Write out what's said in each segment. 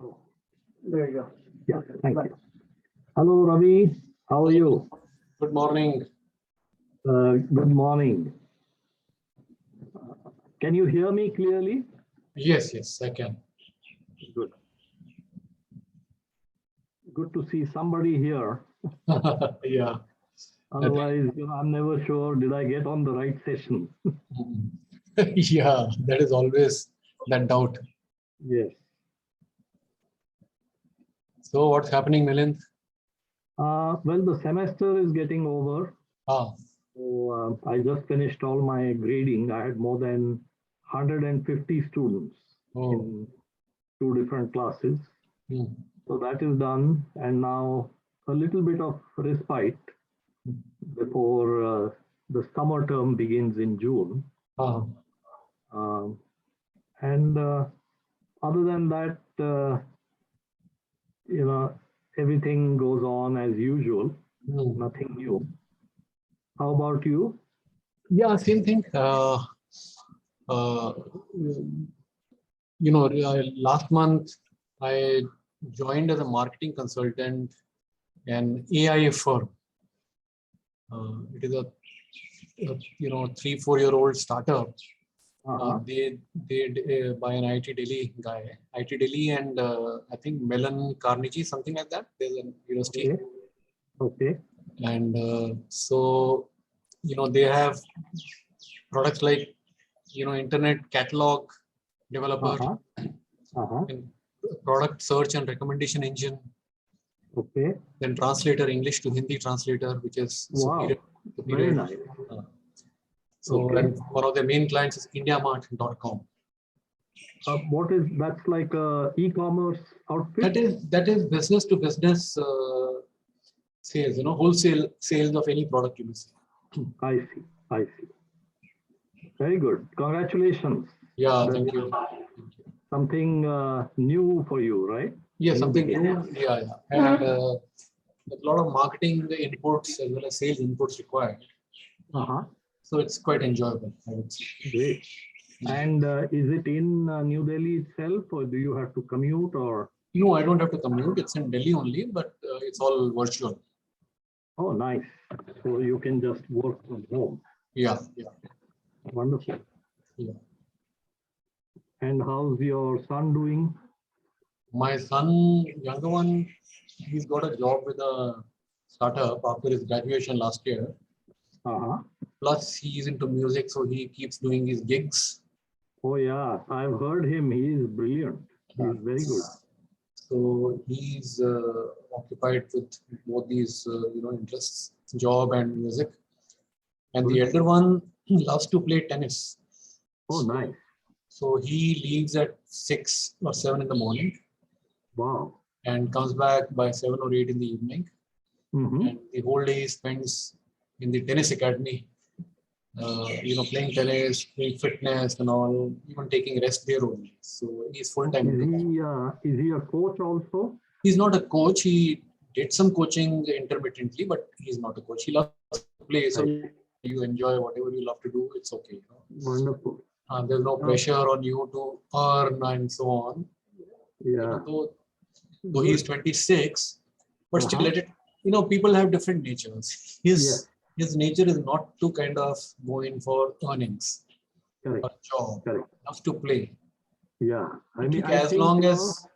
Oh, there you go. Yeah, thank you. Hello, Ravi. How are you? Good morning. Good morning. Can you hear me clearly? Yes, I can. Good. Good to see somebody here. Yeah. Otherwise, I'm never sure, did I get on the right session? Yeah, that is always that doubt. Yes. So what's happening, Milind? Well, the semester is getting over. Ah, So I just finished all my grading. I had more than 150 students oh, in 2 different classes. hmm. So that is done. And now a little bit of respite before the summer term begins in June. Ah, Um, and other than that, everything goes on as usual, hmm. nothing new. How about you? Yeah, same thing. Uh, last month I joined as a marketing consultant an AI firm. It is a 3-4 year old startup. Uh-huh. They by an IT Delhi guy, IT Delhi, and I think Mellon Carnegie, something like that. There's a university, Okay. Okay. and so they have products like internet catalog developer Uh-huh. Uh-huh. and product search and recommendation engine, Okay. then translator English to Hindi translator, which is Wow. Very nice. Uh, so Okay. and one of the main clients is IndiaMart.com. That's like a e-commerce outfit? That is business to business sales, wholesale sales of any product you may say. I see. I see. Very good. Congratulations. Yeah, That's thank you. something new for you, right? Yeah, New something beginning. new. Yeah. And a lot of marketing inputs as well as sales inputs required. Uh-huh. So it's quite enjoyable, I would say. Great. And is it in New Delhi itself, or do you have to commute, or? No, I don't have to commute. It's in Delhi only, but it's all virtual. Oh, nice. So you can just work from home. Yeah. Wonderful. Yeah. And how's your son doing? My son, younger one, he's got a job with a startup after his graduation last year. Uh-huh. Plus, he's into music, so he keeps doing his gigs. Oh, yeah. I've heard him. He is brilliant. He's very good. So he's occupied with both these, interests, job and music. And the elder one loves to play tennis. Oh, nice. So he leaves at 6 or 7 in the morning. Wow. And comes back by 7 or 8 in the evening. Mm-hmm. And the whole day he spends in the tennis academy, playing tennis, playing fitness and all, even taking rest there only. So he's full-time. Is he a coach also? He's not a coach. He did some coaching intermittently, but he's not a coach. He loves to play. So you enjoy whatever you love to do. It's okay. Wonderful. There's no pressure on you to earn and so on. Yeah. Though he's 26, but still let it, people have different natures. His nature is not to kind of go in for earnings. Correct. Or job. Correct. Loves to play. Yeah. As long as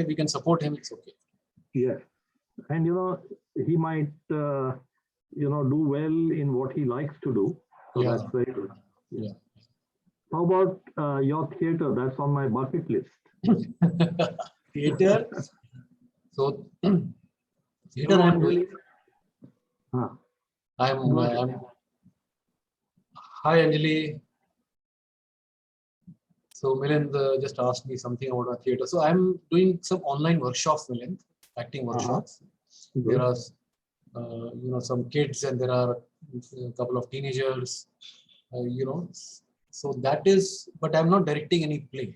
we can support him, it's okay. Yes. And he might do well in what he likes to do. So that's very good. Yeah. How about your theater? That's on my bucket list. Theater. So theater I'm doing. I'm Hi Anjali. So Milind just asked me something about our theater. So I'm doing some online workshops, Milind, acting workshops. There are some kids and there are a couple of teenagers, so that is, but I'm not directing any play.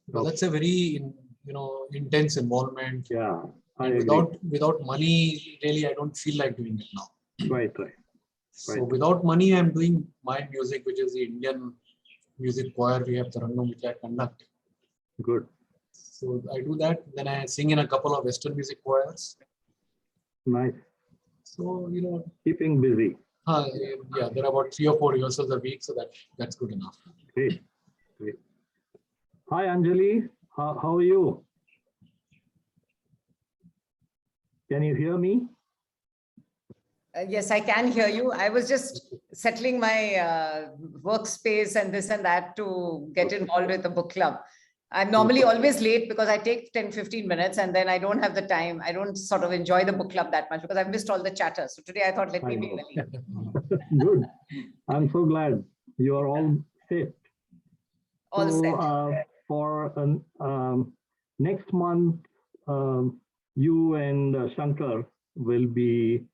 But that's a very intense involvement. Yeah. And without money, really, I don't feel like doing it now. Right. So without money, I'm doing my music, which is the Indian music choir. We have Tarannum, which I conduct. Good. So I do that. Then I sing in a couple of Western music choirs. Nice. So, Keeping busy. yeah, there are about 3 or 4 rehearsals a week. So that's good enough. Great. Great. Hi, Anjali. How are you? Can you hear me? Yes, I can hear you. I was just settling my workspace and this and that to get involved with the book club. I'm normally always late because I take 10-15 minutes and then I don't have the time. I don't sort of enjoy the book club that much because I've missed all the chatter. So today I thought, let me be early. Good. I'm so glad you are all set. All So, set. for next month, you and Shankar will be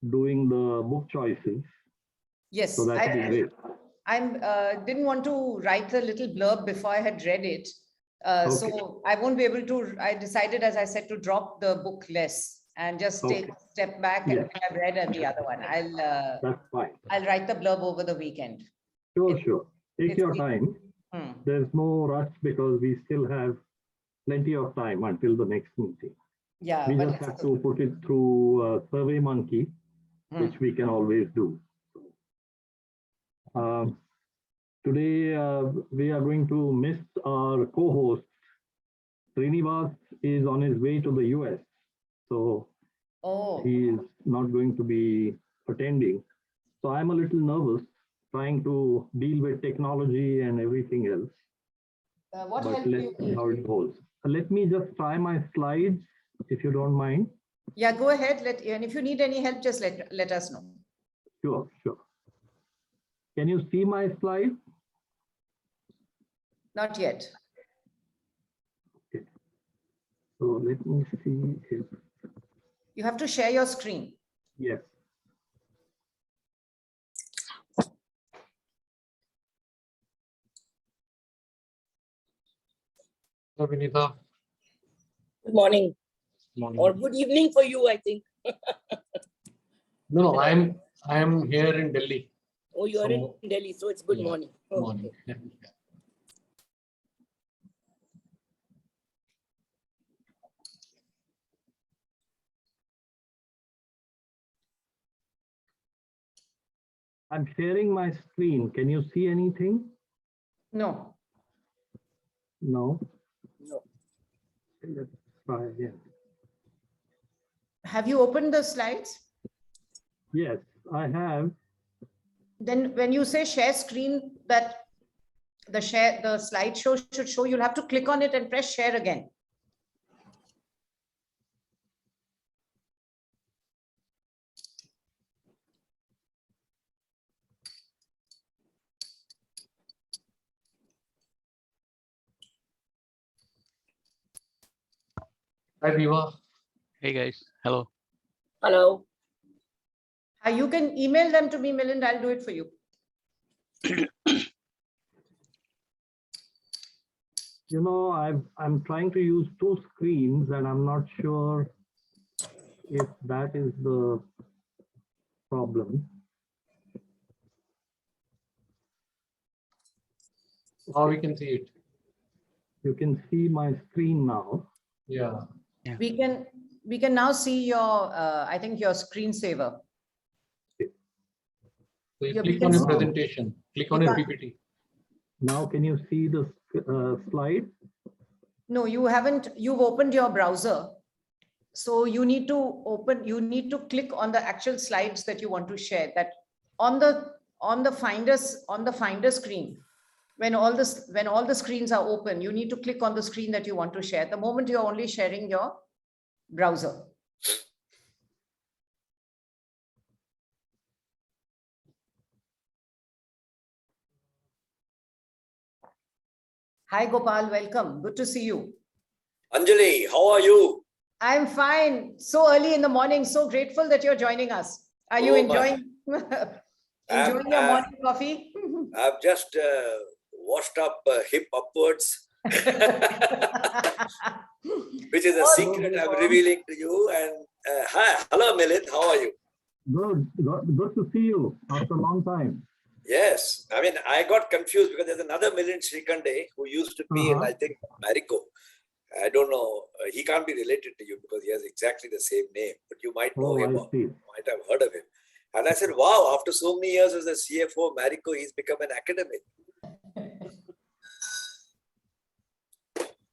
doing the book choices. Yes, So that would be great. I didn't want to write a little blurb before I had read it. Okay. So I won't be able to, I decided, as I said, to drop the book less and just take a step back and Yes. I've read and the other one. That's fine. I'll write the blurb over the weekend. Sure. Take your time. There's no rush because we still have plenty of time until the next meeting. Yeah, We but just have to put it through SurveyMonkey, which we can always do. Today, we are going to miss our co-host. Srinivas is on his way to the US, so he is not going to be attending. So I'm a little nervous trying to deal with technology and everything else. what But help do let's you see need? how it goes. Let me just try my slides, if you don't mind. Yeah, go ahead. And if you need any help, just let us know. Sure. Can you see my slides? Not yet. Okay. So let me see if, You have to share your screen. yes. So, Vinitha. Good morning. Morning. Or good evening for you, I think. No, I am here in Delhi. Oh, you are in Delhi, so it's good morning. Oh, Morning. okay. I'm sharing my screen. Can you see anything? No. No. No. Let's try again. Have you opened the slides? Yes, I have. Then when you say share screen, that the slideshow should show, you'll have to click on it and press share again. Hi, Viva. Hey guys, hello. Hello. You can email them to me, Milind. I'll do it for you. You know, I'm trying to use two screens and I'm not sure if that is the problem. Oh, we can see it. You can see my screen now. Yeah. We can now see your, I think your screensaver. So you Yeah, click we on can your see- presentation. Click on your PPT. Now, can you see the slide? No, you haven't. You've opened your browser. So you need to click on the actual slides that you want to share. That on the finder screen, when all the screens are open, you need to click on the screen that you want to share. At the moment, you're only sharing your browser. Hi, Gopal. Welcome. Good to see you. Anjali, how are you? I'm fine. So early in the morning. So grateful that you're joining us. Are you enjoying your morning coffee? I've just washed up hip upwards, which is a secret I'm revealing to you. And hi, hello, Milind. How are you? Good to see you after a long time. Yes, I mean, I got confused because there's another Milind Srikande who used to be in, I think, Marico. I don't know. He can't be related to you because he has exactly the same name, but you might know Oh, him I or see. might have heard of him. And I said, wow, after so many years as a CFO, Marico, he's become an academic.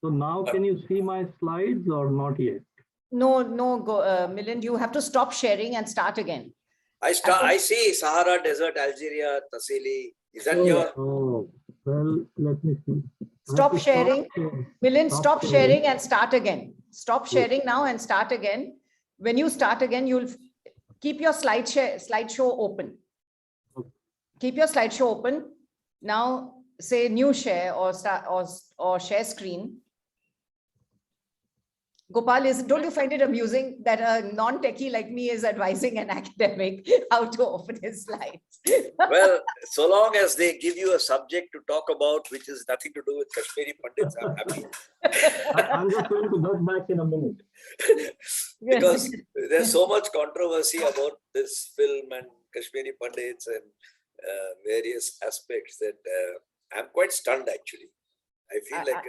So now can you see my slides or not yet? No, Milind, you have to stop sharing and start again. I see Sahara Desert, Algeria, Tassili. Is that your? Oh, well, let me see. Stop sharing. Milind, stop sharing. sharing and start again. Stop sharing now and start again. When you start again, you'll keep your slideshow open. Okay. Keep your slideshow open. Now say new share or share screen. Gopal, don't you find it amusing that a non-techie like me is advising an academic how to open his slides? Well, so long as they give you a subject to talk about, which is nothing to do with Kashmiri Pandits, I'm happy. I'm just going to go back in a minute. Because there's so much controversy about this film and Kashmiri Pandits and various aspects that I'm quite stunned actually. I feel like...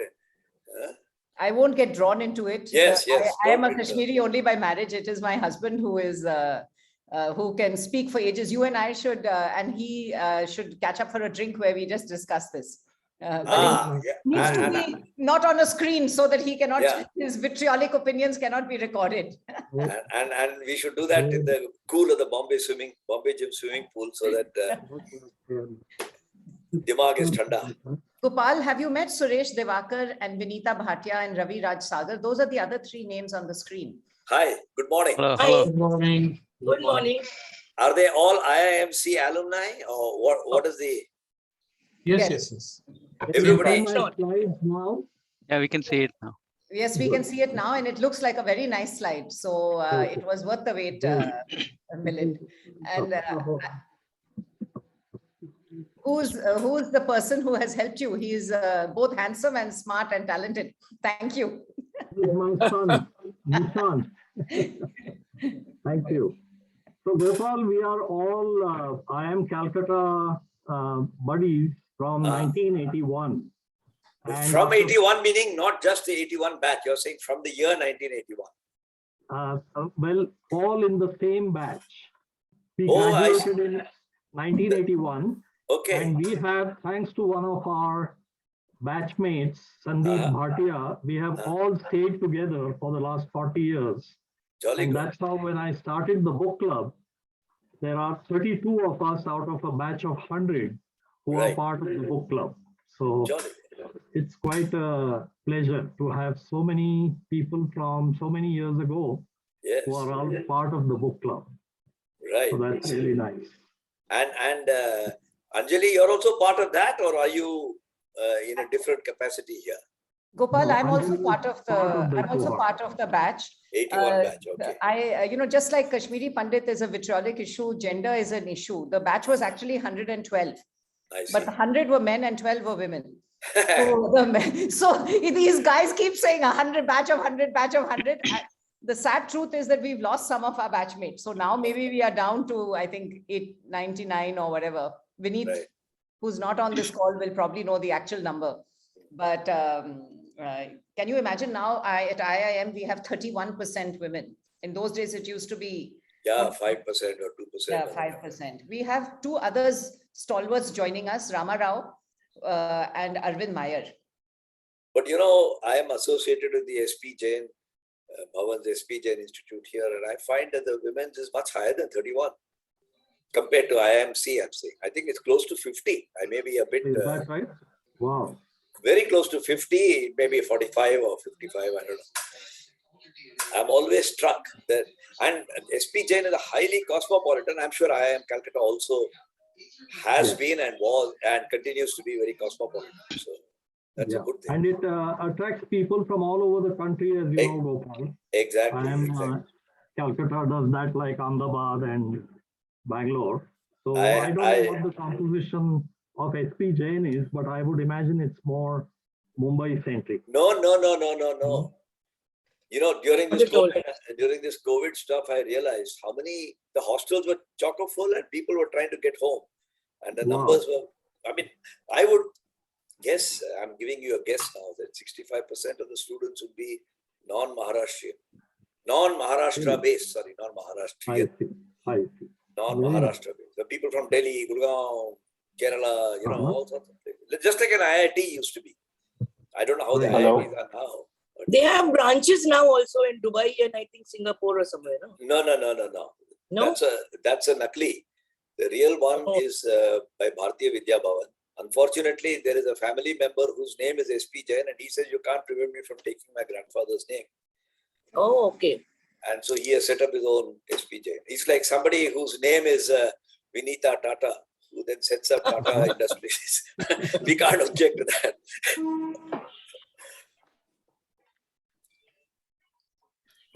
I won't get drawn into it. Yes. I am a Kashmiri only by marriage. It is my husband who is who can speak for ages. You and I should, and he should catch up for a drink where we just discuss this. But it needs to be not on a screen so that he cannot, his vitriolic opinions cannot be recorded. and we should do that in the cool of the Bombay Gym swimming pool so that dimag is thanda. Gopal, have you met Suresh Devakar and Vinita Bhatia and Ravi Raj Sagar? Those are the other three names on the screen. Hi, good morning. Hello. Hi. Good morning. Good morning. Are they all IIMC alumni or what is the... Yes. Everybody. Can you see my slides now? Yeah, we can see it now. Yes, we can see it now, and it looks like a very nice slide. So it was worth the wait, Milind. And who's the person who has helped you? He's both handsome and smart and talented. Thank you. This is my son, Nishan. Thank you. So Gopal, we are all IIM Calcutta buddies from 1981. And From 81 meaning not just the 81 batch, you're saying from the year 1981. Well, all in the same batch. We Oh, I graduated in 1981. Okay. And we have, thanks to one of our batchmates, Sandeep Bhatia, we have all stayed together for the last 40 years. Jolly And good. that's how when I started the book club, there are 32 of us out of a batch of 100 who are part of the book club. So Jolly. it's quite a pleasure to have so many people from so many years ago who are all part of the book club. Right. So that's really nice. And Anjali, you're also part of that, or are you in a different capacity here? Gopal, No, I'm also Anjali part of the. I'm also part of the batch. 81 batch. Okay. I, just like Kashmiri Pandit is a vitriolic issue, gender is an issue. The batch was actually 112, I see. but 100 were men and 12 were women. So these guys keep saying 100 batch of 100 batch of 100. The sad truth is that we've lost some of our batchmates. So now maybe we are down to, I think, 899 or whatever. Vineet, who's not on this call, will probably know the actual number. But can you imagine now at IIM, we have 31% women. In those days, it used to be 5% or 2%. Yeah, 5%. We have two others stalwarts joining us, Rama Rao and Arvind Meyer. But I am associated with the SP Jain, Bhavan's SP Jain Institute here, and I find that the women's is much higher than 31 compared to IIMC, I'm saying. I think it's close to 50. I may be a bit... Is that right? Wow. Very close to 50, maybe 45 or 55, I don't know. I'm always struck that, and SP Jain is a highly cosmopolitan. I'm sure IIM Calcutta also has been and was and continues to be very cosmopolitan. So that's a good thing. And it attracts people from all over the country, as you know, Gopal. Exactly. IIM Calcutta does that like Ahmedabad and Bangalore. So I don't know what the composition of SP Jain is, but I would imagine it's more Mumbai centric. No. During this COVID stuff, I realized how many the hostels were chock-full and people were trying to get home, and the numbers were. I mean, Guess, I'm giving you a guess now that 65% of the students would be non-Maharashtrian. Non-Maharashtra based, sorry, I non-Maharashtrian. see. I see. Non-Maharashtra based. The people from Delhi, Gurgaon, Kerala, you know, Uh-huh. all sorts of places. Just like an IIT used to be. I don't know how the Right. IITs are now. But They have branches now also in Dubai and I think Singapore or somewhere. No? no. No? That's a nakli. The real one Oh. is by Bharatiya Vidya Bhavan. Unfortunately, there is a family member whose name is SP Jain, and he says you can't prevent me from taking my grandfather's name. Oh, okay. And so he has set up his own SP Jain. He's like somebody whose name is Vinita Tata, who then sets up Tata Industries. We can't object to that.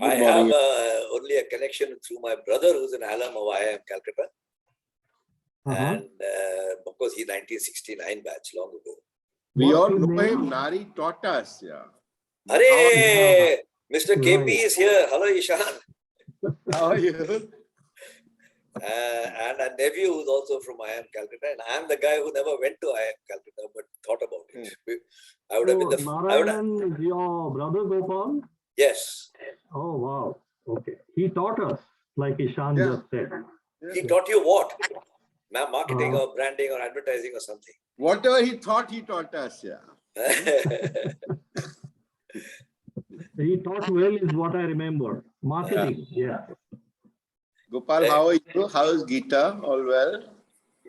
I have only a connection through my brother, who's an alum of IIM Calcutta. And because he's 1969 batch, long ago. We all What's his know name? him. Nari taught us. Yeah. Hare! Mr. KP Right. is here. Hello, Ishan. How are you? And a nephew who's also from IIM Calcutta. And I'm the guy who never went to IIM Calcutta but thought about it. I would have been So Narayanan is your brother Gopal? Yes. Oh, wow. Okay. He taught us, like Ishan Yeah. just said. He taught you what? Marketing or branding or advertising or something. Whatever he taught us. Yeah. He taught well is what I remember. Marketing, yeah. Gopal, how are you? How is Gita? All well?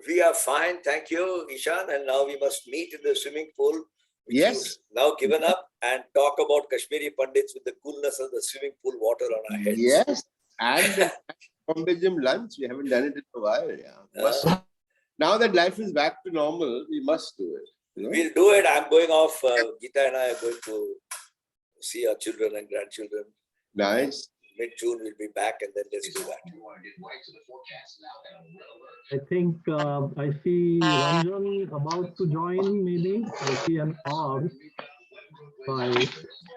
We are fine, thank you, Ishan. And now we must meet in the swimming pool. Which Yes. you've now given up and talk about Kashmiri Pandits with the coolness of the swimming pool water on our heads. Yes. And the Bombay Gym lunch. We haven't done it in a while. Yeah. Now that life is back to normal, we must do it. You know? We'll do it. I'm going off. Geeta and I are going to see our children and grandchildren. Nice. Mid-June, we'll be back and then let's do that. I think I see Ranjan about to join, maybe. I see an R. So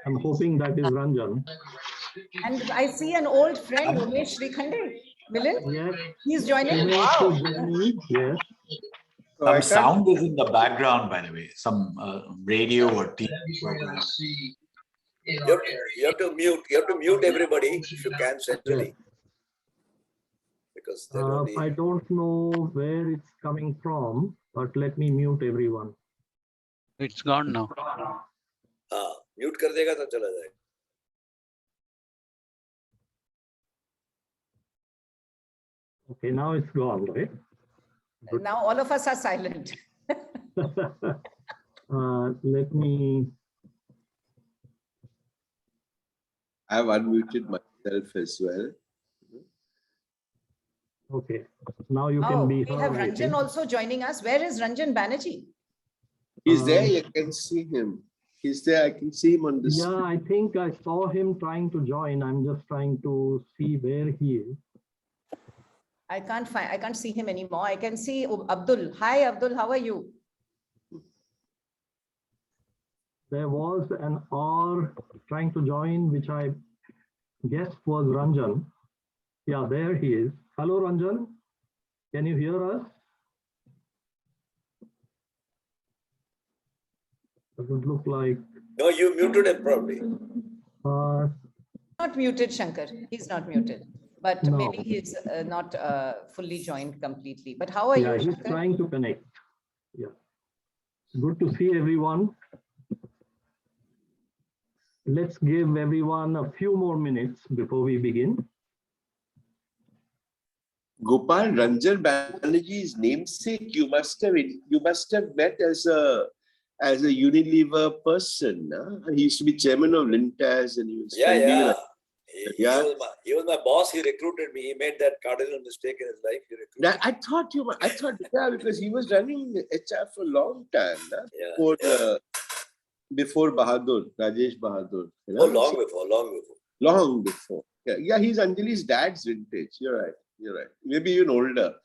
I'm hoping that is Ranjan. And I see an old friend, Umesh Rikhande. Milind, Yes. he's joining. Umesh Wow. is joining. Yes. So I Some can't- sound is in the background, by the way, some radio or TV program. You have to mute everybody if you can centrally. Because they're only... I don't know where it's coming from, but let me mute everyone. It's gone now. mute कर देगा तो चला जाएगा. Okay, now it's gone, right? Now all of us are silent. Let me. I have unmuted myself as well. Okay, now you Oh, can be we have heard, I Ranjan think. also joining us. Where is Ranjan Banerjee? He's there. You can see him. He's there. I can see him on the Yeah, I think I saw him trying to join. I'm just trying to see where he is. I can't see him anymore. I can see Abdul. Hi, Abdul. How are you? There was an R trying to join, which I guessed was Ranjan. Yeah, there he is. Hello, Ranjan. Can you hear us? Doesn't look like. No, you muted him probably. Not muted, Shankar. He's not muted. But No. maybe he's not fully joined completely. But how are Yeah, you, he's Shankar? trying to connect. Yeah. Good to see everyone. Let's give everyone a few more minutes before we begin. Gopal Ranjan Banerjee's namesake. You must have met as a Unilever person. Huh? He used to be chairman of Lintas, and he was Yeah. Yeah. He was my boss. He recruited me. He made that cardinal mistake in his life. He recruited me. I thought yeah, because he was running HR for a long time. Huh? Yeah. Before Bahadur, Rajesh Bahadur. You know? Oh, long before. Long before. Yeah, he's Anjali's dad's vintage. You're right. Maybe even older.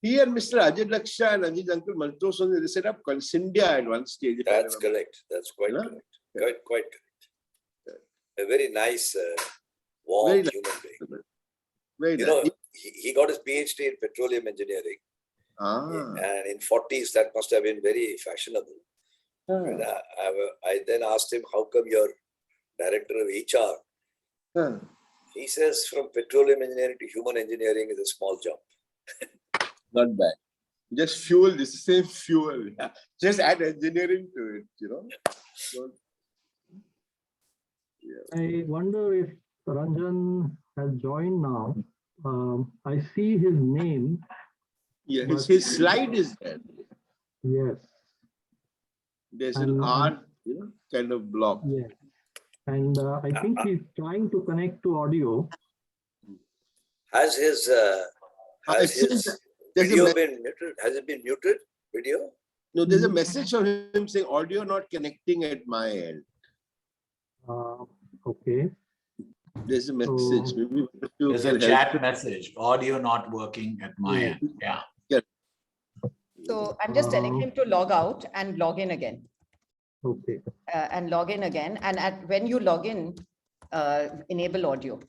He and Mr. Ajay Laksha and Anjali's uncle Maltoson, they set up Consindia at one stage. if I That's remember. correct. That's quite Yeah. correct. Quite correct. A very nice, warm Very nice. human being. Very You nice. know, he got his PhD in petroleum engineering. Ah. And in 40s, that must have been very fashionable. And I then asked him, how come you're director of HR? Huh. He says, from petroleum engineering to human engineering is a small jump. Not bad. Just fuel, this is same fuel. Yeah. Just add engineering to it, you know. So, I wonder if Ranjan has joined now. I see his name. yeah, But- his slide is there. Yes, There's an R, you know, kind of block. yes. And I think he's trying to connect to audio. Has his It says there's a video me- been muted? Has it been muted? Video? No, there's a message from him saying audio not connecting at my end. Okay. There's a message. So- Maybe you There's a can chat help. message, audio not working at my Yeah. end. Yeah. So I'm just telling him to log out and log in again. Okay. And log in again. And when you log in, enable audio.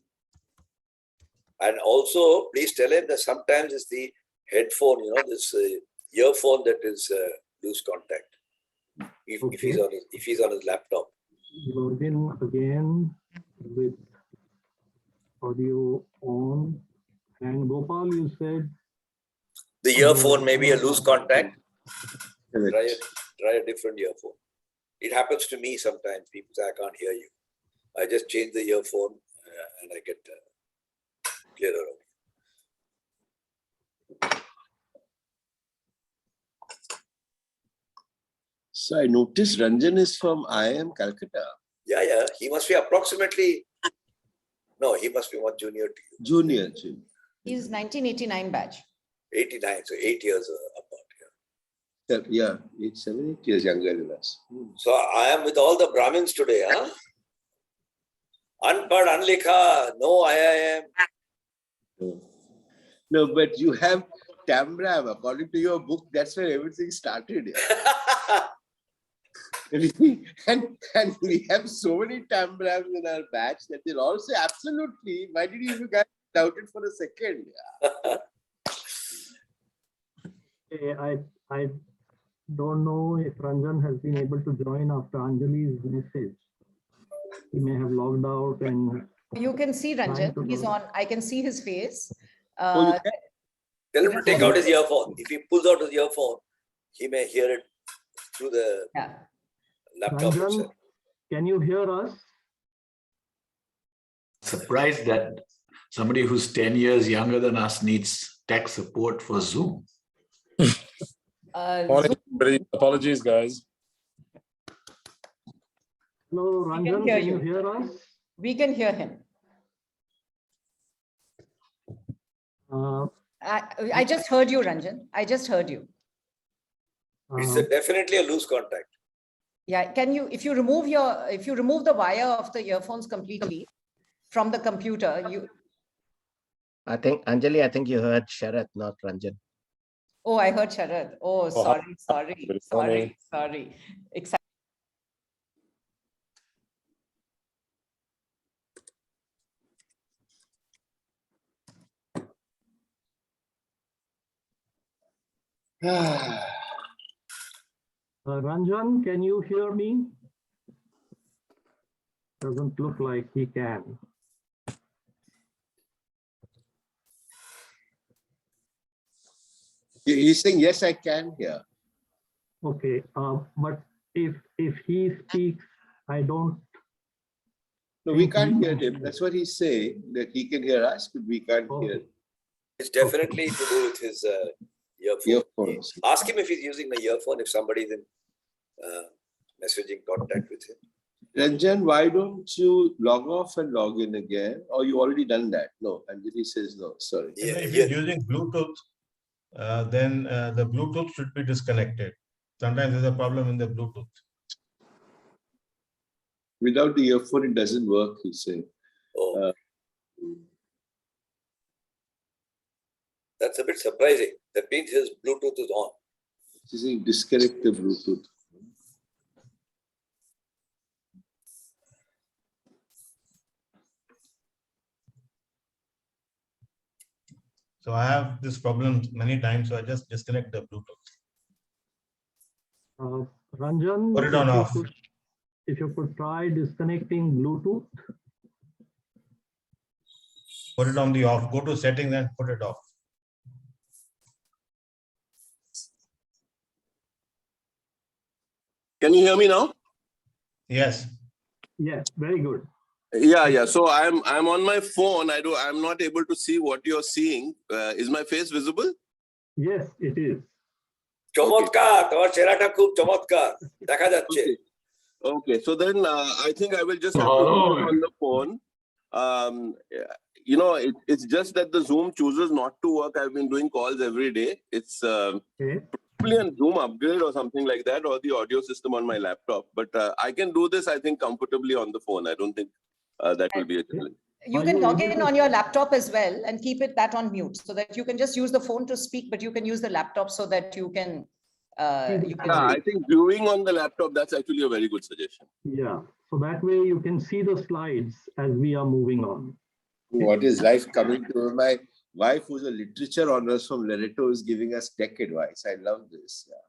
And also, please tell him that sometimes it's the headphone, you know, this earphone that is loose contact. If he's on his laptop. Log in again with audio on. And Gopal, you said The earphone may be a loose contact. Correct. Try a different earphone. It happens to me sometimes. People say, I can't hear you. I just change the earphone and I get clearer audio. So I noticed Ranjan is from IIM Calcutta. Yeah. He must be approximately, no, he must be one junior to you. Junior. He's 1989 batch. 89, so 8 years apart. Yeah, 7, 8 years younger than us. So I am with all the Brahmins today, huh? Unpad, unlikha, no IIM. No, but you have Tambram. According to your book, that's where everything started. and we have so many Tambrams in our batch that they'll all say, absolutely. Why did you guys doubt it for a second? I don't know if Ranjan has been able to join after Anjali's message. He may have logged out and You can see Ranjan. to He's log on. I can see his face. Oh, you can? Tell him to take out his earphone. If he pulls out his earphone, he may hear it through the Yeah. laptop Ranjan, itself. can you hear us? Surprised that somebody who's 10 years younger than us needs tech support for Zoom. Apologies, guys. Hello, Ranjan, hear can you you. hear us? We can hear him. I just heard you, Ranjan. I just heard you. It's definitely a loose contact. Yeah. Can you, if you remove the wire of the earphones completely from the computer, I think, Anjali, I think you heard Sharat, not Ranjan. Oh, I heard Sharad. Oh, sorry. Excited. Ranjan, can you hear me? Doesn't look like he can. He's saying, yes, I can hear. Okay, but if he speaks, I don't. No, we can't hear him. That's what he's saying, that he can hear us, but we can't hear. It's definitely to do with his earphone. Earphones. Ask him if he's using the earphone, if somebody's in messaging contact with him. Ranjan, why don't you log off and log in again? Or you already done that? No, Anjali says no, sorry. If you're using Bluetooth, then the Bluetooth should be disconnected. Sometimes there's a problem in the Bluetooth. Without the earphone, it doesn't work, he's saying. Oh. That's a bit surprising. That means his Bluetooth is on. He's saying disconnect the Bluetooth. So I have this problem many times, so I just disconnect the Bluetooth. Ranjan, Put it on off. If you could try disconnecting Bluetooth. Put it on the off. Go to settings and put it off. Can you hear me now? Yes. Yes, very good. Yeah. So I'm on my phone. I'm not able to see what you're seeing. Is my face visible? Yes, it is. চমৎকার, তোমার চেহারাটা খুব চমৎকার দেখা যাচ্ছে। Okay, so then I think I will just have to do it on the phone. It's just that the Zoom chooses not to work. I've been doing calls every day. It's probably a Zoom upgrade or something like that, or the audio system on my laptop. But I can do this, I think, comfortably on the phone. I don't think that will be a challenge. You can log in on your laptop as well and keep that on mute so that you can just use the phone to speak, but you can use the laptop so that you can. I think viewing on the laptop, that's actually a very good suggestion. Yeah, so that way you can see the slides as we are moving on. What is life coming to? My wife, who's a literature honors from Loreto, is giving us tech advice. I love this. Yeah.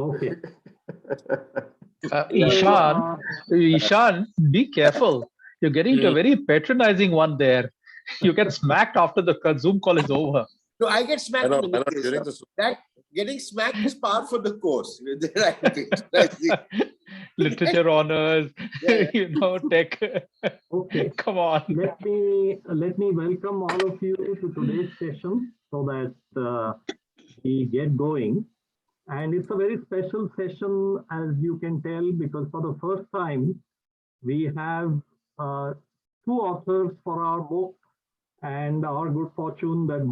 Okay. Ishan, be careful. You're getting into a very patronizing one there. You get smacked after the Zoom call is over. No, I get smacked. That getting smacked is par for the course. Literature honors, tech. Okay. Come on. Let me welcome all of you to today's session so that we get going. And it's a very special session, as you can tell, because for the first time, we have two authors for our book, and our good fortune that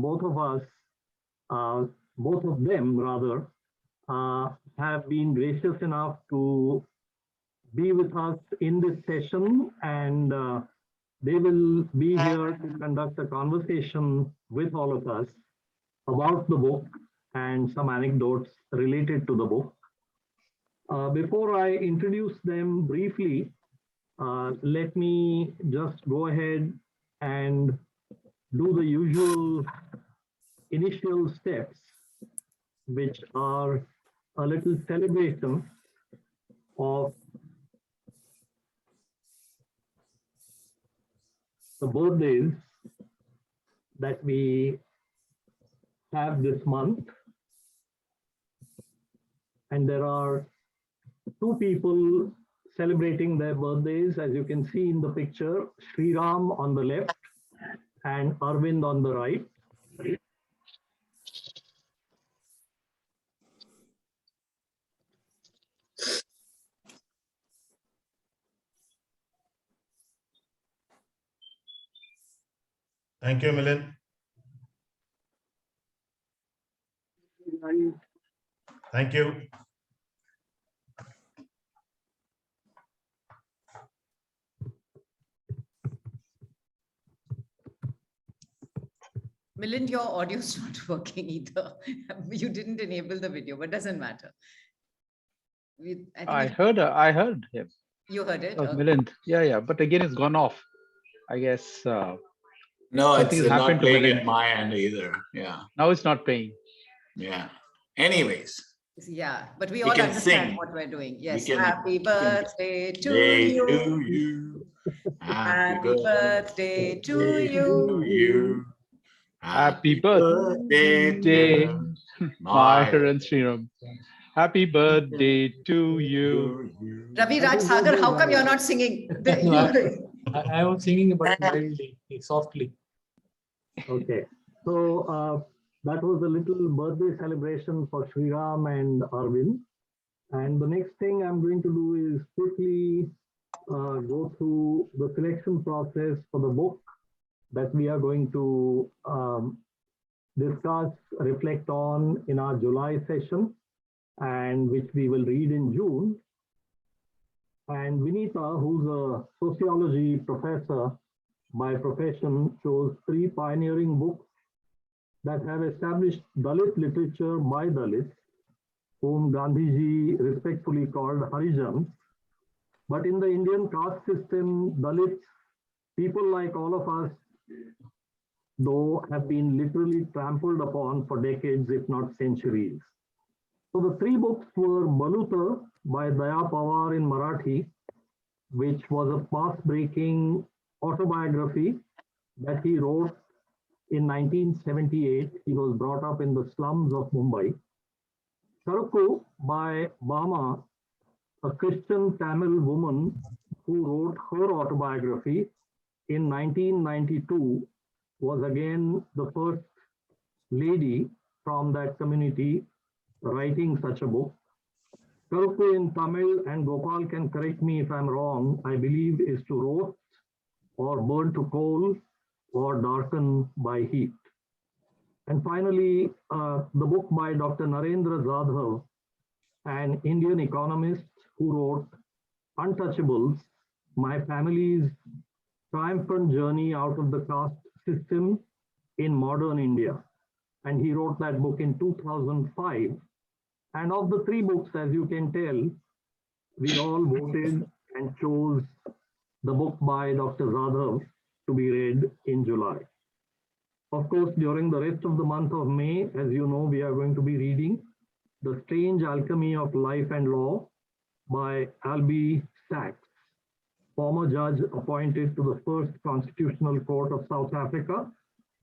both of them rather, have been gracious enough to be with us in this session, and they will be here to conduct a conversation with all of us about the book and some anecdotes related to the book. Before I introduce them briefly, let me just go ahead and do the usual initial steps, which are a little celebration of the birthdays that we have this month. And there are two people celebrating their birthdays, as you can see in the picture, Sri Ram on the left and Arvind on the right. Thank you, Milind. Thank you. Milind, your audio's not working either. You didn't enable the video, but doesn't matter. I heard him. You heard it? Okay. Milind. Yeah. But again, it's gone off. I guess. No, it's not playing at my end either. Yeah. Now it's not playing. Yeah. Anyways. Yeah, but we all understand what we're doing. Yes. Happy birthday to you. Happy birthday to you. Happy birthday, my Sriram. Happy birthday to you. Ravi Raj Sagar, how come you're not singing? I was singing but mildly, softly. Okay, so that was a little birthday celebration for Sri Ram and Arvind. And the next thing I'm going to do is quickly go through the selection process for the book that we are going to discuss, reflect on in our July session, and which we will read in June. And Vinita, who's a sociology professor by profession, chose 3 pioneering books that have established Dalit literature by Dalits, whom Gandhiji respectfully called Harijans. But in the Indian caste system, Dalits, people like all of us, though, have been literally trampled upon for decades, if not centuries. So the 3 books were Baluta by Daya Pawar in Marathi, which was a path-breaking autobiography that he wrote in 1978. He was brought up in the slums of Mumbai. Sarku by Bama, a Christian Tamil woman who wrote her autobiography in 1992, was again the first lady from that community writing such a book. Sarku in Tamil, and Gopal can correct me if I'm wrong, I believe is to roast or burn to coal or darken by heat. And finally, the book by Dr. Narendra Jadhav, an Indian economist who wrote Untouchables, My Family's Triumphant Journey Out of the Caste System in Modern India. And he wrote that book in 2005. And of the three books, as you can tell, we all voted and chose the book by Dr. Jadhav to be read in July. Of course, during the rest of the month of May, as you know, we are going to be reading The Strange Alchemy of Life and Law by Albie Sachs, former judge appointed to the first Constitutional Court of South Africa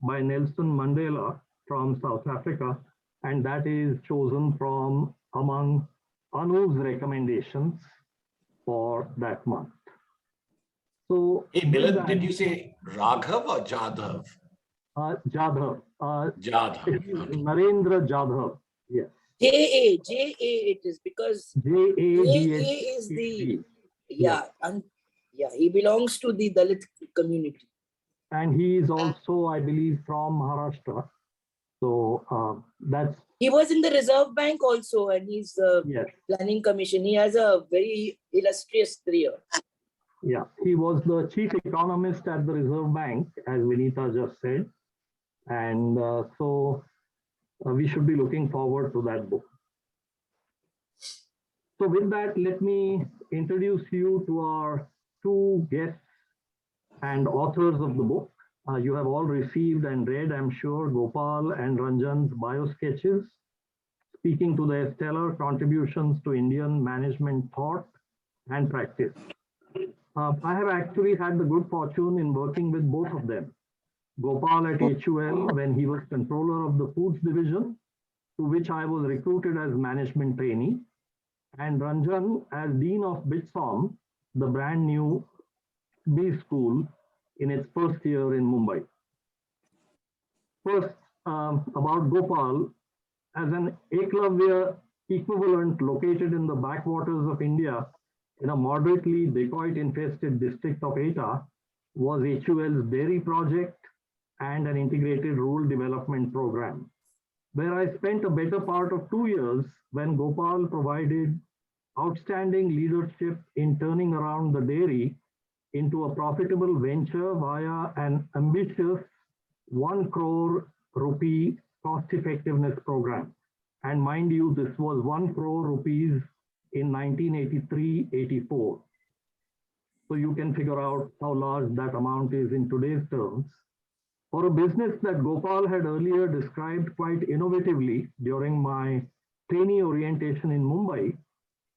by Nelson Mandela from South Africa, and that is chosen from among Anu's recommendations for that month. So, Hey, Milan, did you say Raghav or Jadhav? Jadhav. Jadhav. It is Narendra Jadhav. Yes. J.A. it is because J.A. is the, and he belongs to the Dalit community. And he is also, I believe, from Maharashtra. So that's. He was in the Reserve Bank also, and he's planning commission. He has a very illustrious career. Yeah, he was the chief economist at the Reserve Bank, as Vinita just said. And so we should be looking forward to that book. So with that, let me introduce you to our two guests and authors of the book. You have all received and read, I'm sure, Gopal and Ranjan's bio sketches, speaking to their stellar contributions to Indian management thought and practice. I have actually had the good fortune in working with both of them. Gopal at HUL when he was controller of the foods division, to which I was recruited as management trainee, and Ranjan as dean of BITSOM, the brand new B school in its first year in Mumbai. First, about Gopal, as an Eklavya equivalent located in the backwaters of India in a moderately dacoit-infested district of Etah, was HUL's dairy project and an integrated rural development program, where I spent a better part of 2 years when Gopal provided outstanding leadership in turning around the dairy into a profitable venture via an ambitious 1 crore rupee cost effectiveness program. And mind you, this was 1 crore rupees in 1983-84. So you can figure out how large that amount is in today's terms. For a business that Gopal had earlier described quite innovatively during my trainee orientation in Mumbai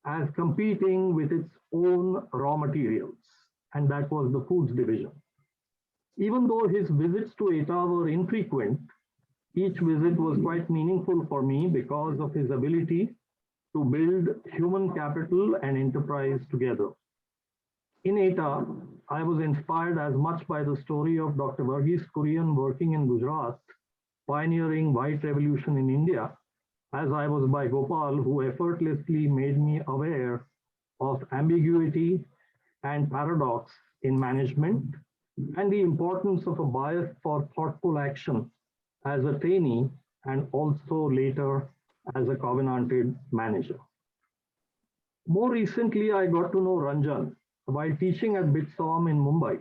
as competing with its own raw materials, and that was the foods division. Even though his visits to Etah were infrequent, each visit was quite meaningful for me because of his ability to build human capital and enterprise together. In Etah, I was inspired as much by the story of Dr. Varghese Kurian working in Gujarat, pioneering white revolution in India, as I was by Gopal, who effortlessly made me aware of ambiguity and paradox in management and the importance of a bias for thoughtful action as a trainee and also later as a covenanted manager. More recently, I got to know Ranjan while teaching at BITSOM in Mumbai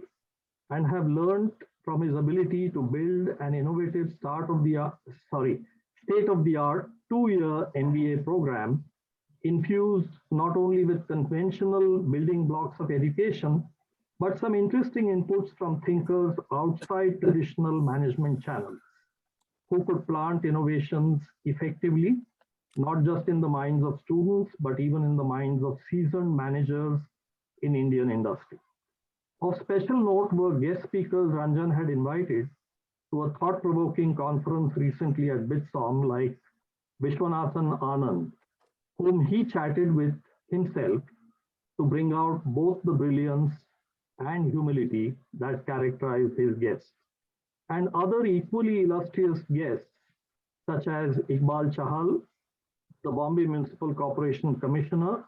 and have learned from his ability to build an innovative state-of-the-art 2-year MBA program infused not only with conventional building blocks of education, but some interesting inputs from thinkers outside traditional management channels who could plant innovations effectively not just in the minds of students, but even in the minds of seasoned managers in Indian industry. Of special note were guest speakers Ranjan had invited to a thought-provoking conference recently at Bitsom, like Vishwanathan Anand, whom he chatted with himself to bring out both the brilliance and humility that characterize his guests. And other equally illustrious guests, such as Iqbal Chahal, the Bombay Municipal Corporation Commissioner,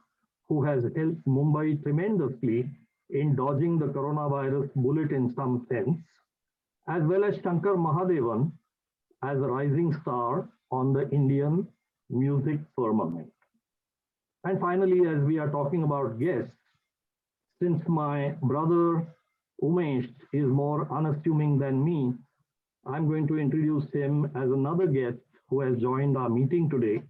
who has helped Mumbai tremendously in dodging the coronavirus bullet in some sense, as well as Shankar Mahadevan as a rising star on the Indian music firmament. And finally, as we are talking about guests, since my brother Umesh is more unassuming than me, I'm going to introduce him as another guest who has joined our meeting today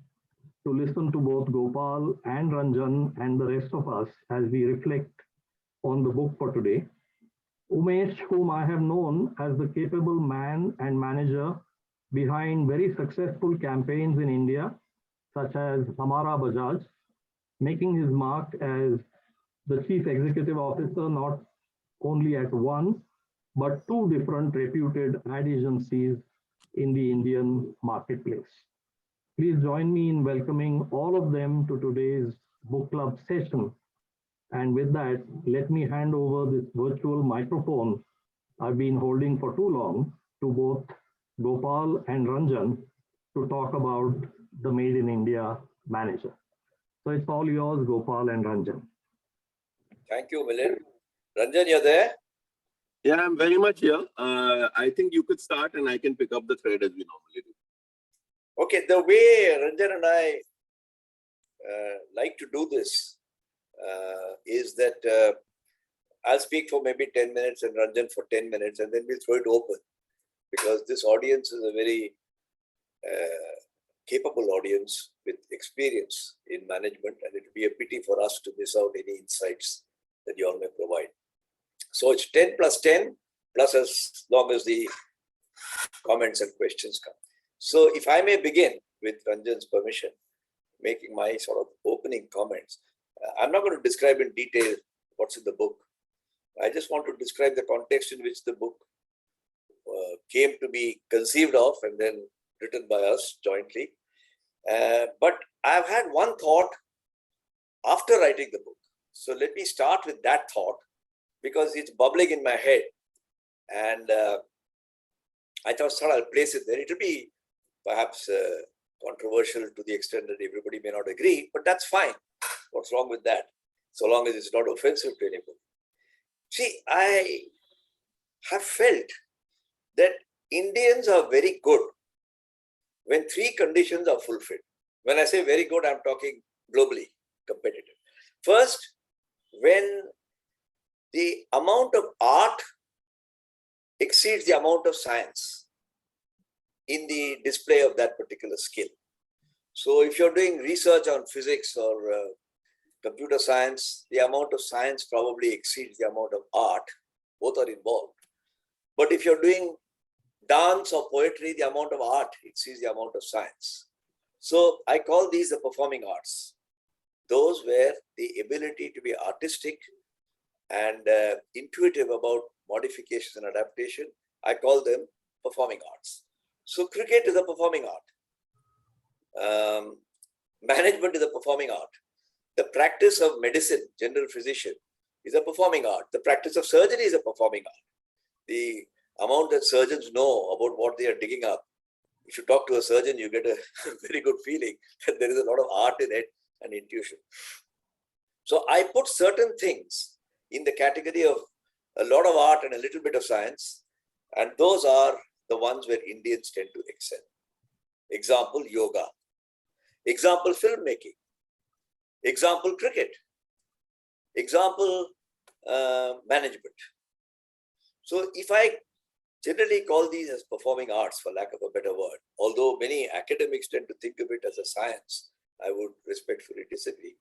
to listen to both Gopal and Ranjan and the rest of us as we reflect on the book for today. Umesh, whom I have known as the capable man and manager behind very successful campaigns in India, such as Hamara Bajaj, making his mark as the chief executive officer not only at one, but two different reputed ad agencies in the Indian marketplace. Please join me in welcoming all of them to today's book club session. And with that, let me hand over this virtual microphone I've been holding for too long to both Gopal and Ranjan to talk about the Made in India manager. So it's all yours, Gopal and Ranjan. Thank you, Milind. Ranjan, you're there? Yeah, I'm very much here. I think you could start and I can pick up the thread as we normally do. Okay, the way Ranjan and I like to do this is that I'll speak for maybe 10 minutes and Ranjan for 10 minutes, and then we'll throw it open, because this audience is a very capable audience with experience in management, and it would be a pity for us to miss out any insights that you all may provide. So it's 10 plus 10, plus as long as the comments and questions come. So if I may begin with Ranjan's permission, making my sort of opening comments. I'm not going to describe in detail what's in the book. I just want to describe the context in which the book came to be conceived of and then written by us jointly. But I've had one thought after writing the book. So let me start with that thought, because it's bubbling in my head. And I thought, I'll place it there. It'll be perhaps controversial to the extent that everybody may not agree, but that's fine. What's wrong with that? So long as it's not offensive to anybody. See, I have felt that Indians are very good when three conditions are fulfilled. When I say very good, I'm talking globally competitive. First, when the amount of art exceeds the amount of science in the display of that particular skill. So if you're doing research on physics or computer science, the amount of science probably exceeds the amount of art. Both are involved. But if you're doing dance or poetry, the amount of art exceeds the amount of science. So I call these the performing arts. Those where the ability to be artistic and intuitive about modifications and adaptation, I call them performing arts. So cricket is a performing art. Management is a performing art. The practice of medicine, general physician, is a performing art. The practice of surgery is a performing art. The amount that surgeons know about what they are digging up, if you talk to a surgeon, you get a very good feeling that there is a lot of art in it and intuition. So I put certain things in the category of a lot of art and a little bit of science, and those are the ones where Indians tend to excel. Example, yoga. Example, filmmaking. Example, cricket. Example, management. So if I generally call these as performing arts, for lack of a better word, although many academics tend to think of it as a science, I would respectfully disagree.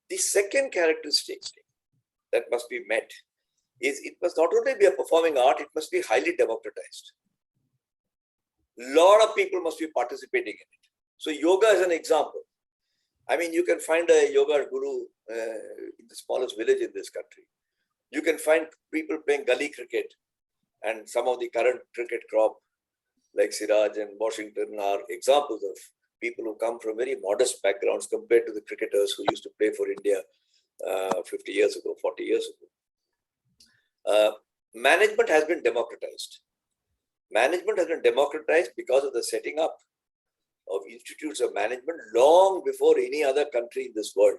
The second characteristic that must be met is it must not only be a performing art, it must be highly democratized. A lot of people must be participating in it. So yoga is an example. I mean, you can find a yoga guru in the smallest village in this country. You can find people playing gully cricket, and some of the current cricket crop like Siraj and Washington are examples of people who come from very modest backgrounds compared to the cricketers who used to play for India 50 years ago, 40 years ago. Management has been democratized. Management has been democratized because of the setting up of institutes of management long before any other country in this world,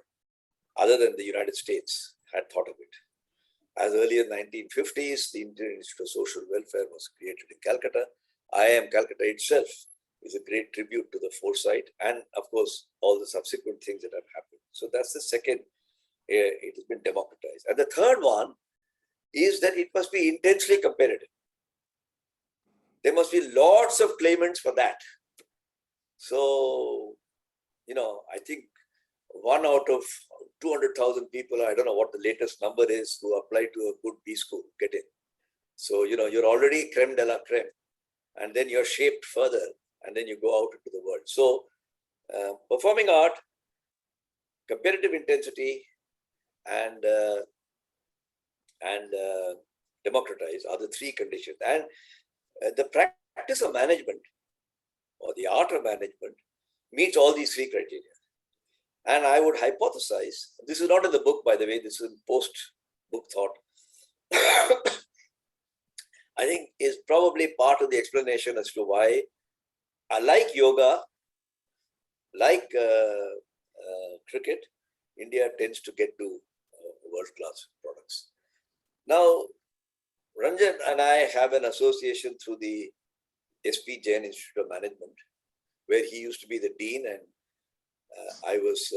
other than the United States, had thought of it. As early as 1950s, the Indian Institute of Social Welfare was created in Calcutta. IIM Calcutta itself is a great tribute to the foresight and, of course, all the subsequent things that have happened. So that's the second, it has been democratized. And the third one is that it must be intensely competitive. There must be lots of claimants for that. So, I think 1 out of 200,000 people, I don't know what the latest number is, who apply to a good B school, get in. So, you're already creme de la creme. And then you're shaped further, and then you go out into the world. So, performing art, competitive intensity, and democratize are the three conditions. And the practice of management or the art of management meets all these three criteria. And I would hypothesize, this is not in the book, by the way, this is in post-book thought, I think is probably part of the explanation as to why, like yoga, like cricket, India tends to get to world-class products. Now, Ranjan and I have an association through the SP Jain Institute of Management, where he used to be the dean, and I was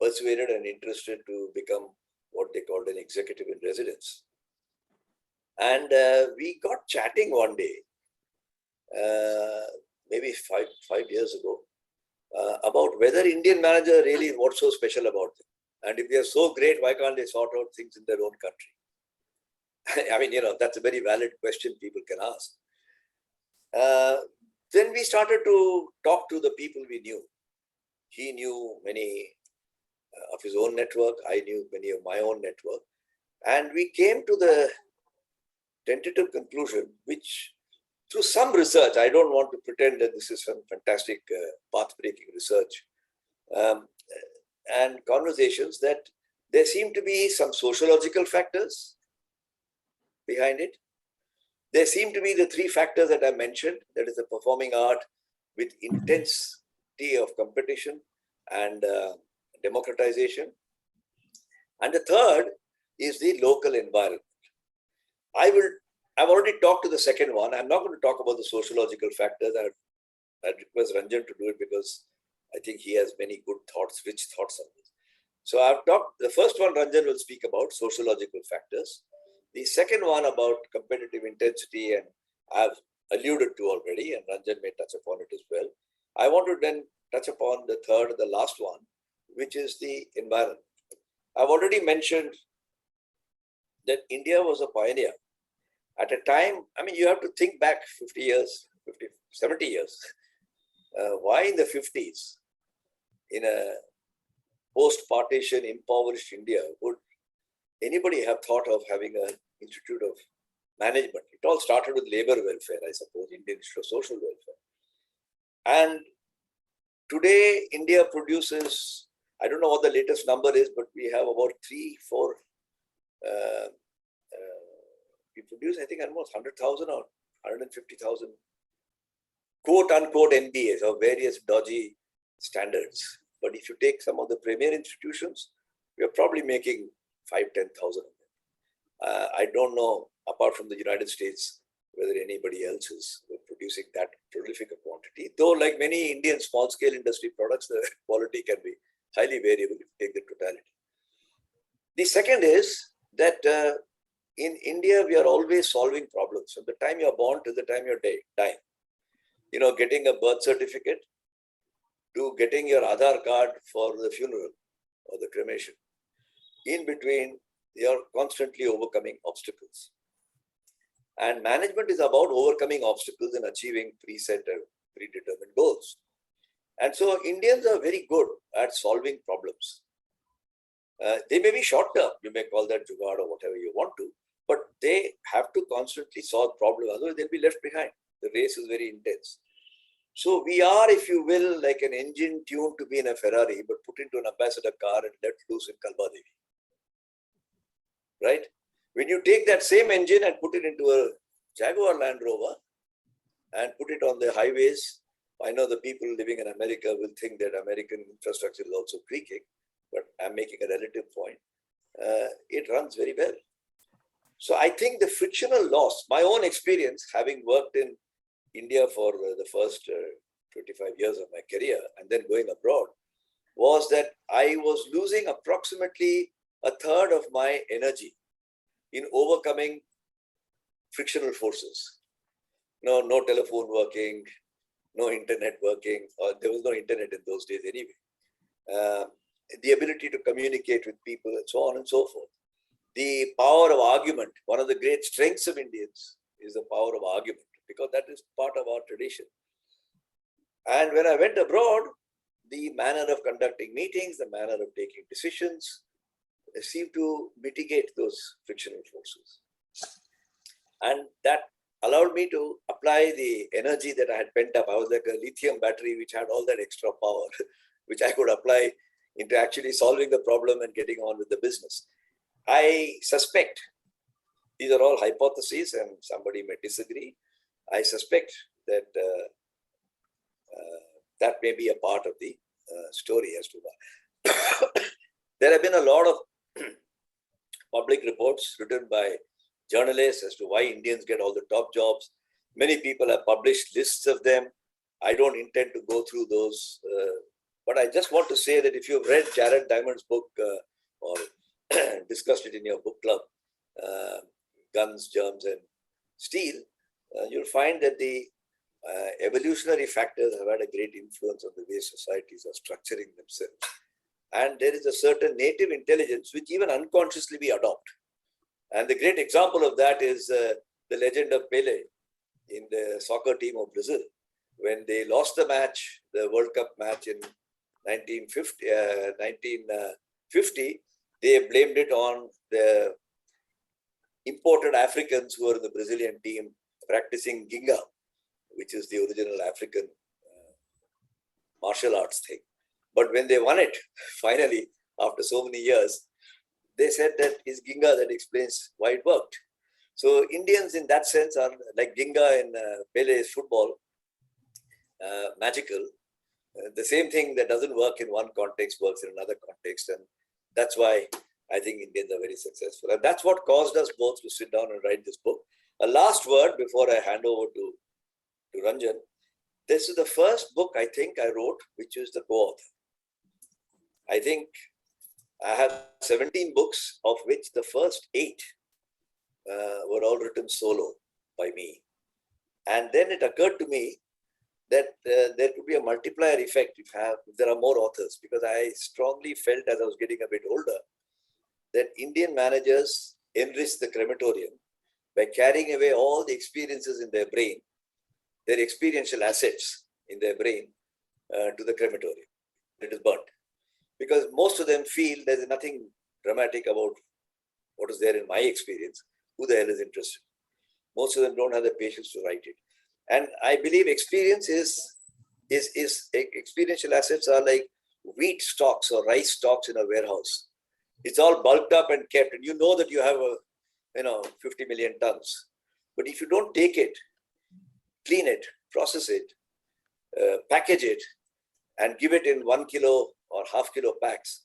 persuaded and interested to become what they called an executive in residence. And we got chatting one day, maybe five years ago, about whether Indian manager really, what's so special about them? And if they are so great, why can't they sort out things in their own country? I mean, that's a very valid question people can ask. Then we started to talk to the people we knew. He knew many of his own network. I knew many of my own network. And we came to the tentative conclusion, which through some research, I don't want to pretend that this is some fantastic path-breaking research, and conversations, that there seem to be some sociological factors behind it. There seem to be the three factors that I mentioned, that is the performing art with intensity of competition and democratization. And the third is the local environment. I've already talked to the second one. I'm not going to talk about the sociological factors. I'd request Ranjan to do it because I think he has many good thoughts, rich thoughts on this. So I've talked, the first one Ranjan will speak about sociological factors. The second one about competitive intensity, and I've alluded to already, and Ranjan may touch upon it as well. I want to then touch upon the third, the last one, which is the environment. I've already mentioned that India was a pioneer at a time. I mean, you have to think back 50 years, 70 years. Why in the 50s, in a post-partition, impoverished India, would anybody have thought of having an institute of management? It all started with labor welfare, I suppose, Indian Institute of Social Welfare. And today, India produces, I don't know what the latest number is, but we have about 3-4, we produce, I think, almost 100,000 or 150,000 quote-unquote MBAs of various dodgy standards. But if you take some of the premier institutions, we are probably making 5,000-10,000 of them. I don't know, apart from the United States, whether anybody else is producing that prolific a quantity. Though, like many Indian small-scale industry products, the quality can be highly variable if you take the totality. The second is that in India, we are always solving problems. From the time you're born to the time you're dying. Getting a birth certificate to getting your Aadhaar card for the funeral or the cremation. In between, you're constantly overcoming obstacles. And management is about overcoming obstacles and achieving preset and predetermined goals. And so Indians are very good at solving problems. They may be short term, you may call that jugaad or whatever you want to, but they have to constantly solve problems, otherwise they'll be left behind. The race is very intense. So we are, if you will, like an engine tuned to be in a Ferrari, but put into an ambassador car and let loose in Kalbadevi. Right? When you take that same engine and put it into a Jaguar Land Rover and put it on the highways, I know the people living in America will think that American infrastructure is also creaking, but I'm making a relative point. It runs very well. So I think the frictional loss, my own experience, having worked in India for the first 25 years of my career and then going abroad, was that I was losing approximately a third of my energy in overcoming frictional forces. No telephone working, no internet working, or there was no internet in those days anyway. The ability to communicate with people and so on and so forth. The power of argument, one of the great strengths of Indians is the power of argument, because that is part of our tradition. And when I went abroad, the manner of conducting meetings, the manner of taking decisions, seemed to mitigate those frictional forces. And that allowed me to apply the energy that I had pent up. I was like a lithium battery which had all that extra power, which I could apply into actually solving the problem and getting on with the business. I suspect, these are all hypotheses and somebody may disagree, I suspect that that may be a part of the story as to why. There have been a lot of public reports written by journalists as to why Indians get all the top jobs. Many people have published lists of them. I don't intend to go through those, but I just want to say that if you've read Jared Diamond's book or discussed it in your book club, Guns, Germs and Steel, you'll find that the evolutionary factors have had a great influence on the way societies are structuring themselves. And there is a certain native intelligence which even unconsciously we adopt. And the great example of that is the legend of Pele in the soccer team of Brazil. When they lost the match, the World Cup match in 1950, they blamed it on the imported Africans who were in the Brazilian team practicing Ginga, which is the original African martial arts thing. But when they won it, finally, after so many years, they said that it's Ginga that explains why it worked. So Indians in that sense are like Ginga in Pele's football, magical. The same thing that doesn't work in one context works in another context. And that's why I think Indians are very successful. And that's what caused us both to sit down and write this book. A last word before I hand over to Ranjan. This is the first book I think I wrote, which is the co-author. I think I have 17 books, of which the first 8 were all written solo by me. And then it occurred to me that there could be a multiplier effect if there are more authors, because I strongly felt as I was getting a bit older that Indian managers enrich the crematorium by carrying away all the experiences in their brain, their experiential assets in their brain to the crematorium. It is burnt. Because most of them feel there's nothing dramatic about what is there in my experience. Who the hell is interested? Most of them don't have the patience to write it. And I believe experience experiential assets are like wheat stocks or rice stocks in a warehouse. It's all bulked up and kept, and you know that you have 50 million tons. But if you don't take it, clean it, process it, package it, and give it in 1 kilo or half kilo packs,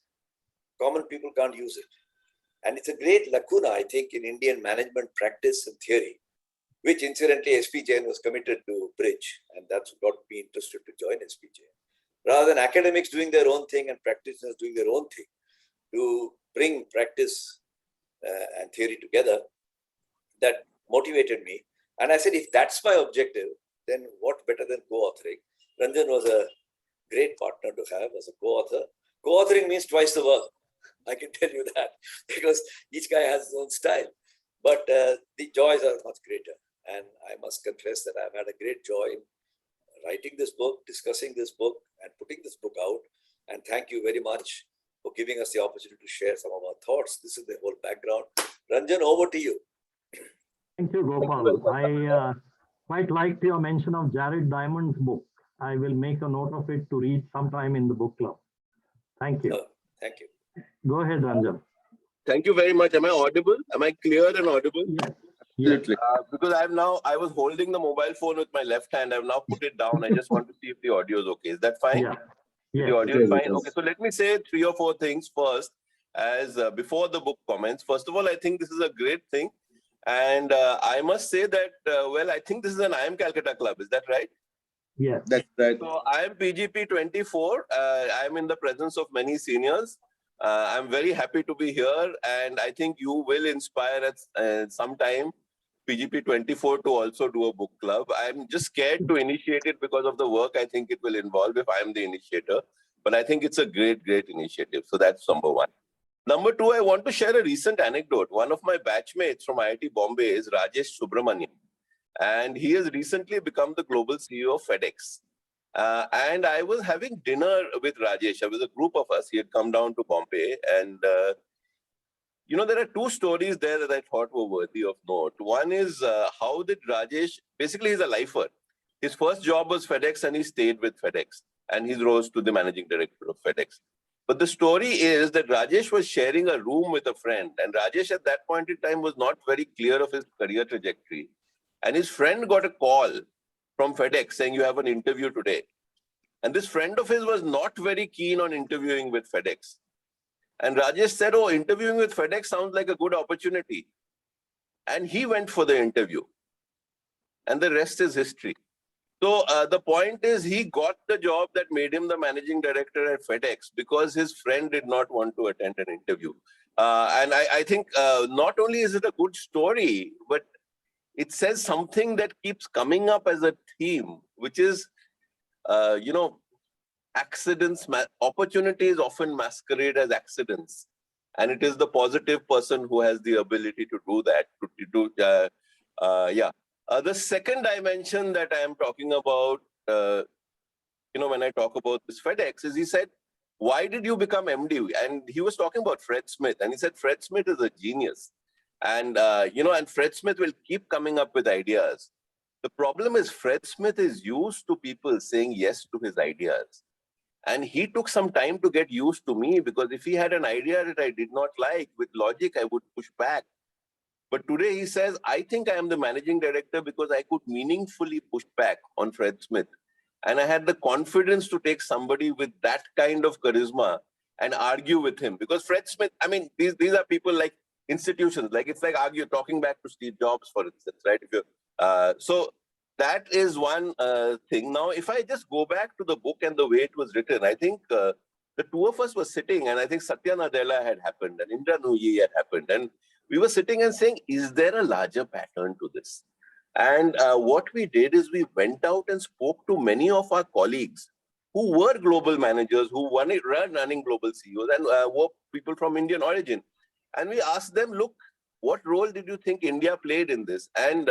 common people can't use it. And it's a great lacuna, I think, in Indian management practice and theory, which incidentally SP Jain was committed to bridge, and that's got me interested to join SP Jain. Rather than academics doing their own thing and practitioners doing their own thing, to bring practice and theory together, that motivated me. And I said, if that's my objective, then what better than co-authoring? Ranjan was a great partner to have as a co-author. Co-authoring means twice the work. I can tell you that, because each guy has his own style. But the joys are much greater. And I must confess that I've had a great joy in writing this book, discussing this book, and putting this book out. And thank you very much for giving us the opportunity to share some of our thoughts. This is the whole background. Ranjan, over to you. Thank you, Gopal. I quite liked your mention of Jared Diamond's book. I will make a note of it to read sometime in the book club. Thank you. Thank you. Go ahead, Ranjan. Thank you very much. Am I audible? Am I clear and audible? Yes. Absolutely. Because I was holding the mobile phone with my left hand. I've now put it down. I just want to see if the audio is okay. Is that fine? Yeah. Yes. The audio is fine. Okay. So let me say 3 or 4 things first as before the book comments. First of all, I think this is a great thing. And I must say that, well, I think this is an I Am Calcutta Club. Is that right? Yes. That's right. So I am PGP 24. I am in the presence of many seniors. I'm very happy to be here. And I think you will inspire at some time PGP 24 to also do a book club. I'm just scared to initiate it because of the work I think it will involve if I'm the initiator. But I think it's a great, great initiative. So that's number 1. Number 2, I want to share a recent anecdote. One of my batchmates from IIT Bombay is Rajesh Subramanian. And he has recently become the global CEO of FedEx. And I was having dinner with Rajesh. There was a group of us. He had come down to Bombay. And, you know, there are 2 stories there that I thought were worthy of note. One is how did Rajesh, basically he's a lifer. His first job was FedEx and he stayed with FedEx. And he rose to the managing director of FedEx. But the story is that Rajesh was sharing a room with a friend. And Rajesh at that point in time was not very clear of his career trajectory. And his friend got a call from FedEx saying, you have an interview today. And this friend of his was not very keen on interviewing with FedEx. And Rajesh said, oh, interviewing with FedEx sounds like a good opportunity. And he went for the interview. And the rest is history. So the point is he got the job that made him the managing director at FedEx because his friend did not want to attend an interview. And I think not only is it a good story, but it says something that keeps coming up as a theme, which is, you know, accidents, opportunities often masquerade as accidents. And it is the positive person who has the ability to do that. The second dimension that I am talking about, you know, when I talk about this FedEx is he said, why did you become MD? And he was talking about Fred Smith. And he said, Fred Smith is a genius. And, you know, and Fred Smith will keep coming up with ideas. The problem is Fred Smith is used to people saying yes to his ideas. And he took some time to get used to me because if he had an idea that I did not like, with logic, I would push back. But today he says, I think I am the managing director because I could meaningfully push back on Fred Smith. And I had the confidence to take somebody with that kind of charisma and argue with him. Because Fred Smith, I mean, these are people like institutions, like it's like talking back to Steve Jobs, for instance, right? If you, so that is one thing. Now, if I just go back to the book and the way it was written, I think the 2 of us were sitting and I think Satya Nadella had happened and Indra Nooyi had happened. And we were sitting and saying, is there a larger pattern to this? And what we did is we went out and spoke to many of our colleagues who were global managers, who were running global CEOs and were people from Indian origin. And we asked them, look, what role did you think India played in this? And,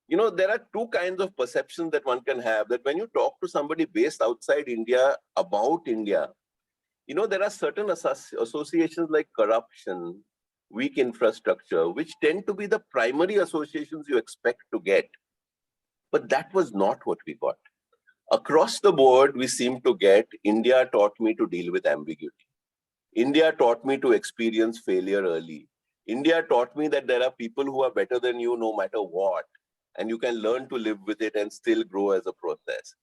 you know, there are 2 kinds of perceptions that one can have, that when you talk to somebody based outside India about India, you know, there are certain associations like corruption, weak infrastructure, which tend to be the primary associations you expect to get. But that was not what we got. Across the board, we seem to get, India taught me to deal with ambiguity. India taught me to experience failure early. India taught me that there are people who are better than you no matter what, and you can learn to live with it and still grow as a process.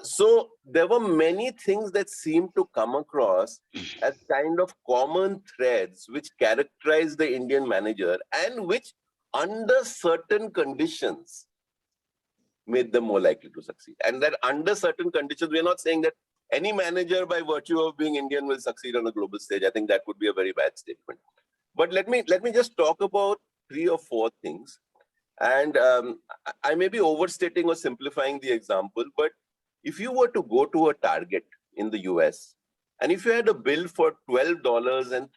So there were many things that seemed to come across as kind of common threads which characterize the Indian manager and which under certain conditions made them more likely to succeed. And that under certain conditions, we're not saying that any manager by virtue of being Indian will succeed on a global stage. I think that would be a very bad statement. But let me just talk about 3 or 4 things. And I may be overstating or simplifying the example, but if you were to go to a Target in the US, and if you had a bill for $12.30,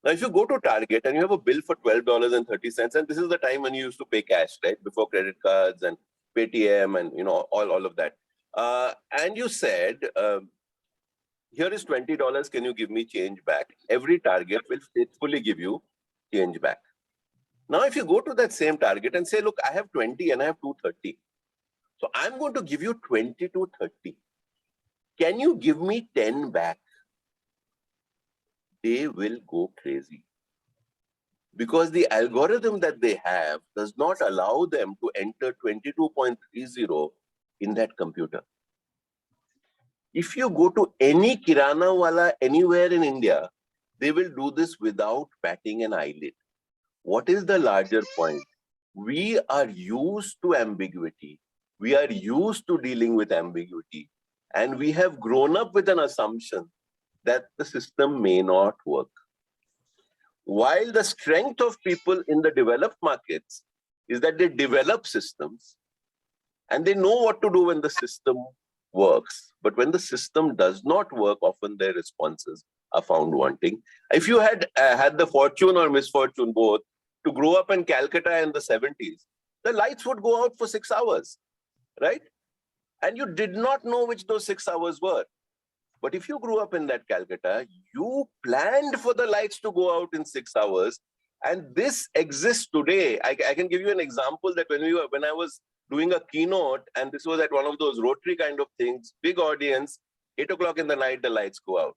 now if you go to Target and you have a bill for $12.30, and this is the time when you used to pay cash, right? Before credit cards and Paytm and, you know, all of that. And you said, here is $20. Can you give me change back? Every target will faithfully give you change back. Now, if you go to that same target and say, look, I have 20 and I have 230. So I'm going to give you 20 to 30. Can you give me 10 back? They will go crazy. Because the algorithm that they have does not allow them to enter 22.30 in that computer. If you go to any kirana wala anywhere in India, they will do this without batting an eyelid. What is the larger point? We are used to ambiguity. We are used to dealing with ambiguity. And we have grown up with an assumption that the system may not work. While the strength of people in the developed markets is that they develop systems and they know what to do when the system works. But when the system does not work, often their responses are found wanting. If you had had the fortune or misfortune both to grow up in Calcutta in the 70s, the lights would go out for 6 hours, right? And you did not know which those 6 hours were. But if you grew up in that Calcutta, you planned for the lights to go out in 6 hours. And this exists today. I can give you an example that when I was doing a keynote, and this was at one of those Rotary kind of things, big audience, 8 o'clock in the night, the lights go out.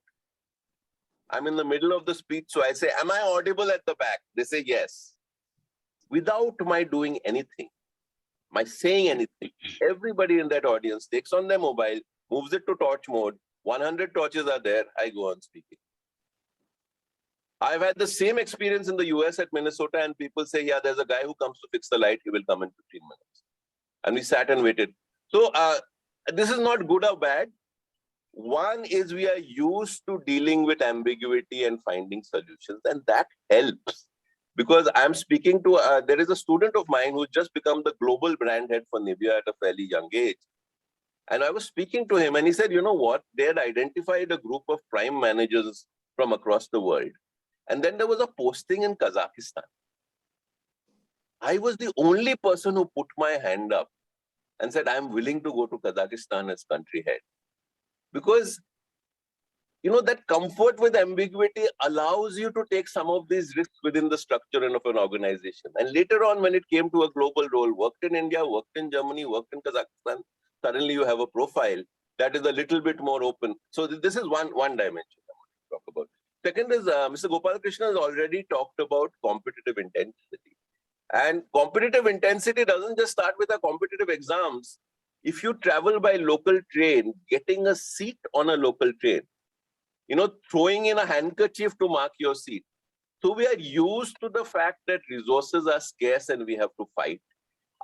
I'm in the middle of the speech, so I say, am I audible at the back? They say yes. Without my doing anything, my saying anything, everybody in that audience takes on their mobile, moves it to torch mode, 100 torches are there, I go on speaking. I've had the same experience in the US at Minnesota, and people say, yeah, there's a guy who comes to fix the light, he will come in 15 minutes. And we sat and waited. So this is not good or bad. One is we are used to dealing with ambiguity and finding solutions, and that helps. Because I'm speaking to, there is a student of mine who's just become the global brand head for Nivea at a fairly young age. And I was speaking to him and he said, you know what? They had identified a group of prime managers from across the world. And then there was a posting in Kazakhstan. I was the only person who put my hand up and said, I'm willing to go to Kazakhstan as country head. Because, you know, that comfort with ambiguity allows you to take some of these risks within the structure of an organization. And later on, when it came to a global role, worked in India, worked in Germany, worked in Kazakhstan, suddenly you have a profile that is a little bit more open. So this is one dimension I want to talk about. Second is, Mr. Gopalakrishnan has already talked about competitive intensity. And competitive intensity doesn't just start with the competitive exams. If you travel by local train, getting a seat on a local train, you know, throwing in a handkerchief to mark your seat. So we are used to the fact that resources are scarce and we have to fight.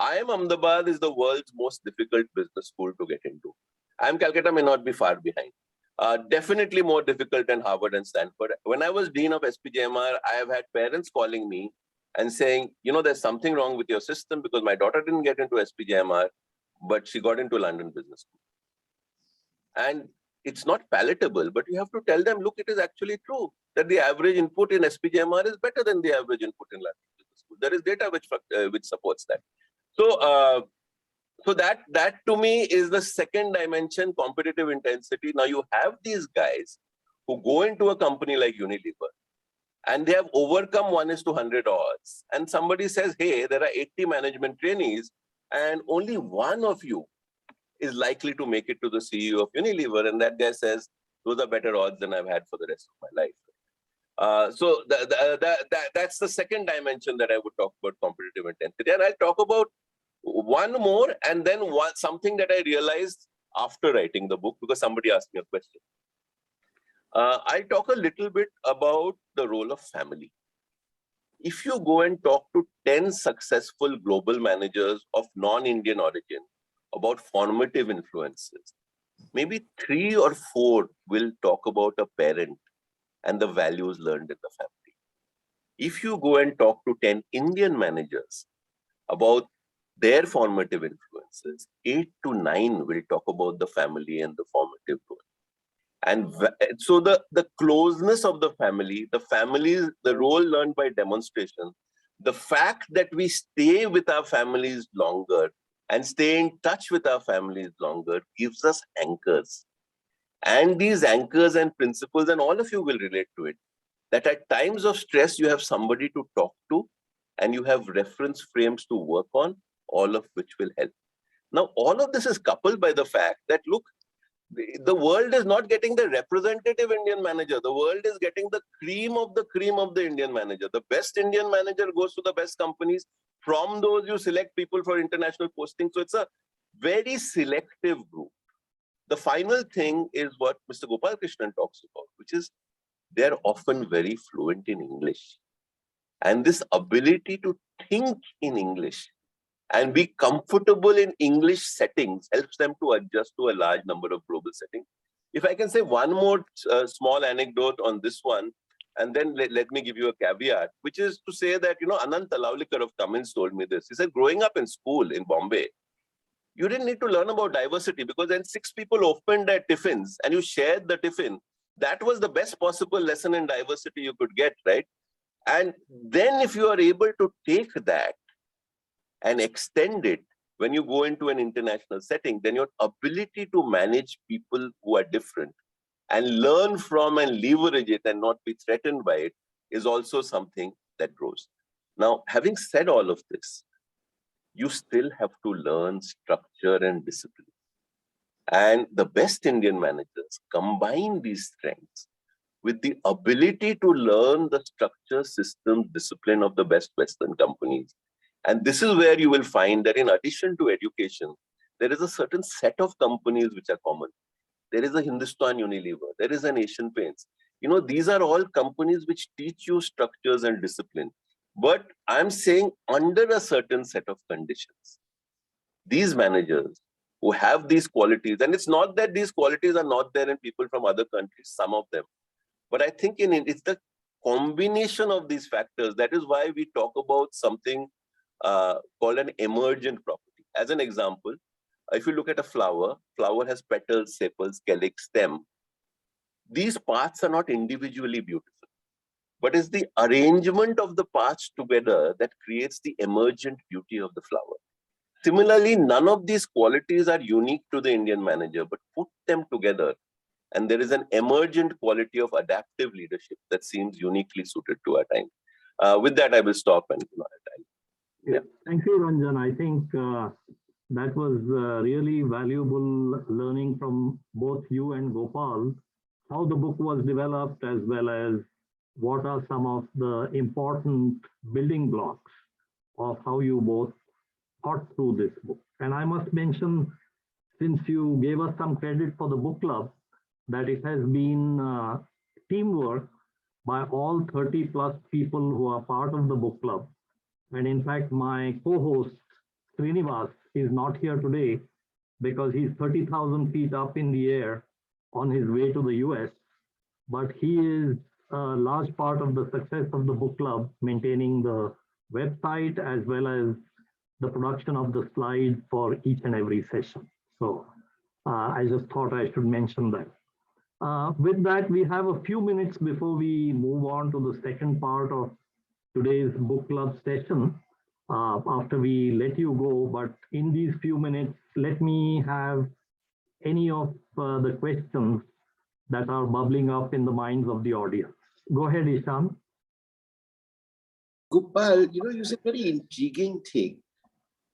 IIM Ahmedabad is the world's most difficult business school to get into. IIM Calcutta may not be far behind. Definitely more difficult than Harvard and Stanford. When I was dean of SPJMR, I have had parents calling me and saying, you know, there's something wrong with your system because my daughter didn't get into SPJMR, but she got into London Business School. And it's not palatable, but you have to tell them, look, it is actually true that the average input in SPJMR is better than the average input in London Business School. There is data which supports that. So that to me is the second dimension, competitive intensity. Now you have these guys who go into a company like Unilever and they have overcome 1:100 odds. And somebody says, hey, there are 80 management trainees and only one of you is likely to make it to the CEO of Unilever. And that guy says, those are better odds than I've had for the rest of my life. So that's the second dimension that I would talk about competitive intensity. And I'll talk about one more and then something that I realized after writing the book, because somebody asked me a question. I'll talk a little bit about the role of family. If you go and talk to 10 successful global managers of non-Indian origin about formative influences, maybe 3 or 4 will talk about a parent and the values learned in the family. If you go and talk to 10 Indian managers about their formative influences, 8 to 9 will talk about the family and the formative role. And so the closeness of the family, the role learned by demonstration, the fact that we stay with our families longer and stay in touch with our families longer gives us anchors. And these anchors and principles, and all of you will relate to it, that at times of stress, you have somebody to talk to and you have reference frames to work on, all of which will help. Now, all of this is coupled by the fact that, look, the world is not getting the representative Indian manager. The world is getting the cream of the Indian manager. The best Indian manager goes to the best companies. From those, you select people for international posting. So it's a very selective group. The final thing is what Mr. Gopal Krishnan talks about, which is they're often very fluent in English. And this ability to think in English and be comfortable in English settings helps them to adjust to a large number of global settings. If I can say one more small anecdote on this one, and then let me give you a caveat, which is to say that, Anant Talaulikar of Cummins told me this. He said, growing up in school in Bombay, you didn't need to learn about diversity because then 6 people opened their tiffins and you shared the tiffin. That was the best possible lesson in diversity you could get, right? And then if you are able to take that and extend it when you go into an international setting, then your ability to manage people who are different and learn from and leverage it and not be threatened by it is also something that grows. Now, having said all of this, you still have to learn structure and discipline. And the best Indian managers combine these strengths with the ability to learn the structure, system, discipline of the best Western companies. And this is where you will find that in addition to education, there is a certain set of companies which are common. There is a Hindustan Unilever, there is an Asian Paints. These are all companies which teach you structures and discipline. But I'm saying under a certain set of conditions. These managers who have these qualities, and it's not that these qualities are not there in people from other countries, some of them. But I think it's the combination of these factors. That is why we talk about something called an emergent property. As an example, if you look at a flower has petals, sepals, calyx, stem. These parts are not individually beautiful, but it's the arrangement of the parts together that creates the emergent beauty of the flower. Similarly, none of these qualities are unique to the Indian manager, but put them together, and there is an emergent quality of adaptive leadership that seems uniquely suited to our time. With that, I will stop and yeah. Thank you, Ranjan. I think that was really valuable learning from both you and Gopal, how the book was developed, as well as what are some of the important building blocks of how you both thought through this book. And I must mention, since you gave us some credit for the book club, that it has been teamwork by all 30 plus people who are part of the book club. And in fact, my co-host, Srinivas, is not here today because he's 30,000 feet up in the air on his way to the US. But he is a large part of the success of the book club, maintaining the website as well as the production of the slides for each and every session. So I just thought I should mention that. With that, we have a few minutes before we move on to the second part of today's book club session, after we let you go. But in these few minutes, let me have any of the questions that are bubbling up in the minds of the audience. Go ahead, Ishan. Gopal, you said a very intriguing thing.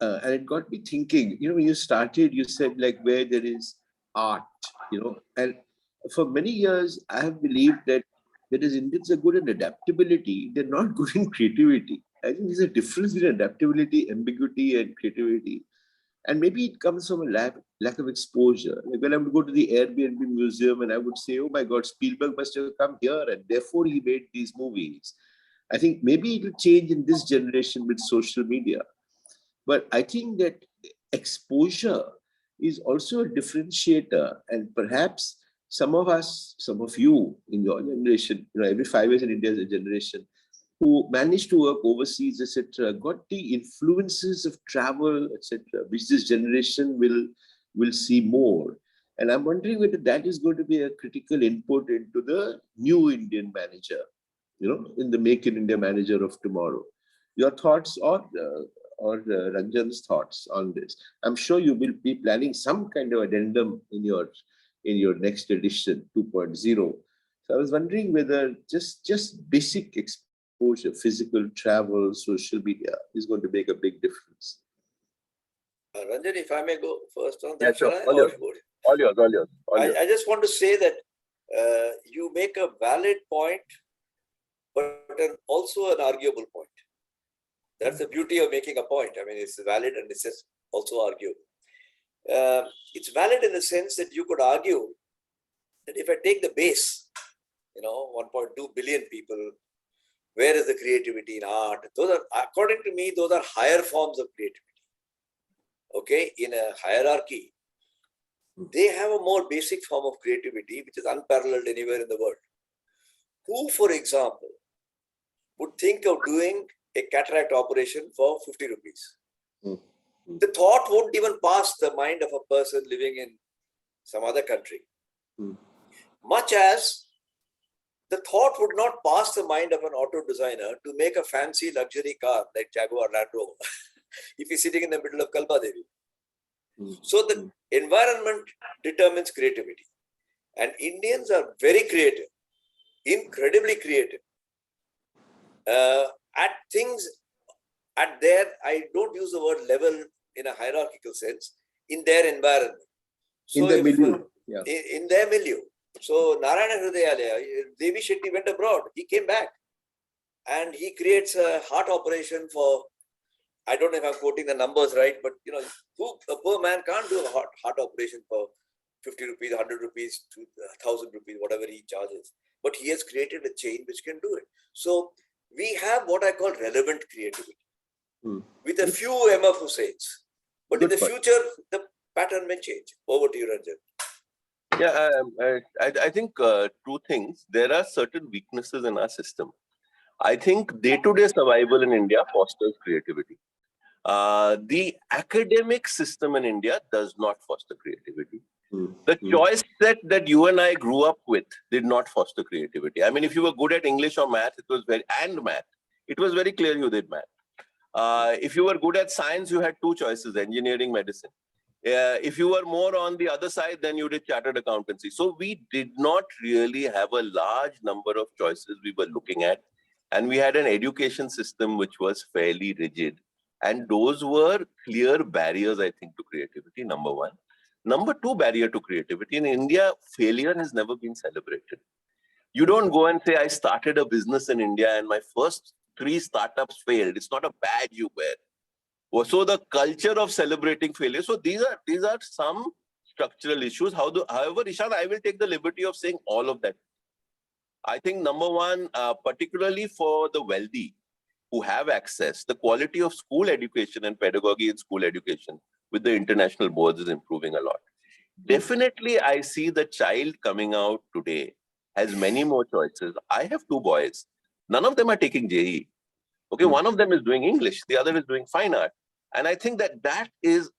And it got me thinking, when you started, you said like where there is art, and for many years, I have believed that whereas Indians are good in adaptability, they're not good in creativity. I think there's a difference between adaptability, ambiguity, and creativity. And maybe it comes from a lack of exposure. Like when I would go to the Airbnb museum and I would say, oh my God, Spielberg must have come here and therefore he made these movies. I think maybe it will change in this generation with social media. But I think that exposure is also a differentiator, and perhaps some of us, some of you in your generation, every 5 years in India is a generation who managed to work overseas, etc., got the influences of travel, etc., which this generation will see more. And I'm wondering whether that is going to be a critical input into the new Indian manager, in the Make in India manager of tomorrow. Your thoughts or Ranjan's thoughts on this. I'm sure you will be planning some kind of addendum in your next edition 2.0. So I was wondering whether just basic exposure, physical travel, social media is going to make a big difference. Ranjan, if I may go first on that, Yes, sure. All yours. I just want to say that you make a valid point, but also an arguable point. That's the beauty of making a point. I mean, it's valid and it's just also arguable. It's valid in the sense that you could argue that if I take the base, 1.2 billion people, where is the creativity in art? Those are, according to me, those are higher forms of creativity. Okay, in a hierarchy, they have a more basic form of creativity, which is unparalleled anywhere in the world. Who, for example, would think of doing a cataract operation for 50 rupees? The thought won't even pass the mind of a person living in some other country. Much as the thought would not pass the mind of an auto designer to make a fancy luxury car like Jaguar Land Rover if he's sitting in the middle of Kalpa Devi. So the environment determines creativity. And Indians are very creative, incredibly creative at things at their, I don't use the word level in a hierarchical sense, in their environment. So in their milieu. In their milieu. So Narayana Hridayalaya, Devi Shetty went abroad. He came back and he creates a heart operation for, I don't know if I'm quoting the numbers right, but a poor man can't do a heart operation for 50 rupees, 100 rupees, 1,000 rupees, whatever he charges. But he has created a chain which can do it. So we have what I call relevant creativity with a few MF Hussains. But in the future, the pattern may change. Over to you, Ranjan. Yeah, I think two things. There are certain weaknesses in our system. I think day-to-day survival in India fosters creativity. The academic system in India does not foster creativity. The choice set that you and I grew up with did not foster creativity. I mean, if you were good at English or math, it was very clear you did math. If you were good at science, you had two choices, engineering, medicine. If you were more on the other side, then you did chartered accountancy. So we did not really have a large number of choices we were looking at. And we had an education system which was fairly rigid. And those were clear barriers, I think, to creativity, number one. Number two barrier to creativity. In India, failure has never been celebrated. You don't go and say, I started a business in India and my first 3 startups failed. It's not a badge you wear. So the culture of celebrating failure. So these are some structural issues. However, Ishan, I will take the liberty of saying all of that. I think number one, particularly for the wealthy who have access, the quality of school education and pedagogy in school education with the international boards is improving a lot. Definitely, I see the child coming out today has many more choices. I have 2 boys. None of them are taking JEE. Okay, one of them is doing English. The other is doing fine art. And I think that is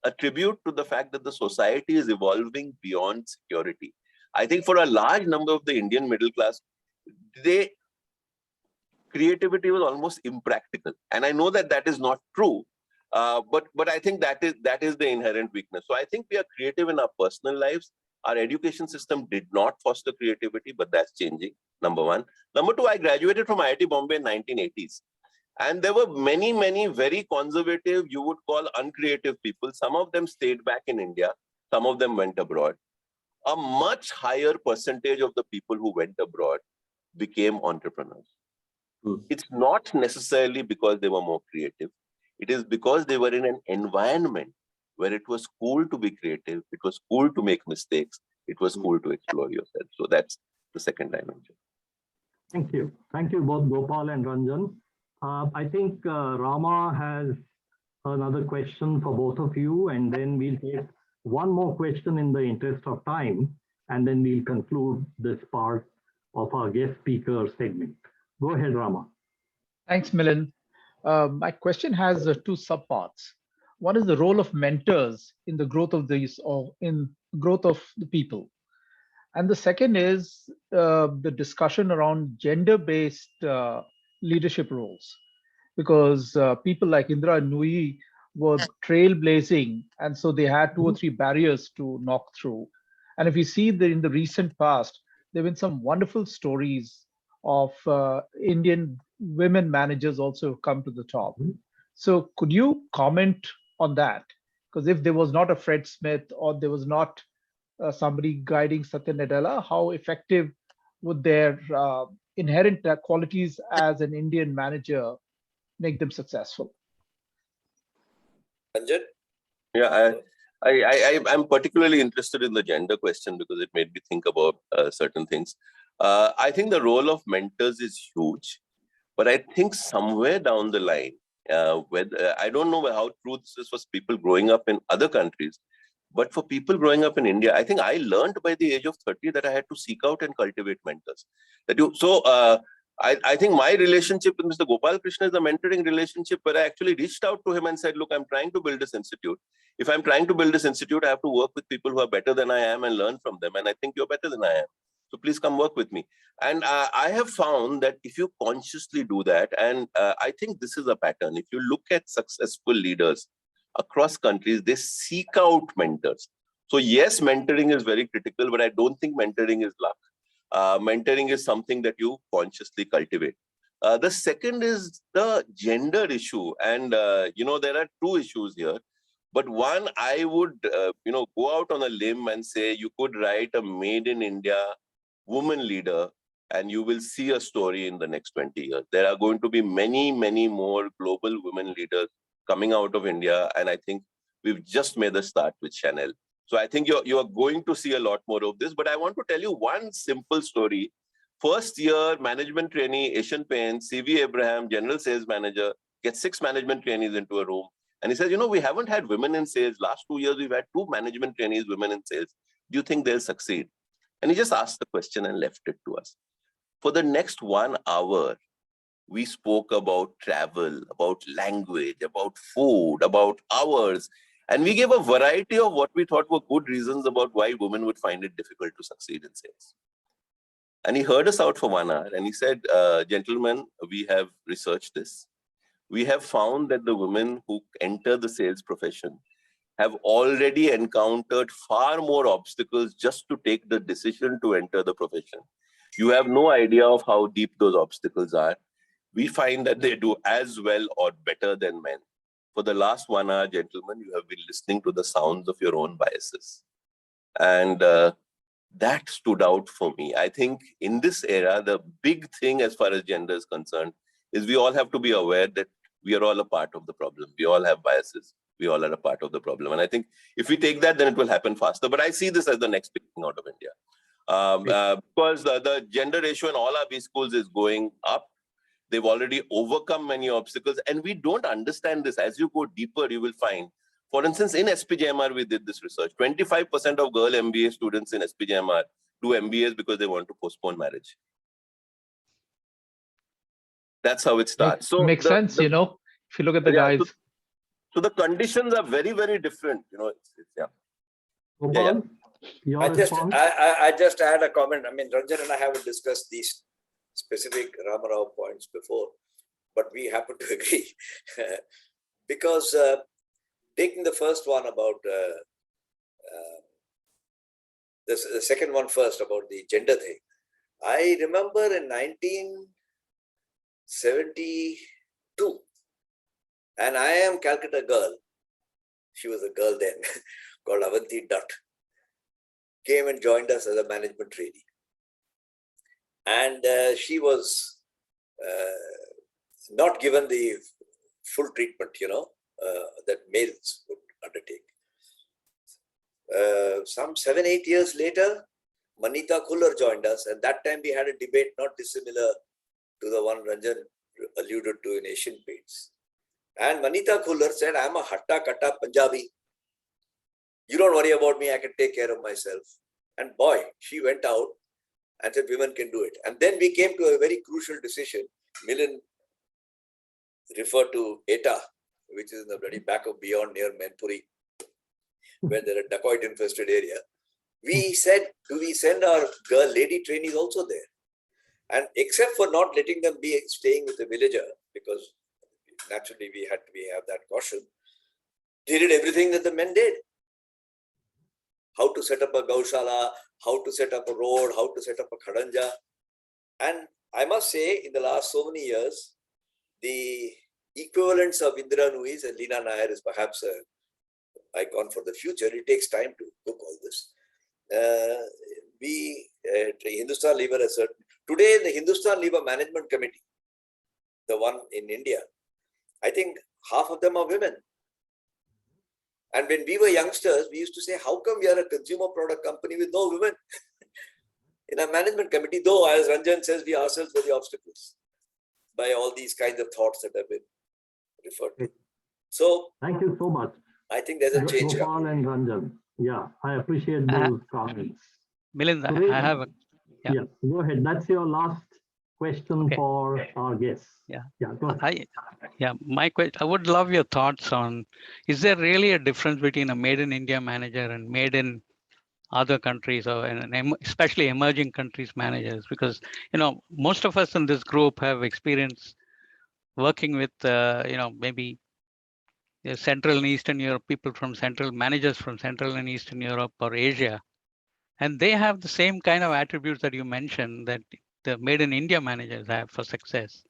a tribute to the fact that the society is evolving beyond security. I think for a large number of the Indian middle class, creativity was almost impractical. And I know that is not true, but I think that is the inherent weakness. So I think we are creative in our personal lives. Our education system did not foster creativity, but that's changing, number one. Number two, I graduated from IIT Bombay in 1980s. And there were many, many very conservative, you would call uncreative people. Some of them stayed back in India. Some of them went abroad. A much higher percentage of the people who went abroad became entrepreneurs. It's not necessarily because they were more creative. It is because they were in an environment where it was cool to be creative. It was cool to make mistakes. It was cool to explore yourself. So that's the second dimension. Thank you. Thank you both Gopal and Ranjan. I think Rama has another question for both of you, and then we'll take one more question in the interest of time, and then we'll conclude this part of our guest speaker segment. Go ahead, Rama. Thanks, Milind. My question has 2 subparts. One is the role of mentors in the growth of these, or in growth of the people. And the second is the discussion around gender-based leadership roles. because people like Indra and Nui were trailblazing, and so they had 2 or 3 barriers to knock through. And if you see in the recent past, there have been some wonderful stories of Indian women managers also come to the top. So could you comment on that? Because if there was not a Fred Smith or there was not somebody guiding Satya Nadella, how effective would their inherent qualities as an Indian manager make them successful? Ranjan? Yeah, I'm particularly interested in the gender question because it made me think about certain things. I think the role of mentors is huge, but I think somewhere down the line, I don't know how true this is for people growing up in other countries, but for people growing up in India, I think I learned by the age of 30 that I had to seek out and cultivate mentors. I think my relationship with Mr. Gopal Krishna is a mentoring relationship where I actually reached out to him and said, look, I'm trying to build this institute. If I'm trying to build this institute, I have to work with people who are better than I am and learn from them. And I think you're better than I am. So please come work with me. And I have found that if you consciously do that, and I think this is a pattern, if you look at successful leaders across countries, they seek out mentors. So yes, mentoring is very critical, but I don't think mentoring is luck. Mentoring is something that you consciously cultivate. The second is the gender issue. And, there are 2 issues here. But one, I would, go out on a limb and say you could write a made in India woman leader and you will see a story in the next 20 years. There are going to be many, many more global women leaders coming out of India. And I think we've just made a start with Chanel. So I think you're going to see a lot more of this. But I want to tell you one simple story. First year management trainee, Asian Paints, CV Abraham, general sales manager, gets 6 management trainees into a room. And he says, we haven't had women in sales. Last 2 years, we've had 2 management trainees, women in sales. Do you think they'll succeed? And he just asked the question and left it to us. For the next 1 hour, we spoke about travel, about language, about food, about hours. And we gave a variety of what we thought were good reasons about why women would find it difficult to succeed in sales. And he heard us out for 1 hour and he said, gentlemen, we have researched this. We have found that the women who enter the sales profession have already encountered far more obstacles just to take the decision to enter the profession. You have no idea of how deep those obstacles are. We find that they do as well or better than men. For the last 1 hour, gentlemen, you have been listening to the sounds of your own biases. And that stood out for me. I think in this era, the big thing as far as gender is concerned is we all have to be aware that we are all a part of the problem. We all have biases. We all are a part of the problem. And I think if we take that, then it will happen faster. But I see this as the next big thing out of India. Because the gender ratio in all our B schools is going up. They've already overcome many obstacles. And we don't understand this. As you go deeper, you will find, for instance, in SPJMR, we did this research. 25% of girl MBA students in SPJMR do MBAs because they want to postpone marriage. That's how it starts. So makes sense, if you look at the guys. So the conditions are very, very different. I just add a comment. I mean, Ranjan and I haven't discussed these specific Ramarao points before, but we happen to agree. Because taking the first one about the second one first about the gender thing, I remember in 1972, and I am Calcutta girl. She was a girl then, called Avanti Dutt. Came and joined us as a management trainee. And she was not given the full treatment, that males would undertake. Some 7-8 years later, Manita Kuller joined us. And that time we had a debate not dissimilar to the one Ranjan alluded to in Asian Paints. And Manita Kuller said, I'm a Hatta Katta Punjabi. You don't worry about me, I can take care of myself. And boy, she went out and said, women can do it. And then we came to a very crucial decision. Milind referred to ETA, which is in the bloody back of beyond near Mainpuri, where there are dacoit infested area. We said, do we send our lady trainees also there? And except for not letting them be staying with the villager, because naturally we have that caution. They did everything that the men did. How to set up a gaushala, how to set up a road, how to set up a khadanja. And I must say, in the last so many years, the equivalents of Indira Nuis and Leena Nair is perhaps an icon for the future. It takes time to cook all this. Hindustan Lever has today the Hindustan Lever Management Committee, the one in India, I think half of them are women. And when we were youngsters, we used to say, how come we are a consumer product company with no women in our management committee? Though, as Ranjan says, we ourselves were the obstacles by all these kinds of thoughts that have been referred to. So, thank you so much. I think there's a change. Gopal and Ranjan. Yeah, I appreciate those comments. Milind, I have a... Yeah, go ahead. That's your last question for our guests. Go ahead. My question, I would love your thoughts on, is there really a difference between a made in India manager and made in other countries, or especially emerging countries managers? Because, most of us in this group have experience working with, maybe Central and Eastern Europe, managers from Central and Eastern Europe or Asia. And they have the same kind of attributes that you mentioned that the made in India managers have for success.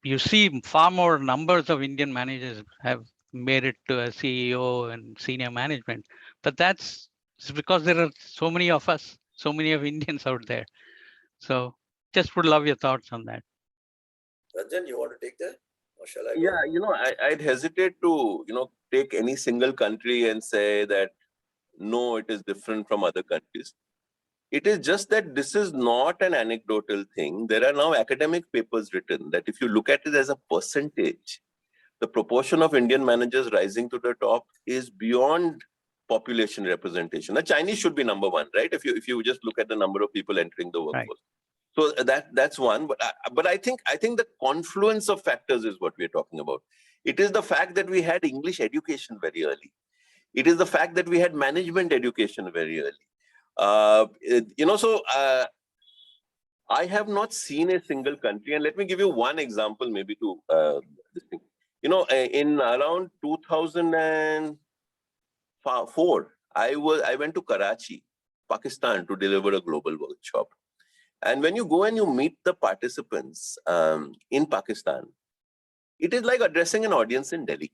You see far more numbers of Indian managers have made it to a CEO and senior management, but that's because there are so many of us, so many of Indians out there. So just would love your thoughts on that. Ranjan, you want to take that? Or shall I go? Yeah, I'd hesitate to, take any single country and say that, no, it is different from other countries. It is just that this is not an anecdotal thing. There are now academic papers written that if you look at it as a percentage, the proportion of Indian managers rising to the top is beyond population representation. The Chinese should be number one, right? If you just look at the number of people entering the workforce. Right. So that's one. But I think the confluence of factors is what we're talking about. It is the fact that we had English education very early. It is the fact that we had management education very early. I have not seen a single country, and let me give you one example, maybe to this thing. In around 2004, I went to Karachi, Pakistan, to deliver a global workshop. And when you go and you meet the participants in Pakistan, it is like addressing an audience in Delhi.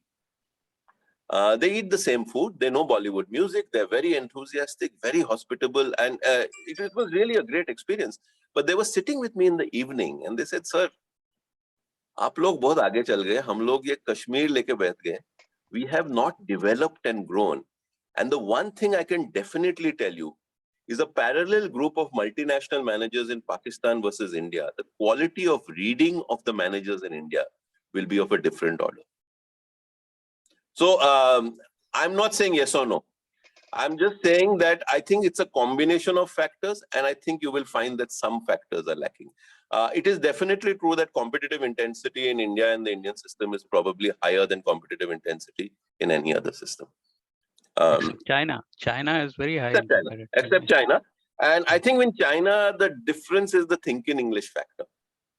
They eat the same food. They know Bollywood music. They're very enthusiastic, very hospitable. And it was really a great experience. But they were sitting with me in the evening and they said, sir, आप लोग बहुत आगे चल गए. हम लोग ये कश्मीर लेके बैठ गए. We have not developed and grown. And the one thing I can definitely tell you is a parallel group of multinational managers in Pakistan versus India. The quality of reading of the managers in India will be of a different order. So I'm not saying yes or no. I'm just saying that I think it's a combination of factors, and I think you will find that some factors are lacking. It is definitely true that competitive intensity in India and the Indian system is probably higher than competitive intensity in any other system. Except China. China is very high. Except China. And I think in China, the difference is the think in English factor.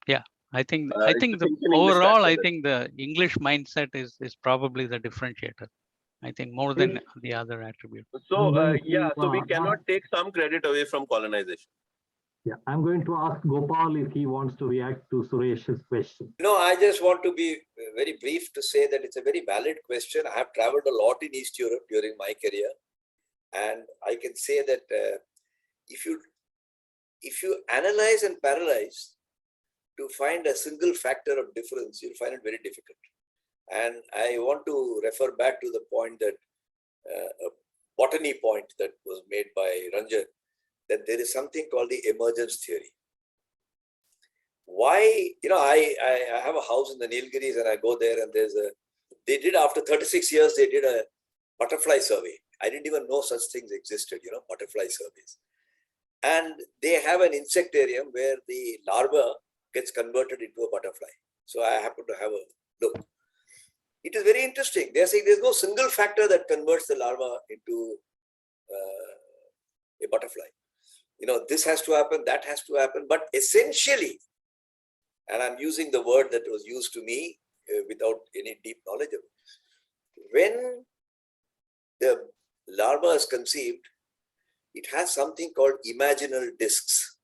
Yeah. I think overall, I think the English mindset is probably the differentiator. I think more than the other attributes. So so we cannot take some credit away from colonization. Yeah, I'm going to ask Gopal if he wants to react to Suresh's question. No, I just want to be very brief to say that it's a very valid question. I have traveled a lot in East Europe during my career, and I can say that if you analyze and paralyze to find a single factor of difference, you'll find it very difficult. And I want to refer back to the point that a botany point that was made by Ranjan, that there is something called the emergence theory. Why, I have a house in the Nilgiris and I go there and they did after 36 years, they did a butterfly survey. I didn't even know such things existed, butterfly surveys. And they have an insectarium where the larva gets converted into a butterfly. So I happen to have a look. It is very interesting. They're saying there's no single factor that converts the larva into a butterfly. This has to happen, that has to happen. But essentially, and I'm using the word that was used to me, without any deep knowledge of it. When the larva is conceived, it has something called imaginal discs.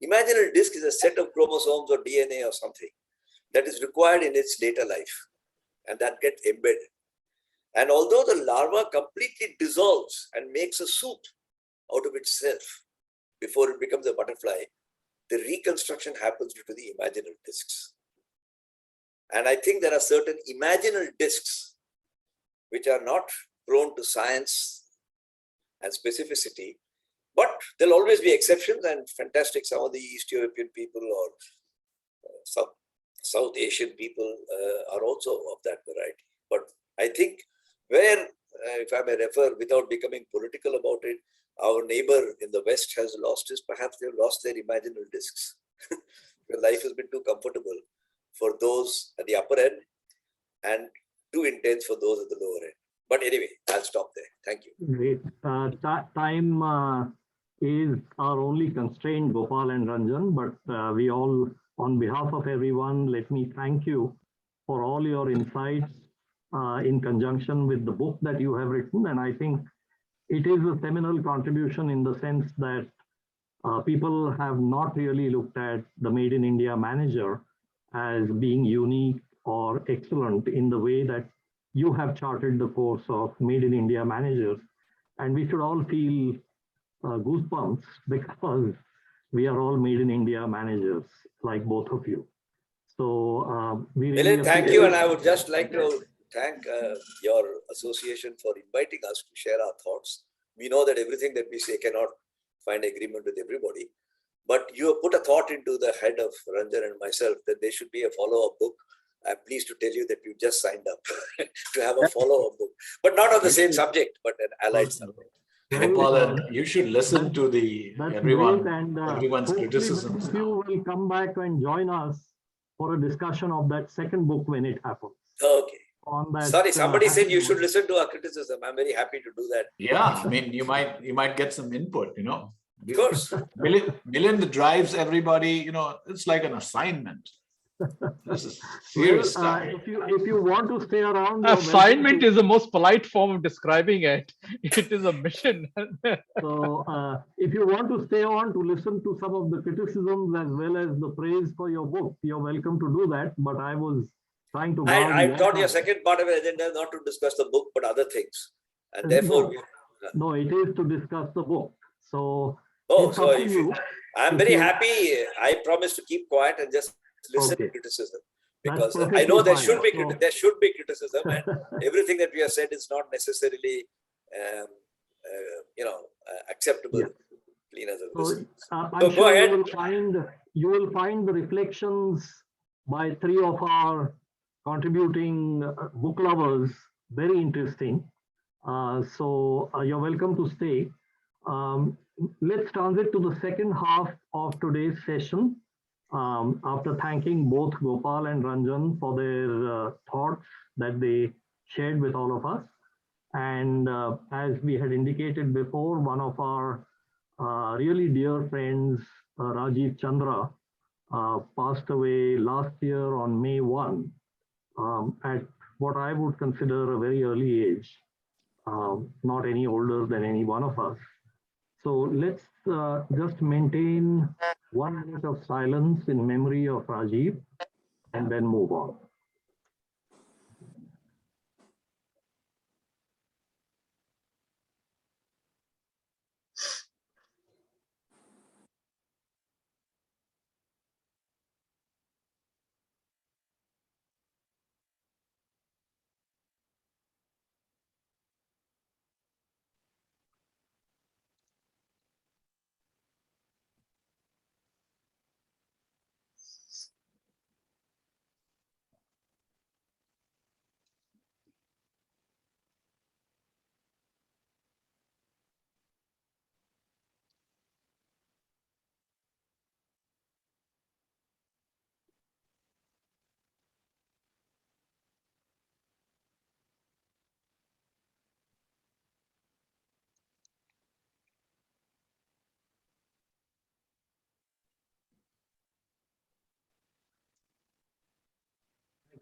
Imaginal disc is a set of chromosomes or DNA or something that is required in its later life, and that gets embedded. And although the larva completely dissolves and makes a suit out of itself before it becomes a butterfly, the reconstruction happens due to the imaginal discs. And I think there are certain imaginal discs which are not prone to science and specificity, but there'll always be exceptions, and fantastic. Some of the East European people or South Asian people are also of that variety. But I think where, if I may refer without becoming political about it, our neighbor in the West has lost is perhaps they've lost their imaginal discs. Their life has been too comfortable for those at the upper end and too intense for those at the lower end. But anyway, I'll stop there. Thank you. Great. Time is our only constraint, Gopal and Ranjan, but we all, on behalf of everyone, let me thank you for all your insights in conjunction with the book that you have written. And I think it is a seminal contribution in the sense that people have not really looked at the Made in India manager as being unique or excellent in the way that you have charted the course of Made in India managers. And we should all feel goosebumps because we are all Made in India managers, like both of you. So we really thank you. And I would just like to thank your association for inviting us to share our thoughts. We know that everything that we say cannot find agreement with everybody, but you have put a thought into the head of Ranjan and myself that there should be a follow-up book. I'm pleased to tell you that you just signed up to have a follow-up book, but not on the same subject, but an allied subject. Gopal, you should listen to everyone's criticisms. You will come back and join us for a discussion of that second book when it happens. Okay. Sorry, somebody said you should listen to our criticism. I'm very happy to do that. Yeah, I mean, you might get some input, you know. Of course. Milind drives everybody, you know, it's like an assignment. This is serious stuff. If you want to stay around, assignment is the most polite form of describing it. It is a mission. So if you want to stay on to listen to some of the criticisms as well as the praise for your book, you're welcome to do that. But I was trying to. I thought your second part of the agenda is not to discuss the book, but other things, and therefore. No, it is to discuss the book. So. So I'm very happy. I promise to keep quiet and just listen to criticism, because I know there should be criticism, and everything that we have said is not necessarily acceptable. So, I'm sure ahead. You will find the reflections by three of our contributing book lovers very interesting. So you're welcome to stay. Let's transit to the second half of today's session. After thanking both Gopal and Ranjan for their thoughts that they shared with all of us. And as we had indicated before, one of our really dear friends, Rajiv Chandra, passed away last year on May 1 at what I would consider a very early age, not any older than any one of us. So let's just maintain 1 minute of silence in memory of Rajiv and then move on.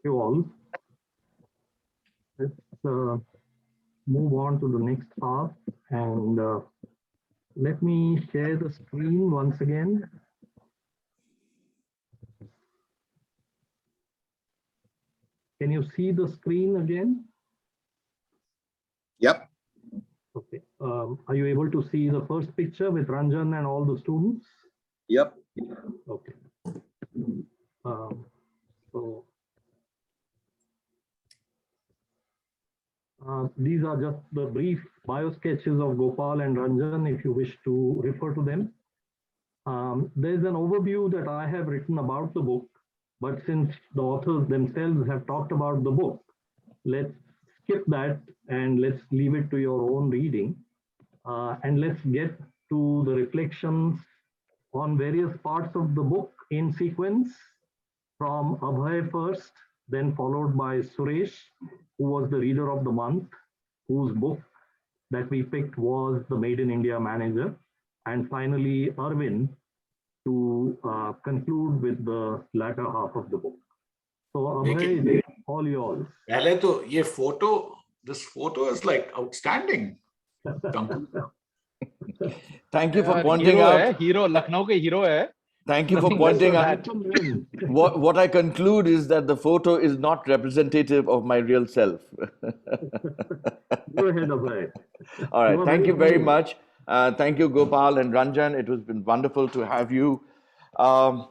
you all. Let's move on to the next half, and let me share the screen once again. Can you see the screen again? Yep. Okay. Are you able to see the first picture with Ranjan and all the students? Yep. Okay. So these are just the brief bio sketches of Gopal and Ranjan, if you wish to refer to them. There's an overview that I have written about the book, but since the authors themselves have talked about the book, let's skip that and let's leave it to your own reading. And let's get to the reflections on various parts of the book in sequence, from Abhay first, then followed by Suresh, who was the reader of the month, whose book that we picked was The Made in India Manager, and finally Arvind to conclude with the latter half of the book. So Abhay, all yours. This photo is like outstanding. Thank you for pointing out. Hero, Lucknow ke hero hai. Thank you for pointing out. What I conclude is that the photo is not representative of my real self. Go ahead, Abhay. All right. Thank you very much. Thank you, Gopal and Ranjan. It has been wonderful to have you. I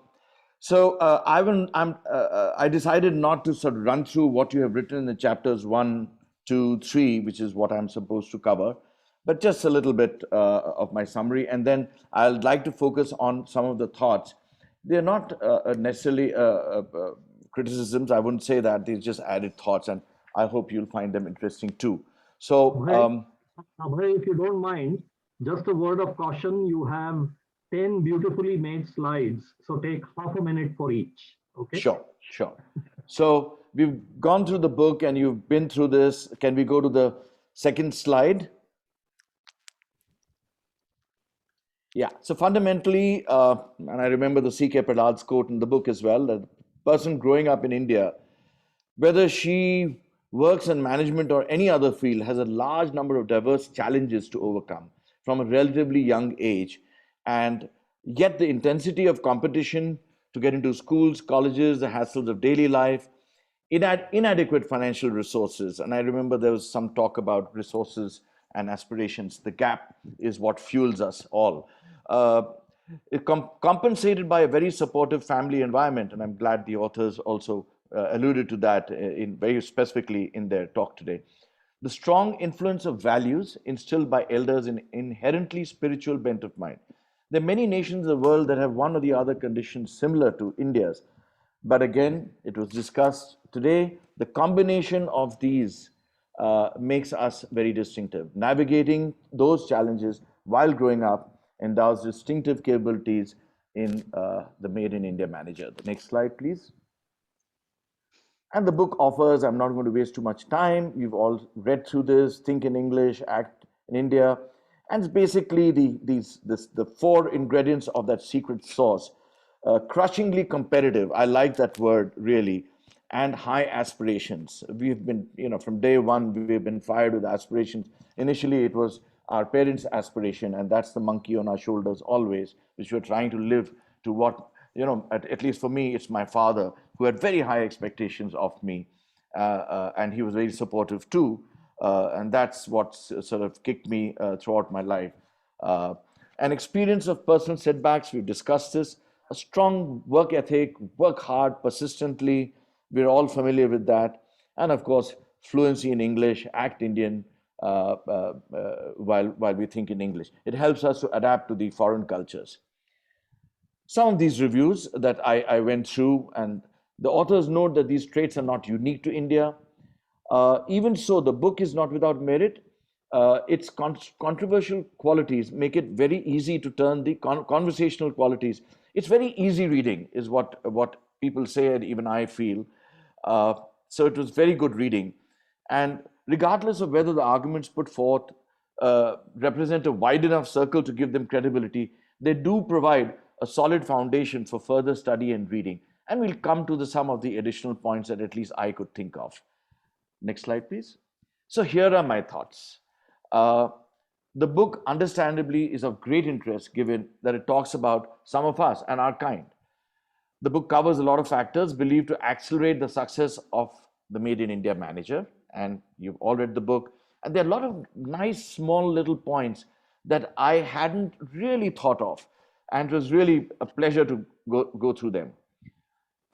decided not to sort of run through what you have written in the chapters 1, 2, 3, which is what I'm supposed to cover, but just a little bit of my summary. And then I'd like to focus on some of the thoughts. They're not necessarily criticisms. I wouldn't say that. They're just added thoughts, and I hope you'll find them interesting too. So, Abhay, if you don't mind, just a word of caution. You have 10 beautifully made slides, so take half a minute for each. Okay. Sure. So we've gone through the book and you've been through this. Can we go to the second slide? Yeah. So fundamentally, and I remember the C.K. Pradal's quote in the book as well, that the person growing up in India, whether she works in management or any other field, has a large number of diverse challenges to overcome from a relatively young age. And yet the intensity of competition to get into schools, colleges, the hassles of daily life, inadequate financial resources. And I remember there was some talk about resources and aspirations. The gap is what fuels us all. Compensated by a very supportive family environment. And I'm glad the authors also alluded to that in very specifically in their talk today. The strong influence of values instilled by elders in inherently spiritual bent of mind. There are many nations in the world that have one or the other conditions similar to India's. But again, it was discussed today, the combination of these makes us very distinctive. Navigating those challenges while growing up endows distinctive capabilities in the Made in India Manager. The next slide, please. And the book offers, I'm not going to waste too much time. You've all read through this, Think in English, Act in India. And it's basically the 4 ingredients of that secret sauce. Crushingly competitive, I like that word really, and high aspirations. We've been, from day one, we've been fired with aspirations. Initially, it was our parents' aspiration, and that's the monkey on our shoulders always, which we're trying to live to what, at least for me, it's my father, who had very high expectations of me, and he was very supportive too, and that's what sort of kicked me throughout my life. An experience of personal setbacks, we've discussed this, a strong work ethic, work hard, persistently, we're all familiar with that, and of course, fluency in English, act Indian, while we think in English. It helps us to adapt to the foreign cultures. Some of these reviews that I went through, and the authors note that these traits are not unique to India. Even so, the book is not without merit. Its controversial qualities make it very easy to turn the conversational qualities. It's very easy reading, is what people say, and even I feel. So it was very good reading. And regardless of whether the arguments put forth represent a wide enough circle to give them credibility, they do provide a solid foundation for further study and reading. And we'll come to some of the additional points that at least I could think of. Next slide, please. So here are my thoughts. The book, understandably, is of great interest given that it talks about some of us and our kind. The book covers a lot of factors believed to accelerate the success of the Made in India manager. And you've all read the book. And there are a lot of nice, small little points that I hadn't really thought of. And it was really a pleasure to go through them.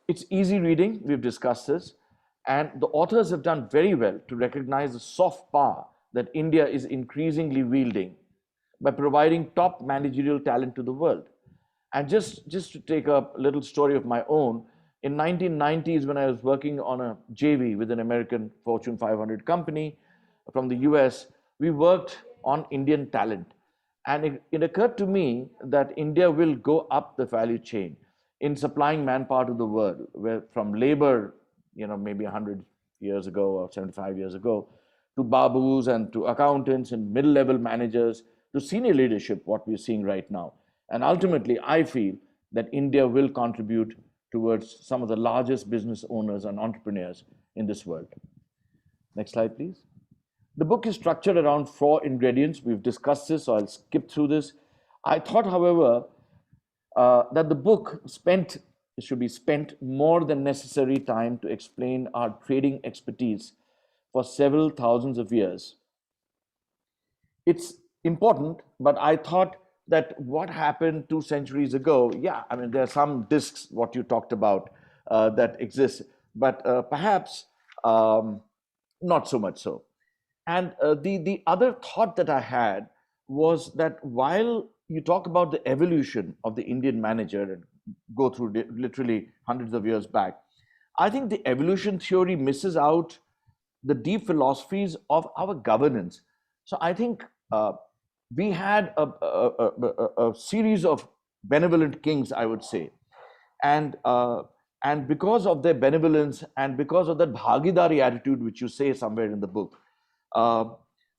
It's easy reading. We've discussed this. And the authors have done very well to recognize the soft power that India is increasingly wielding by providing top managerial talent to the world. And just to take a little story of my own, in 1990s, when I was working on a JV with an American Fortune 500 company from the US, we worked on Indian talent. And it occurred to me that India will go up the value chain in supplying manpower to the world, where from labor, maybe 100 years ago or 75 years ago, to babus and to accountants and middle-level managers, to senior leadership, what we're seeing right now. And ultimately, I feel that India will contribute towards some of the largest business owners and entrepreneurs in this world. Next slide, please. The book is structured around 4 ingredients. We've discussed this, so I'll skip through this. I thought, however, that the book should be spent more than necessary time to explain our trading expertise for several thousands of years. It's important, but I thought that what happened 2 centuries ago, there are some discs, what you talked about, that exist, but perhaps not so much so. And the other thought that I had was that while you talk about the evolution of the Indian manager and go through literally hundreds of years back, I think the evolution theory misses out the deep philosophies of our governance. So I think we had a series of benevolent kings, I would say, and because of their benevolence and because of that bhagidari attitude, which you say somewhere in the book,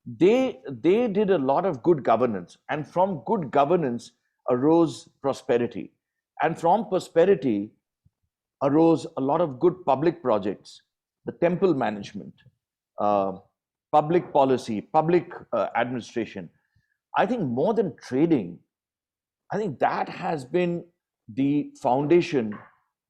they did a lot of good governance, and from good governance arose prosperity, and from prosperity arose a lot of good public projects, the temple management, public policy, public administration. I think more than trading, I think that has been the foundation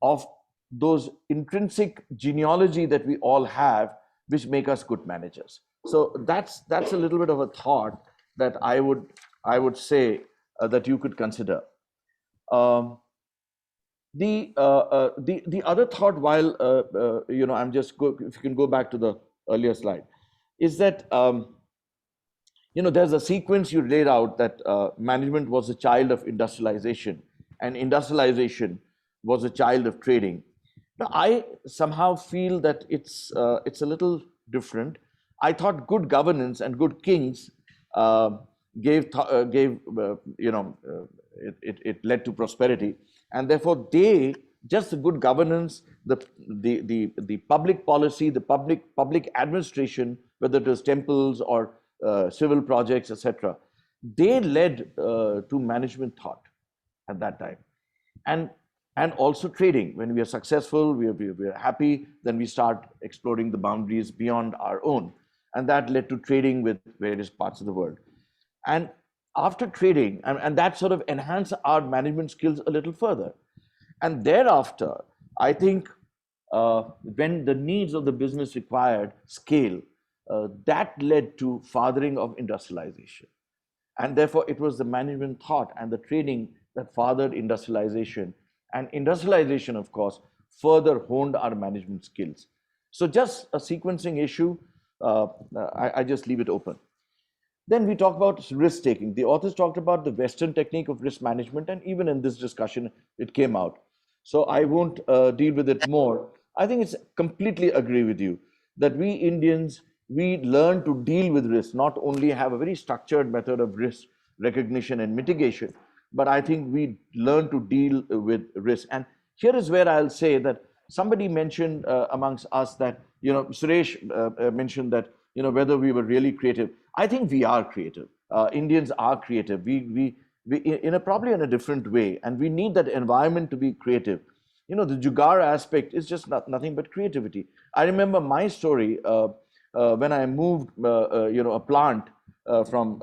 of those intrinsic genealogy that we all have, which make us good managers. So that's a little bit of a thought that I would say that you could consider. The other thought, while I'm just if you can go back to the earlier slide, is that there's a sequence you laid out that management was a child of industrialization, and industrialization was a child of trading. Now, I somehow feel that it's a little different. I thought good governance and good kings it led to prosperity, and therefore just the good governance, the public policy, the public administration, whether it was temples or civil projects, etc., they led to management thought at that time, and also trading. When we are successful, we are happy, then we start exploring the boundaries beyond our own, and that led to trading with various parts of the world. And after trading, and that sort of enhanced our management skills a little further. And thereafter, I think when the needs of the business required scale, that led to fathering of industrialization. And therefore, it was the management thought and the training that fathered industrialization. And industrialization, of course, further honed our management skills. So just a sequencing issue, I just leave it open. Then we talk about risk taking. The authors talked about the Western technique of risk management, and even in this discussion, it came out. So I won't deal with it more. I think it's completely agree with you that we Indians, we learn to deal with risk, not only have a very structured method of risk recognition and mitigation, but I think we learn to deal with risk. And here is where I'll say that somebody mentioned amongst us that, Suresh mentioned that, whether we were really creative. I think we are creative. Indians are creative. We probably in a different way, and we need that environment to be creative. the jugaad aspect is just nothing but creativity. I remember my story when I moved, a plant from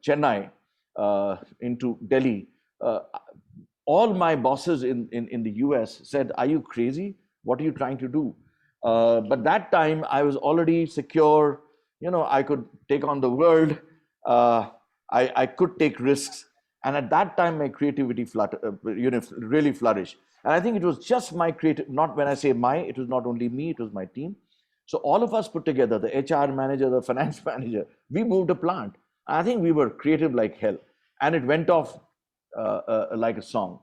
Chennai into Delhi. All my bosses in the US said, "Are you crazy? What are you trying to do?" But that time I was already secure. I could take on the world. I could take risks. And at that time, my creativity really flourished. And I think it was just my creative, not when I say my, it was not only me, it was my team. So all of us put together, the HR manager, the finance manager, we moved a plant. I think we were creative like hell. And it went off like a song.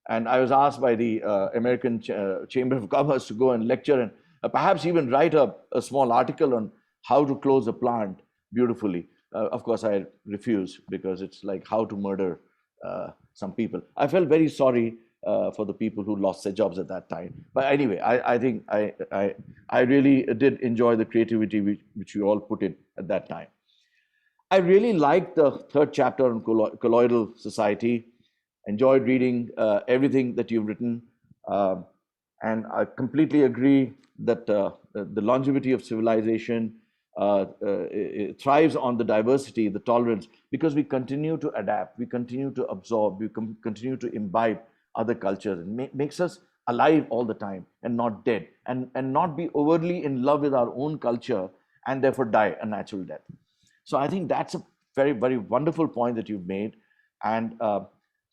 And I was asked by the American Chamber of Commerce to go and lecture and perhaps even write a small article on how to close a plant beautifully. Of course, I refused because it's like how to murder some people. I felt very sorry for the people who lost their jobs at that time. But anyway, I think I really did enjoy the creativity which you all put in at that time. I really liked the third chapter on colloidal society. Enjoyed reading everything that you've written. And I completely agree that the longevity of civilization it thrives on the diversity, the tolerance, because we continue to adapt, we continue to absorb, we continue to imbibe other cultures. It makes us alive all the time and not dead, and not be overly in love with our own culture and therefore die a natural death. So I think that's a very, very wonderful point that you've made. And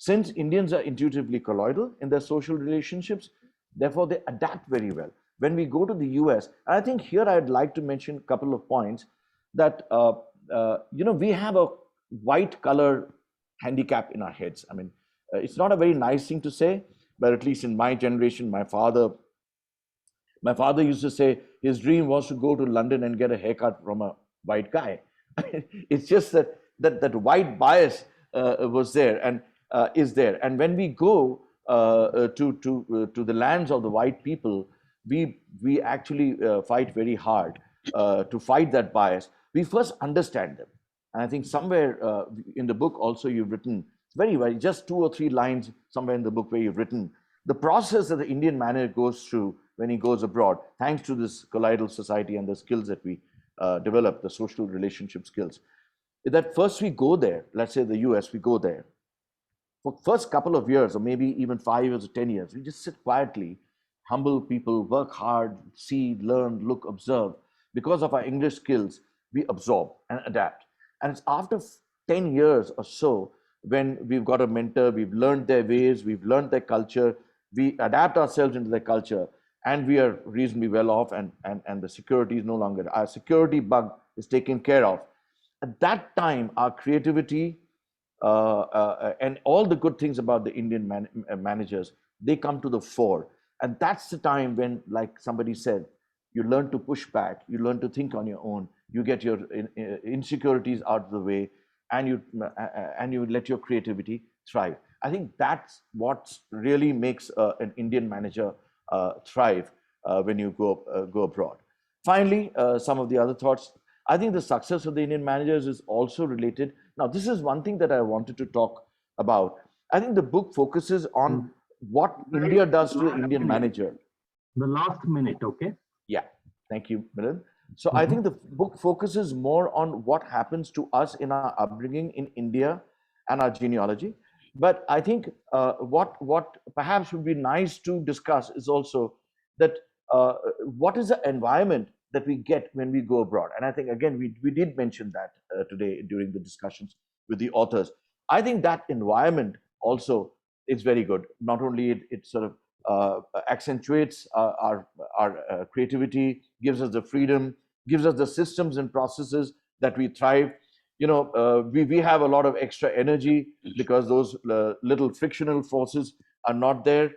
since Indians are intuitively colloidal in their social relationships, therefore they adapt very well. When we go to the US, and I think here I'd like to mention a couple of points that, we have a white color handicap in our heads. I mean, it's not a very nice thing to say, but at least in my generation, my father used to say his dream was to go to London and get a haircut from a white guy. It's just that white bias was there and is there. And when we go to the lands of the white people, we actually fight very hard to fight that bias. We first understand them. And I think somewhere in the book also you've written, very, just 2 or 3 lines somewhere in the book where you've written the process that the Indian manager goes through when he goes abroad, thanks to this colloidal society and the skills that we develop, the social relationship skills. That first we go there, let's say the US, we go there. For first couple of years, or maybe even 5 years or 10 years, we just sit quietly, humble people, work hard, see, learn, look, observe. Because of our English skills, we absorb and adapt. And it's after 10 years or so, when we've got a mentor, we've learned their ways, we've learned their culture, we adapt ourselves into their culture, and we are reasonably well off, and the security is no longer, our security bug is taken care of. At that time, our creativity and all the good things about the Indian managers, they come to the fore. And that's the time when, like somebody said, you learn to push back, you learn to think on your own, you get your insecurities out of the way, and you let your creativity thrive. I think that's what really makes an Indian manager thrive when you go abroad. Finally, some of the other thoughts. I think the success of the Indian managers is also related. Now, this is one thing that I wanted to talk about. I think the book focuses on what India does to the Indian manager. The last minute, okay? Yeah, thank you, Milind. So I think the book focuses more on what happens to us in our upbringing in India and our genealogy. But I think what perhaps would be nice to discuss is also that what is the environment that we get when we go abroad. And I think, again, we did mention that today during the discussions with the authors. I think that environment also is very good. Not only it sort of accentuates our creativity, gives us the freedom, gives us the systems and processes that we thrive. We have a lot of extra energy because those little frictional forces are not there.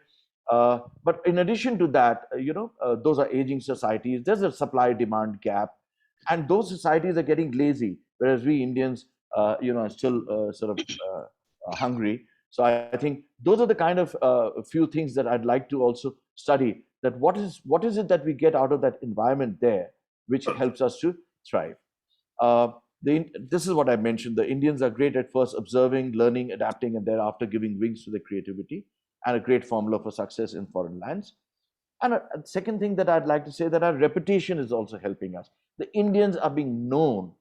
But in addition to that, those are aging societies. There's a supply-demand gap, and those societies are getting lazy, whereas we Indians, are still sort of hungry. So I think those are the kind of few things that I'd like to also study. That what is it that we get out of that environment there, which helps us to thrive. This is what I mentioned. The Indians are great at first observing, learning, adapting, and thereafter giving wings to their creativity. and a great formula for success in foreign lands. And a second thing that I'd like to say, that our reputation is also helping us. The Indians are being known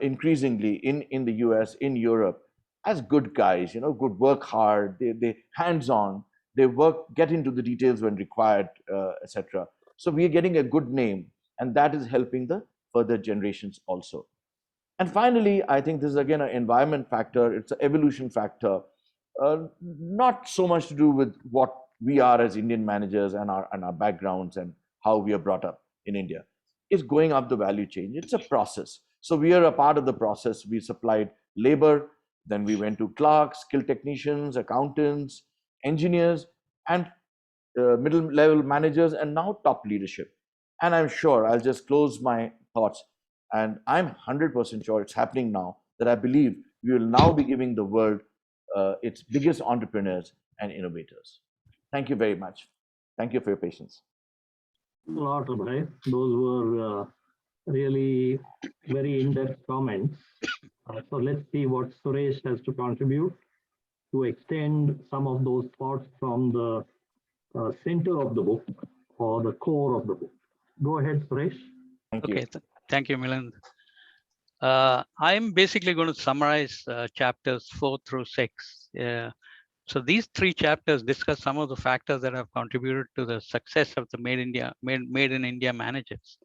increasingly in the US, in Europe, as good guys, good, work hard, they hands-on, they get into the details when required, etc. So we are getting a good name, and that is helping the further generations also. And finally, I think this is again an environment factor, it's an evolution factor, not so much to do with what we are as Indian managers and our backgrounds and how we are brought up in India. It's going up the value chain. It's a process. So we are a part of the process. We supplied labor, then we went to clerks, skilled technicians, accountants, engineers, and middle level managers, and now top leadership. And I'm sure, I'll just close my thoughts, and I'm 100% sure it's happening now, that I believe we will now be giving the world its biggest entrepreneurs and innovators. Thank you very much. Thank you for your patience. A lot, Abhay. Those were really very in-depth comments. So let's see what Suresh has to contribute to extend some of those thoughts from the center of the book or the core of the book. Go ahead, Suresh. Thank you. Okay, thank you, Milind. I'm basically going to summarize chapters 4 through 6. So these 3 chapters discuss some of the factors that have contributed to the success of the Made in India managers.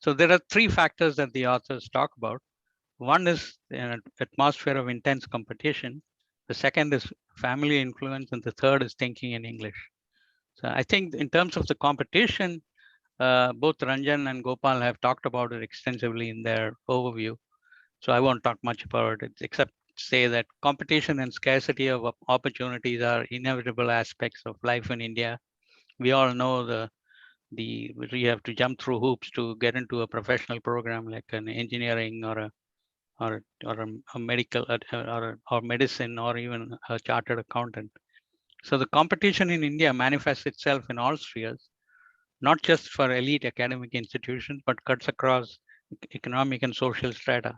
So there are 3 factors that the authors talk about. One is an atmosphere of intense competition. The second is family influence, and the third is thinking in English. So I think in terms of the competition, both Ranjan and Gopal have talked about it extensively in their overview. So I won't talk much about it, except say that competition and scarcity of opportunities are inevitable aspects of life in India. We all know we have to jump through hoops to get into a professional program like an engineering or a medical or medicine or even a chartered accountant. So the competition in India manifests itself in all spheres, not just for elite academic institutions, but cuts across economic and social strata.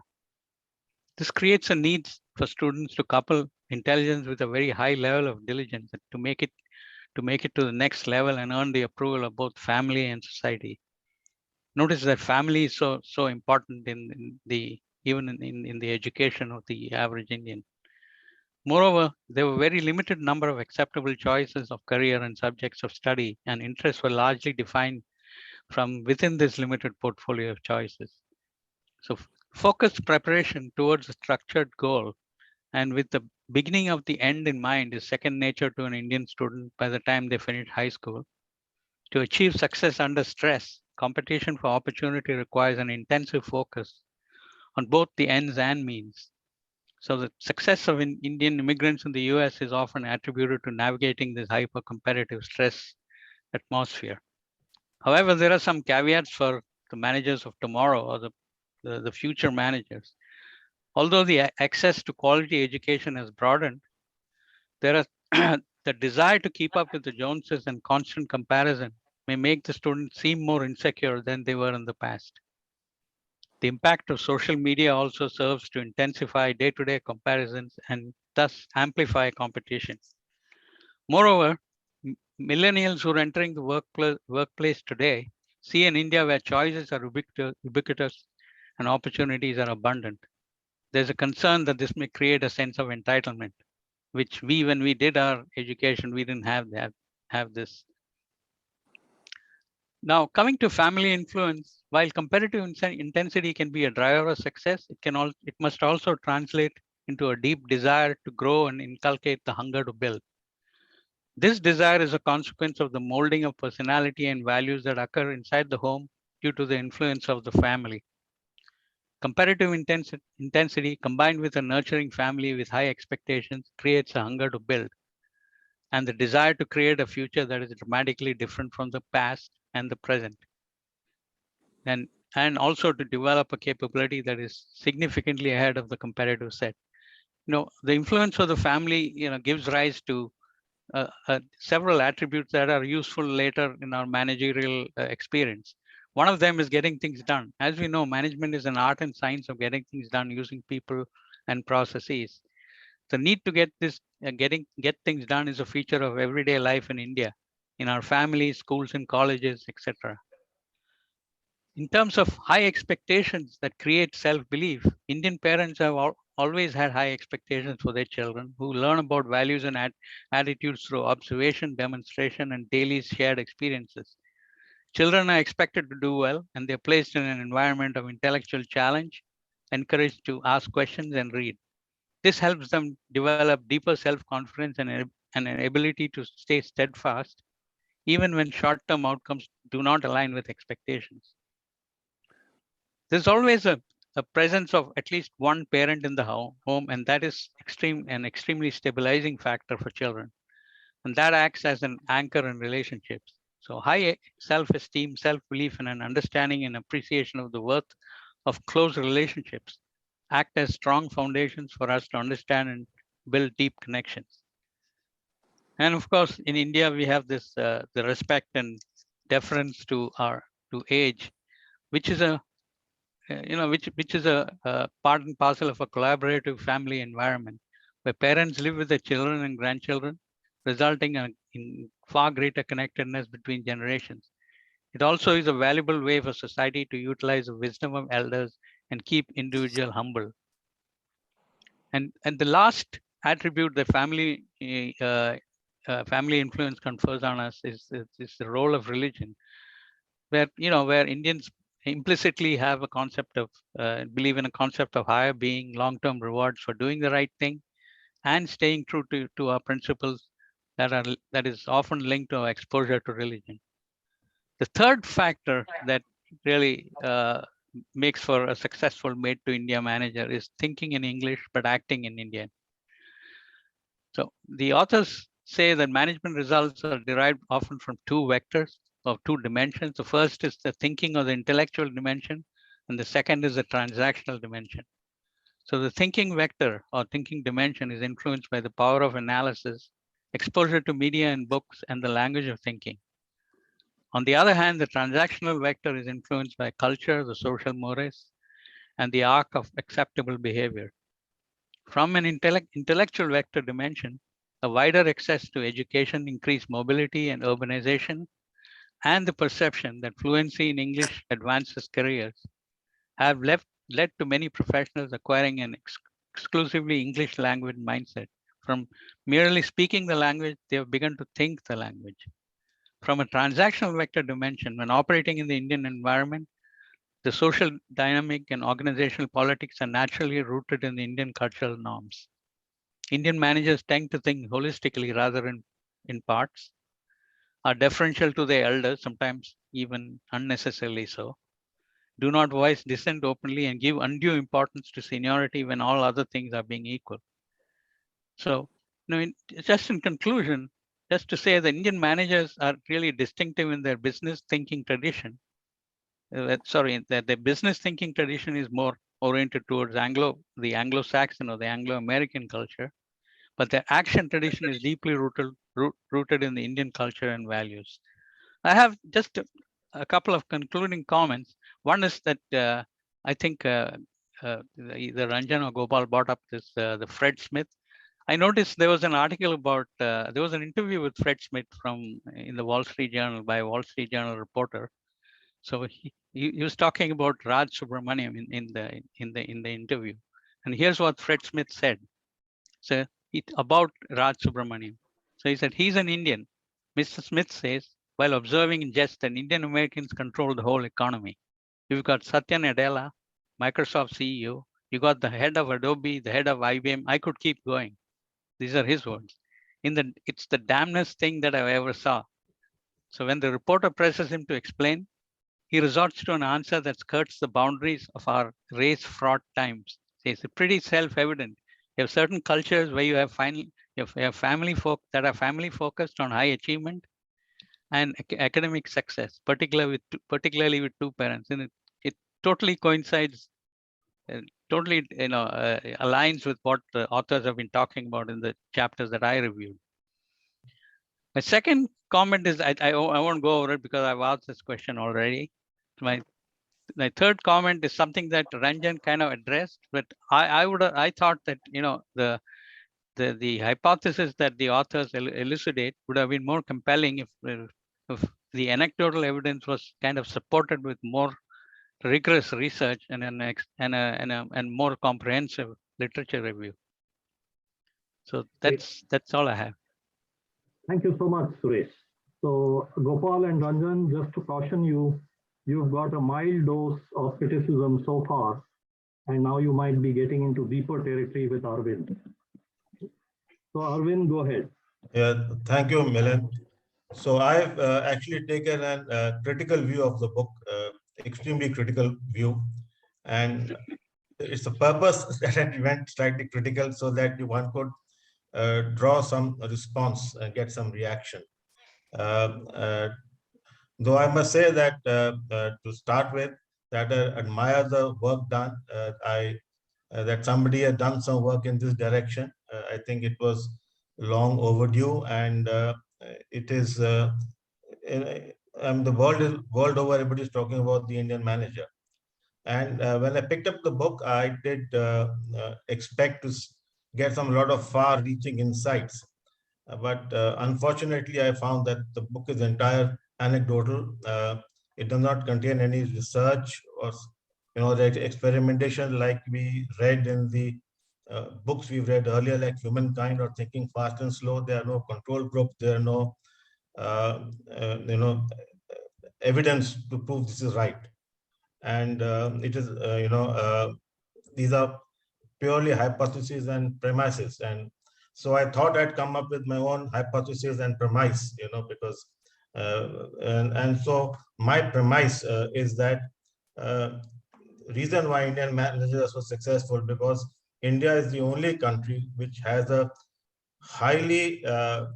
This creates a need for students to couple intelligence with a very high level of diligence to make it to the next level and earn the approval of both family and society. Notice that family is so important in the education of the average Indian. Moreover, there were very limited number of acceptable choices of career and subjects of study, and interests were largely defined from within this limited portfolio of choices. So focused preparation towards a structured goal and with the beginning of the end in mind is second nature to an Indian student by the time they finish high school. To achieve success under stress, competition for opportunity requires an intensive focus on both the ends and means. So the success of Indian immigrants in the US is often attributed to navigating this hyper-competitive stress atmosphere. However, there are some caveats for the managers of tomorrow or the future managers. Although the access to quality education has broadened, there are the desire to keep up with the Joneses and constant comparison may make the students seem more insecure than they were in the past. The impact of social media also serves to intensify day-to-day comparisons and thus amplify competition. Moreover, millennials who are entering the workplace today see an India where choices are ubiquitous and opportunities are abundant. There's a concern that this may create a sense of entitlement, which when we did our education, we didn't have this. Now, coming to family influence, while competitive intensity can be a driver of success, it must also translate into a deep desire to grow and inculcate the hunger to build. This desire is a consequence of the molding of personality and values that occur inside the home due to the influence of the family. Competitive intensity combined with a nurturing family with high expectations creates a hunger to build and the desire to create a future that is dramatically different from the past and the present. And also to develop a capability that is significantly ahead of the competitive set. The influence of the family, gives rise to several attributes that are useful later in our managerial experience. One of them is getting things done. As we know, management is an art and science of getting things done using people and processes. The need to get things done is a feature of everyday life in India, in our families, schools and colleges, etc. In terms of high expectations that create self-belief, Indian parents have always had high expectations for their children, who learn about values and attitudes through observation, demonstration, and daily shared experiences. Children are expected to do well, and they're placed in an environment of intellectual challenge, encouraged to ask questions and read. This helps them develop deeper self-confidence and an ability to stay steadfast, even when short-term outcomes do not align with expectations. There's always a presence of at least one parent in the home, and that is an extremely stabilizing factor for children. And that acts as an anchor in relationships. So high self-esteem, self-belief, and an understanding and appreciation of the worth of close relationships act as strong foundations for us to understand and build deep connections. And of course, in India, we have this the respect and deference to age, which is a which is a part and parcel of a collaborative family environment where parents live with their children and grandchildren, resulting in far greater connectedness between generations. It also is a valuable way for society to utilize the wisdom of elders and keep individual humble. And the last attribute that family influence confers on us is the role of religion, where where Indians implicitly have a concept of believe in a concept of higher being, long-term rewards for doing the right thing, and staying true to our principles that is often linked to our exposure to religion. The third factor that really makes for a successful Made to India manager is thinking in English but acting in Indian. So the authors say that management results are derived often from two vectors or two dimensions. The first is the thinking or the intellectual dimension, and the second is the transactional dimension. So the thinking vector or thinking dimension is influenced by the power of analysis, exposure to media and books, and the language of thinking. On the other hand, the transactional vector is influenced by culture, the social mores, and the arc of acceptable behavior. From an intellectual vector dimension, a wider access to education, increased mobility and urbanization, and the perception that fluency in English advances careers have led to many professionals acquiring an exclusively English language mindset. From merely speaking the language, they have begun to think the language. From a transactional vector dimension, when operating in the Indian environment, the social dynamic and organizational politics are naturally rooted in the Indian cultural norms. Indian managers tend to think holistically rather than in parts, are deferential to their elders, sometimes even unnecessarily so, do not voice dissent openly, and give undue importance to seniority when all other things are being equal. So, just in conclusion, just to say the Indian managers are really distinctive in their business thinking tradition. That the business thinking tradition is more oriented towards the Anglo-Saxon or the Anglo-American culture, but their action tradition is deeply rooted in the Indian culture and values. I have just a couple of concluding comments. One is that I think either Ranjan or Gopal brought up this the Fred Smith. I noticed there was an article about there was an interview with Fred Smith in the Wall Street Journal by a Wall Street Journal reporter. So he was talking about Raj Subramaniam in the interview, and here's what Fred Smith said. So about Raj Subramaniam. So he said he's an Indian. Mr. Smith says, while observing in jest that Indian Americans control the whole economy. You've got Satya Nadella, Microsoft CEO. You got the head of Adobe, the head of IBM. I could keep going. These are his words. It's the damnedest thing that I ever saw. So when the reporter presses him to explain, he resorts to an answer that skirts the boundaries of our race-fraught times. It's pretty self-evident. You have certain cultures where you have family folk that are family focused on high achievement and academic success, particularly with two parents, and it totally coincides, totally aligns with what the authors have been talking about in the chapters that I reviewed. My second comment is I won't go over it because I've asked this question already. My third comment is something that Ranjan kind of addressed, but I thought that the hypothesis that the authors elucidate would have been more compelling if the anecdotal evidence was kind of supported with more rigorous research and more comprehensive literature review. So that's all I have. Thank you so much, Suresh. So Gopal and Ranjan, just to caution you, you've got a mild dose of criticism so far, and now you might be getting into deeper territory with Arvind. So Arvind, go ahead. Yeah, thank you, Milan. So I've actually taken a critical view of the book, extremely critical view, and it's the purpose that I went slightly critical so that one could draw some response and get some reaction. Though I must say that to start with, that I admire the work done. That somebody had done some work in this direction. I think it was long overdue, and it is. The world over, everybody is talking about the Indian manager. And when I picked up the book, I did expect to get some lot of far-reaching insights. But unfortunately, I found that the book is entire anecdotal. It does not contain any research or the experimentation like we read in the books we've read earlier, like Humankind or Thinking Fast and Slow. There are no control groups. There are no evidence to prove this is right. And it is these are purely hypotheses and premises. And so I thought I'd come up with my own hypothesis and premise, because and so my premise is that reason why Indian managers are so successful, because India is the only country which has a highly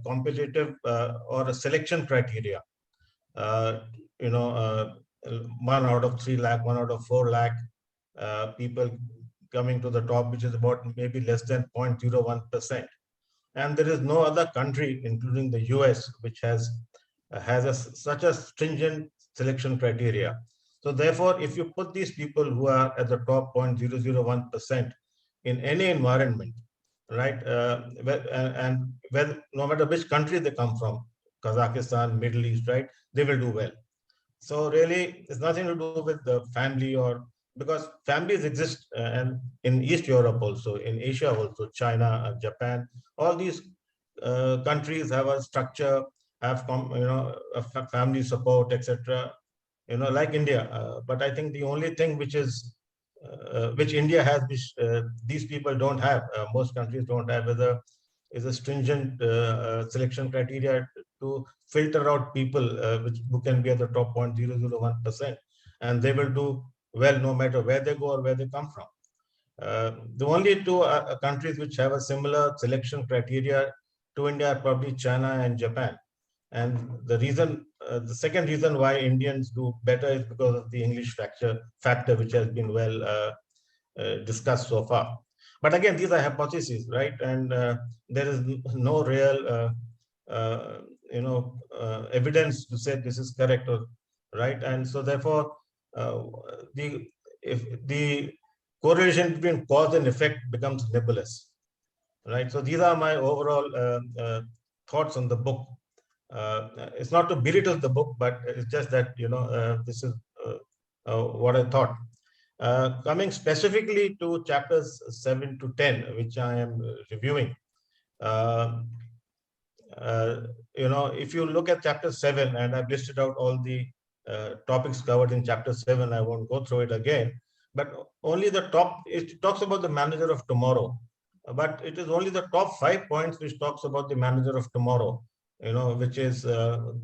competitive or a selection criteria. 1 out of 3 lakh, 1 out of 4 lakh people coming to the top, which is about maybe less than 0.01%. And there is no other country, including the US, which has such a stringent selection criteria. So therefore, if you put these people who are at the top 0.001% in any environment, right, and no matter which country they come from, Kazakhstan, Middle East, right, they will do well. So really, it's nothing to do with the family, or because families exist and in East Europe also, in Asia also, China, Japan, all these countries have a structure, have a family support, etc. Like India. But I think the only thing which India has, which these people don't have, most countries don't have, is a stringent selection criteria to filter out people who can be at the top 0.001%, and they will do well no matter where they go or where they come from. The only two countries which have a similar selection criteria to India are probably China and Japan. And the second reason why Indians do better is because of the English factor, which has been well discussed so far. But again, these are hypotheses, right? And there is no real, evidence to say this is correct or right. And so therefore, the correlation between cause and effect becomes nebulous, right? So these are my overall thoughts on the book. It's not to belittle the book, but it's just that this is what I thought. Coming specifically to chapters 7 to 10, which I am reviewing, if you look at chapter 7, and I've listed out all the topics covered in chapter 7, I won't go through it again, but only it talks about the manager of tomorrow, but it is only the top 5 points which talks about the manager of tomorrow, which is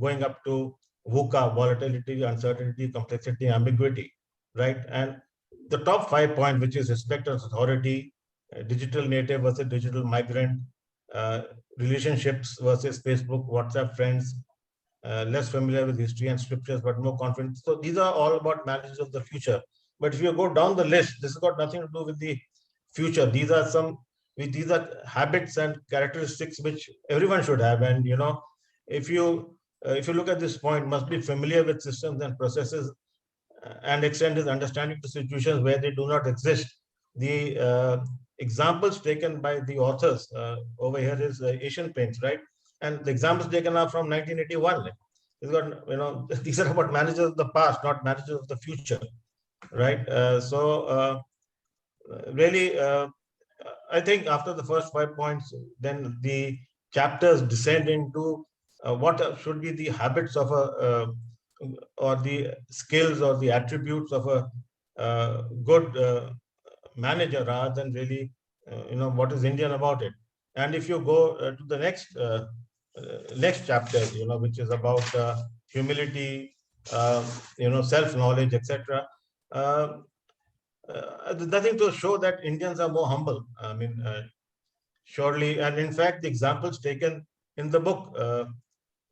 going up to VUCA, volatility, uncertainty, complexity, ambiguity, right? And the top 5 points, which is respect of authority, digital native versus digital migrant, relationships versus Facebook, WhatsApp friends, less familiar with history and scriptures, but more confident. So these are all about managers of the future. But if you go down the list, this has got nothing to do with the future. These are habits and characteristics which everyone should have. And if you look at this point, must be familiar with systems and processes, and extend his understanding to situations where they do not exist. The examples taken by the authors over here is Asian paints, right? And the examples taken are from 1981. It's got, these are about managers of the past, not managers of the future, right? Really, I think after the first 5 points, then the chapters descend into what should be the habits of or the skills or the attributes of a good manager, rather than really, what is Indian about it. And if you go to the next chapter, which is about humility, self-knowledge, etc. Nothing to show that Indians are more humble. I mean, surely, and in fact, the examples taken in the book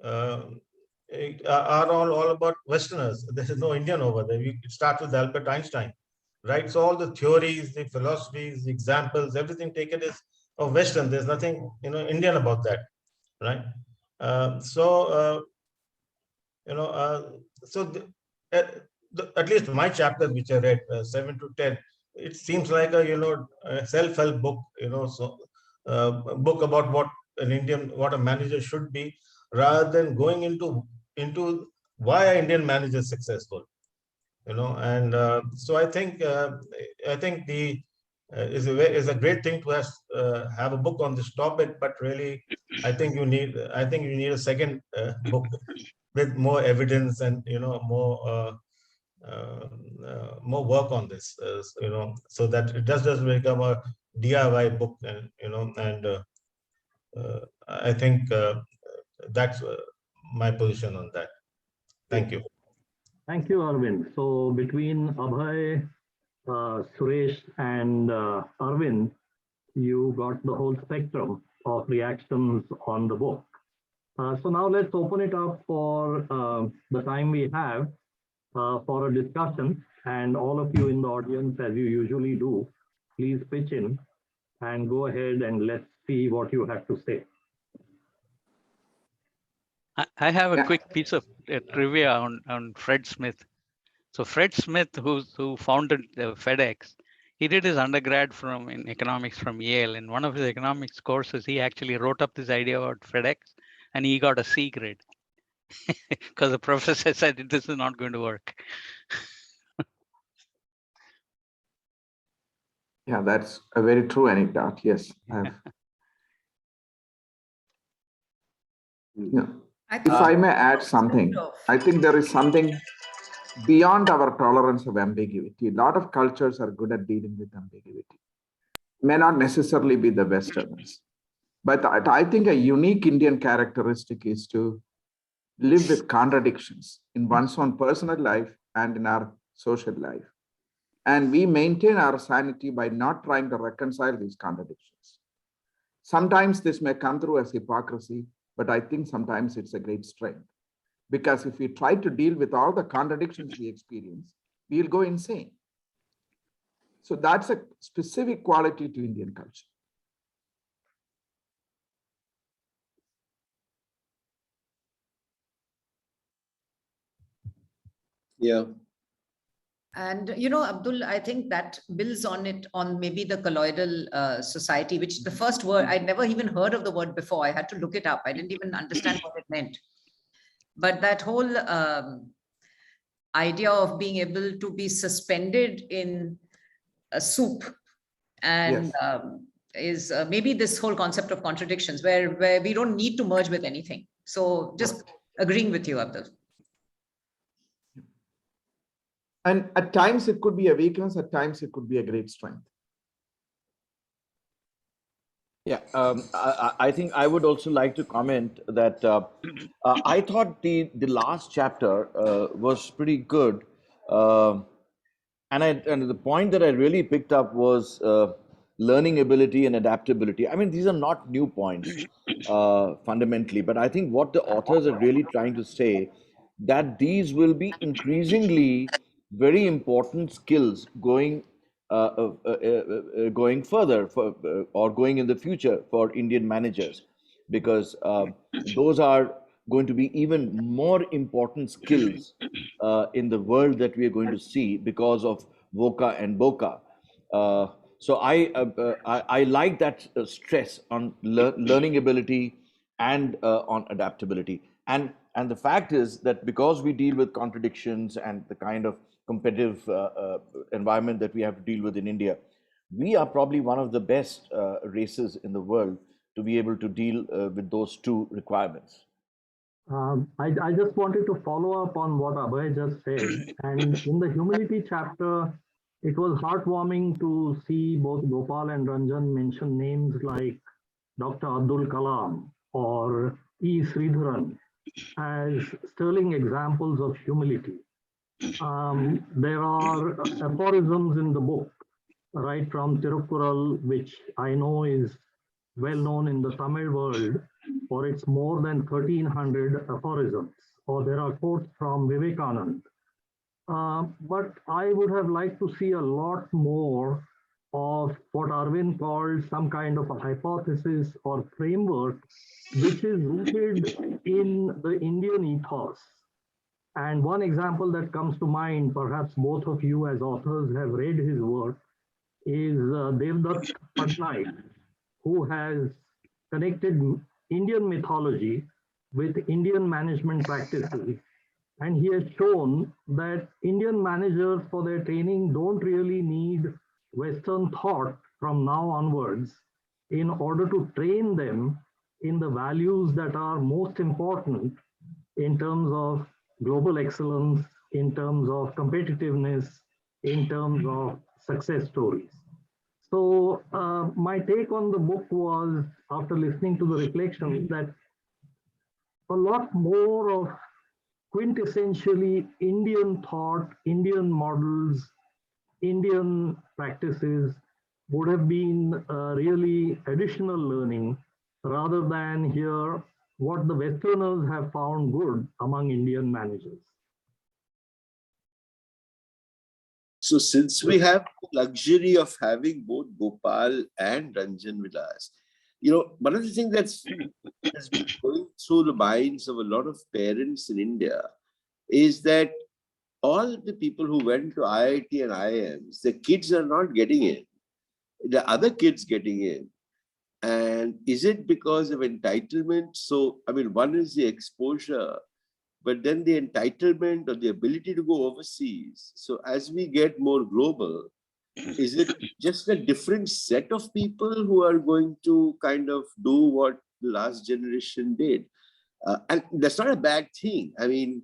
are all about Westerners. There is no Indian over there. It starts with Albert Einstein, right? So all the theories, the philosophies, the examples, everything taken is of Western. There's nothing, Indian about that, right? At least my chapters, which I read, 7 to 10, it seems like a self-help book, book about what a manager should be, rather than going into why are Indian managers successful, and so I think the is a great thing to have a book on this topic, but really I think you need a second book with more evidence and more work on this, so that it doesn't become a DIY book, and I think that's my position on that. Thank you. Thank you, Arvind. So between Abhay, Suresh, and Arvind, you got the whole spectrum of reactions on the book. So now let's open it up for the time we have for a discussion. And all of you in the audience, as you usually do, please pitch in and go ahead and let's see what you have to say. I have a quick piece of trivia on Fred Smith. So Fred Smith, who founded FedEx, he did his undergrad in economics from Yale. In one of his economics courses, he actually wrote up this idea about FedEx, and he got a C grade because the professor said this is not going to work. Yeah, that's a very true anecdote. Yes. Yeah. If I may add something, I think there is something beyond our tolerance of ambiguity. A lot of cultures are good at dealing with ambiguity. May not necessarily be the Westerners. But I think a unique Indian characteristic is to live with contradictions in one's own personal life and in our social life. And we maintain our sanity by not trying to reconcile these contradictions. Sometimes this may come through as hypocrisy, but I think sometimes it's a great strength. Because if we try to deal with all the contradictions we experience, we'll go insane. So that's a specific quality to Indian culture. Yeah. And, Abdul, I think that builds on maybe the colloidal society, which the first word, I'd never even heard of the word before. I had to look it up. I didn't even understand what it meant. But that whole idea of being able to be suspended in a soup and is maybe this whole concept of contradictions where we don't need to merge with anything. So just agreeing with you, Abdul. And at times it could be a weakness, at times it could be a great strength. Yeah, I think I would also like to comment that I thought the last chapter was pretty good, and the point that I really picked up was learning ability and adaptability. I mean, these are not new points fundamentally, but I think what the authors are really trying to say that these will be increasingly very important skills going further or going in the future for Indian managers, because those are going to be even more important skills in the world that we are going to see because of VUCA and BOCA. So I like that stress on learning ability and on adaptability. And the fact is that because we deal with contradictions and the kind of competitive environment that we have to deal with in India, we are probably one of the best races in the world to be able to deal with those two requirements. I just wanted to follow up on what Abhay just said. And in the humility chapter, it was heartwarming to see both Gopal and Ranjan mention names like Dr. Abdul Kalam or E. Sridharan as sterling examples of humility. There are aphorisms in the book, right from Tirukkural, which I know is well known in the Tamil world for its more than 1,300 aphorisms, or there are quotes from Vivekananda. But I would have liked to see a lot more of what Arvind called some kind of a hypothesis or framework, which is rooted in the Indian ethos. And one example that comes to mind, perhaps both of you as authors have read his work, is Devdutt Patnaik, who has connected Indian mythology with Indian management practices. And he has shown that Indian managers for their training don't really need Western thought from now onwards in order to train them in the values that are most important in terms of global excellence, in terms of competitiveness, in terms of success stories. So my take on the book was, after listening to the reflections, that a lot more of quintessentially Indian thought, Indian models, Indian practices would have been really additional learning rather than here what the Westerners have found good among Indian managers. So since we have the luxury of having both Gopal and Ranjan with us, one of the things that's been going through the minds of a lot of parents in India is that all the people who went to IIT and IIMs, the kids are not getting in. The other kids getting in. And is it because of entitlement? So, one is the exposure, but then the entitlement or the ability to go overseas. So as we get more global, is it just a different set of people who are going to kind of do what the last generation did? And that's not a bad thing.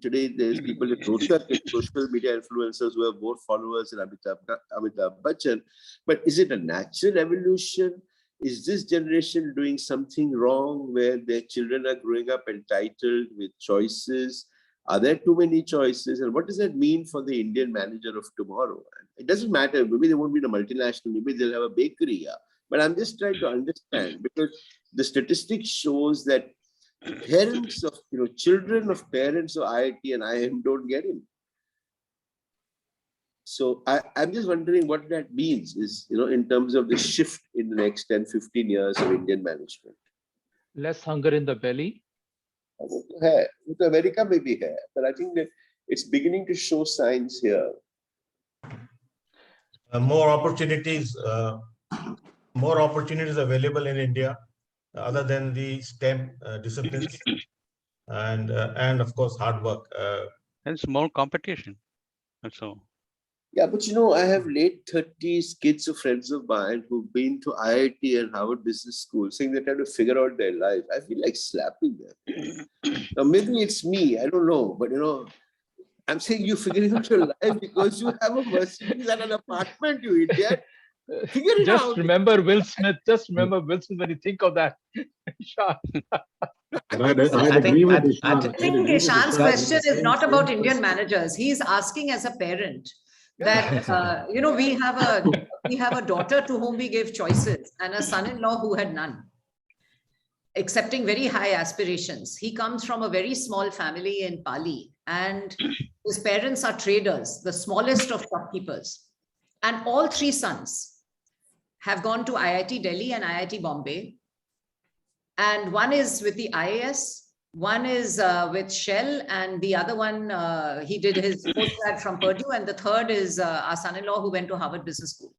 Today there's people in Rohtak and social media influencers who have more followers than Amitabh Bachchan. But is it a natural evolution? Is this generation doing something wrong where their children are growing up entitled with choices? Are there too many choices? And what does that mean for the Indian manager of tomorrow? It doesn't matter. Maybe they won't be a multinational. Maybe they'll have a bakery. Yeah. But I'm just trying to understand, because the statistics shows that parents of, children of parents of IIT and IIM don't get in. So I'm just wondering what that means is, in terms of the shift in the next 10, 15 years of Indian management. Less hunger in the belly. With America maybe hai, but I think that it's beginning to show signs here. More opportunities available in India, other than the STEM disciplines, and of course hard work. There's more competition. That's all. Yeah, but I have late 30s kids of friends of mine who've been to IIT and Harvard Business School saying they're trying to figure out their life. I feel like slapping them. Now, maybe it's me, I don't know, but I'm saying you're figuring out your life because you have a Mercedes and an apartment, you idiot. Figure it out. Just remember Will Smith. Just remember Will Smith when you think of that. I think Ishan's question is not about Indian managers. He's asking as a parent that we have a daughter to whom we gave choices and a son-in-law who had none, accepting very high aspirations. He comes from a very small family in Pali, and his parents are traders, the smallest of shopkeepers, and all three sons have gone to IIT Delhi and IIT Bombay. And one is with the IAS, one is with Shell, and the other one, he did his postgrad from Purdue, and the third is our son-in-law who went to Harvard Business School.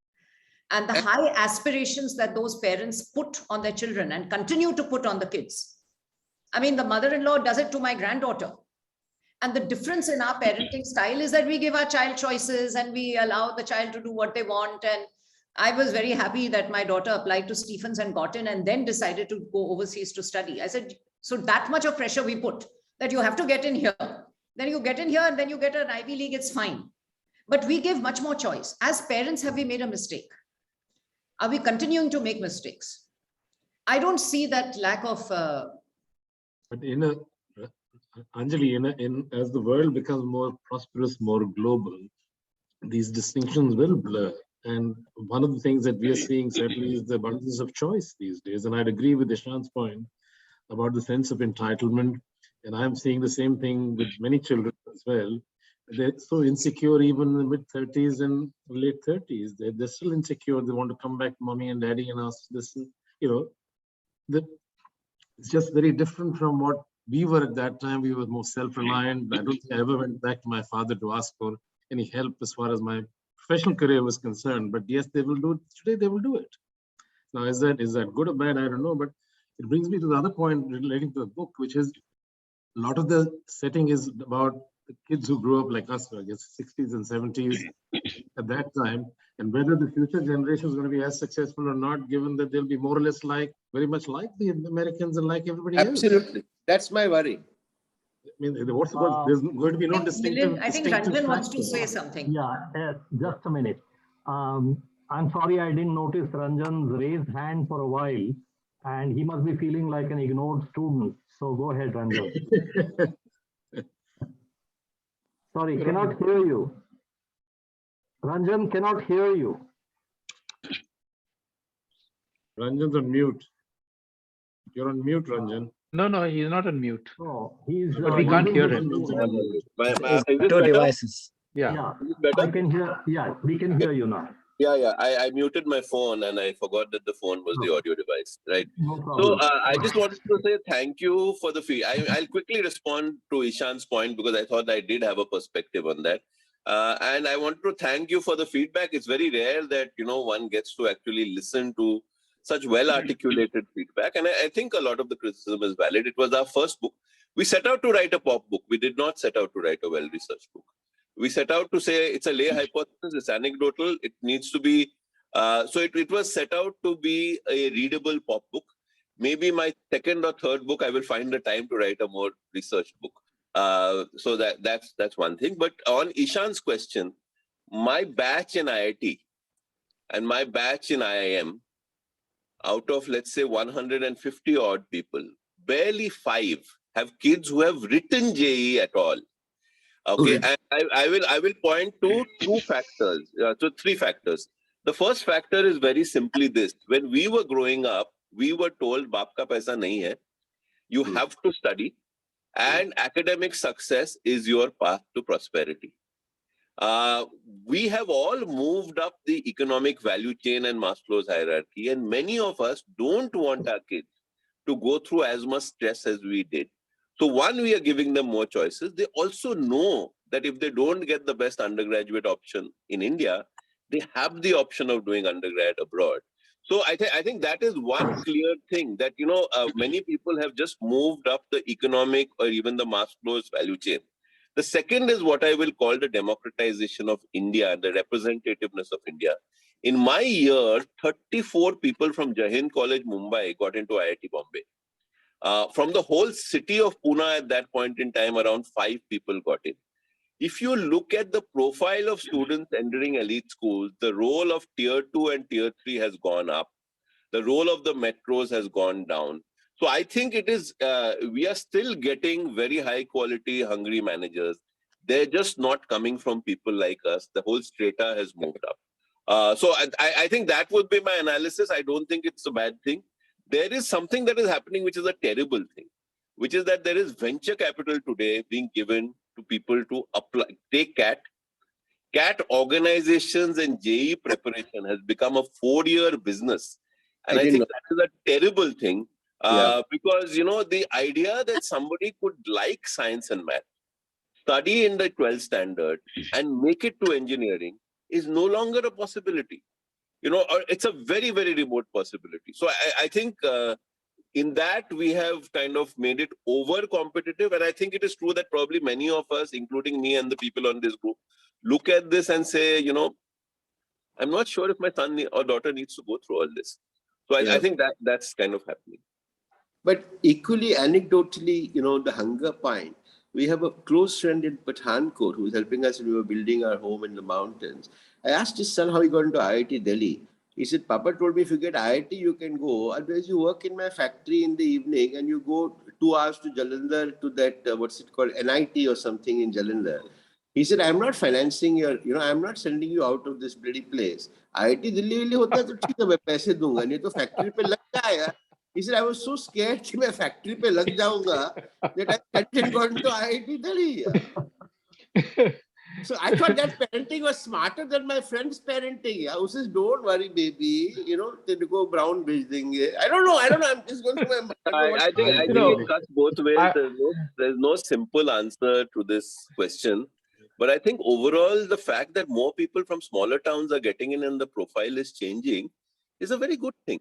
and the high aspirations that those parents put on their children and continue to put on the kids. I mean, the mother-in-law does it to my granddaughter. And the difference in our parenting style is that we give our child choices and we allow the child to do what they want. And I was very happy that my daughter applied to Stephens and got in and then decided to go overseas to study. I said, so that much of pressure we put that you have to get in here. Then you get in here and then you get an Ivy League, it's fine. But we give much more choice. As parents, have we made a mistake? Are we continuing to make mistakes? I don't see that lack of... But Anjali, as the world becomes more prosperous, more global, these distinctions will blur. And one of the things that we are seeing certainly is the abundance of choice these days. And I'd agree with Ishan's point about the sense of entitlement. And I'm seeing the same thing with many children as well. They're so insecure even in the mid-30s and late 30s. They're still insecure. They want to come back to mommy and daddy and ask this. It's just very different from what we were at that time. We were more self-reliant. I don't think I ever went back to my father to ask for any help as far as my professional career was concerned. But yes, they will do it. Today, they will do it. Now, is that good or bad? I don't know. But it brings me to the other point relating to the book, which is a lot of the setting is about the kids who grew up like us, I guess, 60s and 70s at that time, and whether the future generation is going to be as successful or not, given that they'll be more or less very much like the Americans and like everybody else. Absolutely. That's my worry. I mean, there's going to be no distinctive. I think Ranjan wants to say something. Yeah, just a minute. I'm sorry I didn't notice Ranjan's raised hand for a while, and he must be feeling like an ignored student. So go ahead, Ranjan. Sorry, cannot hear you. Ranjan cannot hear you. Ranjan's on mute. You're on mute, Ranjan. No, he's not on mute. No, he's. But we can't hear him. Two devices. Yeah, I can hear. Yeah, we can hear you now. Yeah. I muted my phone and I forgot that the phone was the audio device, right? No problem. So I just wanted to say thank you for the fee. I'll quickly respond to Ishan's point because I thought I did have a perspective on that. And I want to thank you for the feedback. It's very rare that, one gets to actually listen to such well-articulated feedback. And I think a lot of the criticism is valid. It was our first book. We set out to write a pop book. We did not set out to write a well-researched book. We set out to say it's a lay hypothesis, it's anecdotal, it needs to be, so it was set out to be a readable pop book. Maybe my second or third book, I will find the time to write a more researched book. So that's one thing. But on Ishan's question, my batch in IIT and my batch in IIM, out of, let's say, 150 odd people, barely 5 have kids who have written JEE at all. Okay, and I will point to 2 factors, so 3 factors. The first factor is very simply this. When we were growing up, we were told, "Baap ka paisa nahi hai. You have to study, and academic success is your path to prosperity." We have all moved up the economic value chain and Maslow's hierarchy, and many of us don't want our kids to go through as much stress as we did. So one, we are giving them more choices. They also know that if they don't get the best undergraduate option in India, they have the option of doing undergrad abroad. So I think that is one clear thing that, many people have just moved up the economic or even the Maslow's value chain. The second is what I will call the democratization of India and the representativeness of India. In my year, 34 people from Jain College, Mumbai got into IIT Bombay. From the whole city of Pune at that point in time, around 5 people got in. If you look at the profile of students entering elite schools, the role of tier 2 and tier 3 has gone up. The role of the metros has gone down. So I think it is, we are still getting very high quality, hungry managers. They're just not coming from people like us. The whole strata has moved up. So I think that would be my analysis. I don't think it's a bad thing. There is something that is happening, which is a terrible thing, which is that there is venture capital today being given to people to apply, take CAT. CAT organizations and JEE preparation has become a 4-year business. And I think that is a terrible thing because, the idea that somebody could like science and math, study in the 12th standard and make it to engineering is no longer a possibility. you know, or it's a very, very remote possibility. So I think in that we have kind of made it over competitive. And I think it is true that probably many of us, including me and the people on this group, look at this and say, you know, I'm not sure if my son or daughter needs to go through all this. So I think that's kind of happening. But equally, anecdotally, you know, the hunger point, we have a close friend in Pathankot who was helping us when we were building our home in the mountains. I asked his son how he got into IIT Delhi. He said, Papa told me if you get IIT, you can go. Otherwise, you work in my factory in the evening and you go 2 hours to Jalandhar to that, what's it called, NIT or something in Jalandhar. He said, I'm not financing your, you know, I'm not sending you out of this bloody place. IIT Delhi will hota hai to theek hai, main paise dunga, nahi to factory pe lag jaya. He said, I was so scared that my factory pe lag jaunga that I hadn't gone to IIT Delhi. So I thought that parenting was smarter than my friend's parenting. Who says, don't worry, baby, you know, they go brown bhej denge. I don't know. I'm just going through my mind. I think it cuts both ways. There's no simple answer to this question. But I think overall, the fact that more people from smaller towns are getting in and the profile is changing is a very good thing.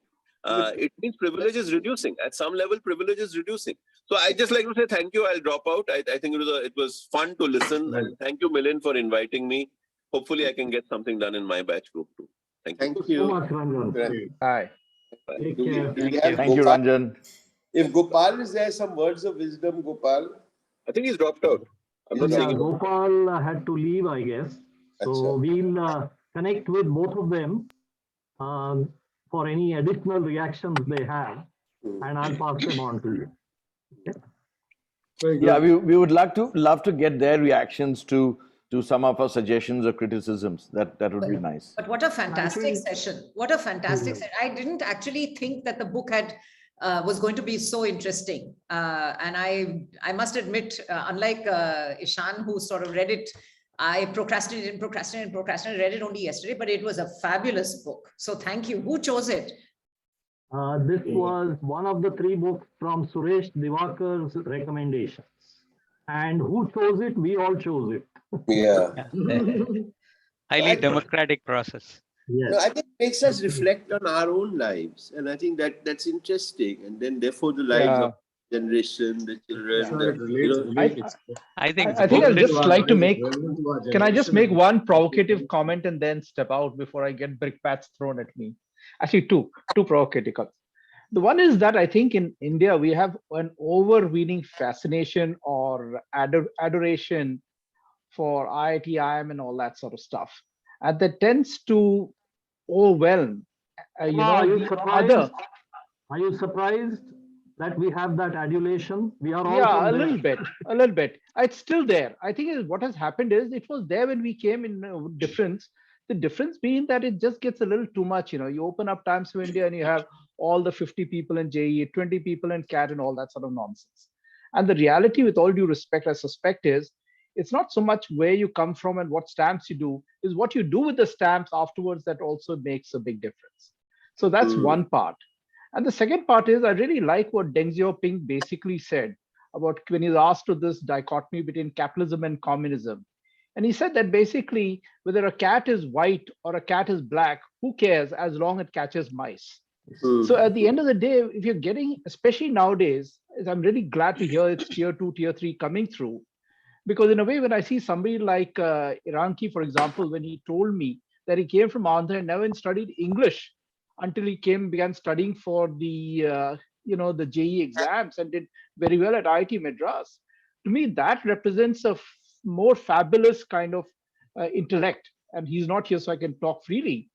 It means privilege is reducing. At some level, privilege is reducing. So I just like to say thank you. I'll drop out. I think it was fun to listen. And thank you, Milind, for inviting me. Hopefully, I can get something done in my batch group too. Thank you. Thank you so much, Ranjan. Hi. Take care. Thank you, Ranjan. If Gopal is there, some words of wisdom, Gopal. I think he's dropped out. I'm not seeing him. Gopal had to leave, I guess. So we'll connect with both of them for any additional reactions they have, and I'll pass them on to you. Okay? Yeah, we would love to get their reactions to some of our suggestions or criticisms. That would be nice. But what a fantastic session! What a fantastic session! I didn't actually think that the book was going to be so interesting, and I must admit, unlike Ishan, who sort of read it. I procrastinated, read it only yesterday, but it was a fabulous book. So thank you. Who chose it? This was one of the 3 books from Suresh Divakar's recommendations. And who chose it? We all chose it. Yeah. Highly democratic process. Yes. No, I think it makes us reflect on our own lives. And I think that's interesting. And then therefore the lives of generation, the children. I think I'd just like to make, can I just make one provocative comment and then step out before I get brickbats thrown at me? Actually, two provocative comments. The one is that I think in India, we have an overweening fascination or adoration for IIT, IIM and all that sort of stuff. And that tends to overwhelm, Are you surprised that we have that adulation? We are all a little bit. It's still there. I think what has happened is it was there when we came in difference. The difference being that it just gets a little too much. You know, you open up Times of India and you have all the 50 people in JE, 20 people in CAT and all that sort of nonsense. And the reality, with all due respect, I suspect is it's not so much where you come from and what stamps you do, is what you do with the stamps afterwards that also makes a big difference. So that's one part. And the second part is I really like what Deng Xiaoping basically said about when he's asked to this dichotomy between capitalism and communism. And he said that basically whether a cat is white or a cat is black, who cares as long as it catches mice. So at the end of the day, if you're getting, especially nowadays, I'm really glad to hear it's tier 2, tier 3 coming through. Because in a way, when I see somebody like Iranki, for example, when he told me that he came from Andhra and never studied English until he began studying for the the JE exams and did very well at IIT Madras. To me, that represents a more fabulous kind of intellect. And he's not here, so I can talk freely.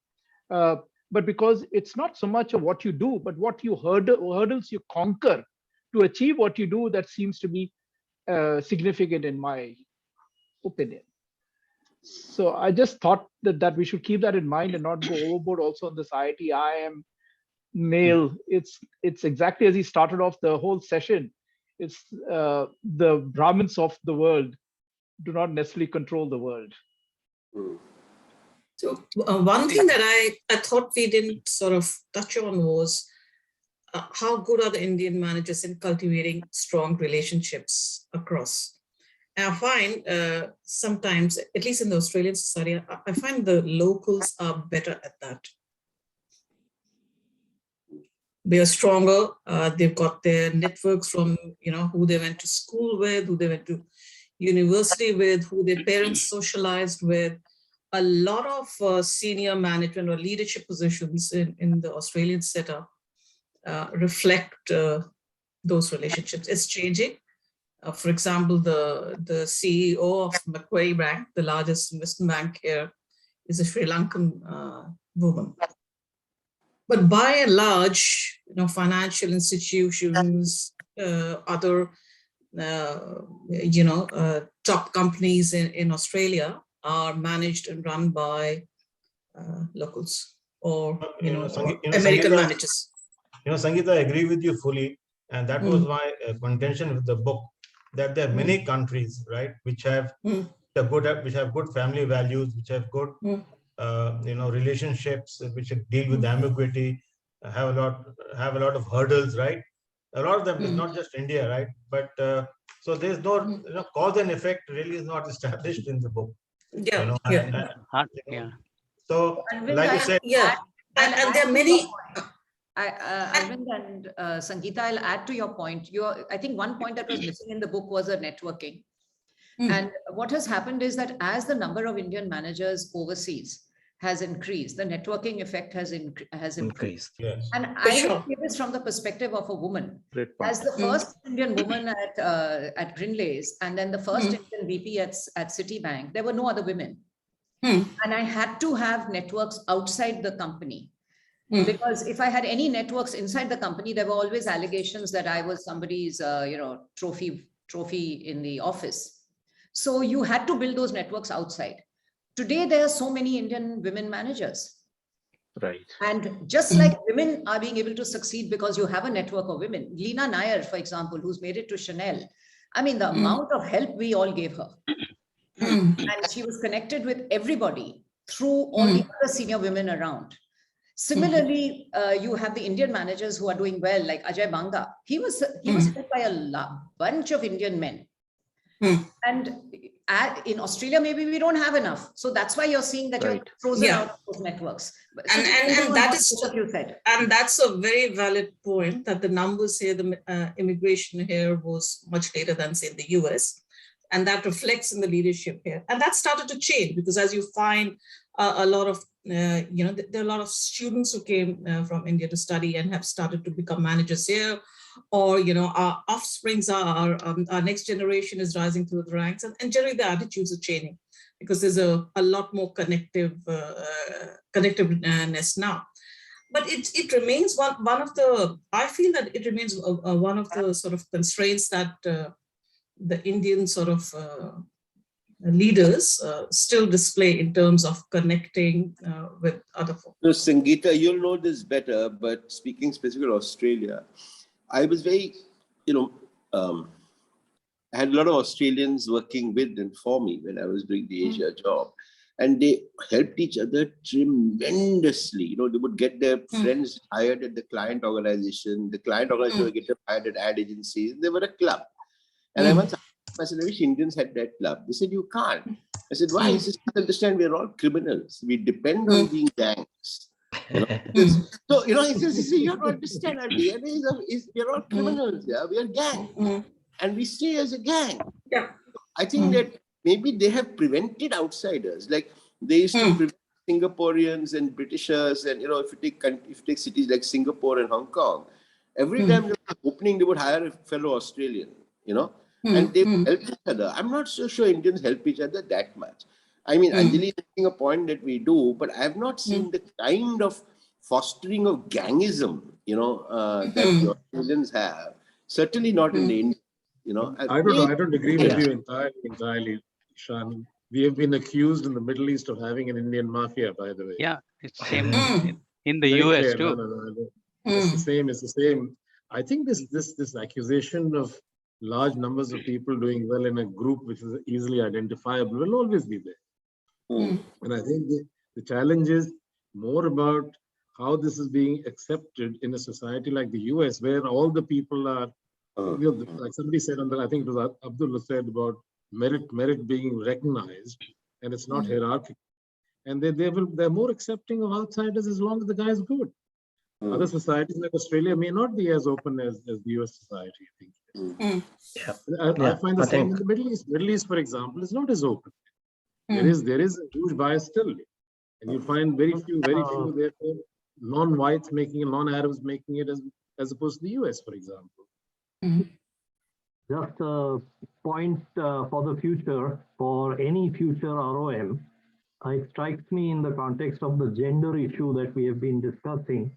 But because it's not so much of what you do, but what you hurdles you conquer to achieve what you do, that seems to be significant in my opinion. So I just thought that we should keep that in mind and not go overboard also on this IIT IIM male. It's exactly as he started off the whole session. It's the Brahmins of the world do not necessarily control the world. So one thing that I thought we didn't sort of touch on was how good are the Indian managers in cultivating strong relationships across. And I find sometimes, at least in the Australian society, I find the locals are better at that. they are stronger. They've got their networks from, who they went to school with, who they went to university with, who their parents socialized with. A lot of senior management or leadership positions in the Australian setup reflect those relationships. It's changing. For example, the CEO of Macquarie Bank, the largest investment bank here, is a Sri Lankan woman. But by and large, financial institutions, other, top companies in Australia are managed and run by locals or, American managers. Sangeeta, I agree with you fully. And that was my contention with the book, that there are many countries, right, which have good family values, which have good relationships, which deal with ambiguity, have a lot of hurdles, right? A lot of them is not just India, right? But so there's no cause and effect really is not established in the book. Yeah, So, like you said, and there are many. Arvind and Sangeeta, I'll add to your point. I think one point that was missing in the book was the networking. And what has happened is that as the number of Indian managers overseas has increased, the networking effect has increased. Yes. And I say this from the perspective of a woman. As the first Indian woman at Grindlays, and then the first Indian VP at Citibank, there were no other women. And I had to have networks outside the company. Because if I had any networks inside the company, there were always allegations that I was somebody's, trophy in the office. So you had to build those networks outside. Today, there are so many Indian women managers. Right. And just like women are being able to succeed because you have a network of women. Leena Nair, for example, who's made it to Chanel. I mean, the amount of help we all gave her. And she was connected with everybody through all the other senior women around. Similarly, you have the Indian managers who are doing well, like Ajay Banga. He was helped by a bunch of Indian men. And in Australia, maybe we don't have enough. So that's why you're seeing that you're frozen out of those networks. And that is what you said. And that's a very valid point, that the numbers here, the immigration here was much later than, say, in the US. And that reflects in the leadership here. And that started to change because as you find a lot of, there are a lot of students who came from India to study and have started to become managers here, or, our offsprings are, our next generation is rising through the ranks, and generally the attitudes are changing because there's a lot more connectiveness now. But it remains one of the, I feel that it remains one of the sort of constraints that the Indian sort of leaders still display in terms of connecting with other folks. So Sangeeta, you'll know this better, but speaking specifically of Australia, I was very, I had a lot of Australians working with and for me when I was doing the Asia job. And they helped each other tremendously. They would get their friends hired at the client organization. The client organization would get them hired at ad agencies. They were a club. And I once asked, I said, I wish Indians had that club. They said, you can't. I said, why? He says, you understand, we're all criminals. We depend on being gangs. So, he says, you don't understand, our DNA is we're all criminals. Yeah, we are gang. And we stay as a gang. Yeah. I think that maybe they have prevented outsiders. Like they used to prevent Singaporeans and Britishers. And, if you take cities like Singapore and Hong Kong, every time they were opening, they would hire a fellow Australian, and they help each other. I'm not so sure Indians help each other that much. I mean, Anjali is making a point that we do, but I have not seen the kind of fostering of gangism, that the Australians have. Certainly not in the Indian, I don't agree with you entirely, Shan. We have been accused in the Middle East of having an Indian mafia, by the way. Yeah, it's same in the Very US clear. too. No. It's the same. It's the same. I think this accusation of large numbers of people doing well in a group which is easily identifiable will always be there. And I think the challenge is more about how this is being accepted in a society like the US, where all the people are, like somebody said, I think it was Abdullah said about merit being recognized, and it's not hierarchical. And they're more accepting of outsiders as long as the guy is good. Other societies like Australia may not be as open as the US society, I think. Yeah. I find the same in the Middle East. Middle East, for example, is not as open. There is a huge bias still. And you find very few, therefore, non-whites making it, non-Arabs making it as opposed to the US, for example. Just a point for the future, for any future ROM, it strikes me in the context of the gender issue that we have been discussing,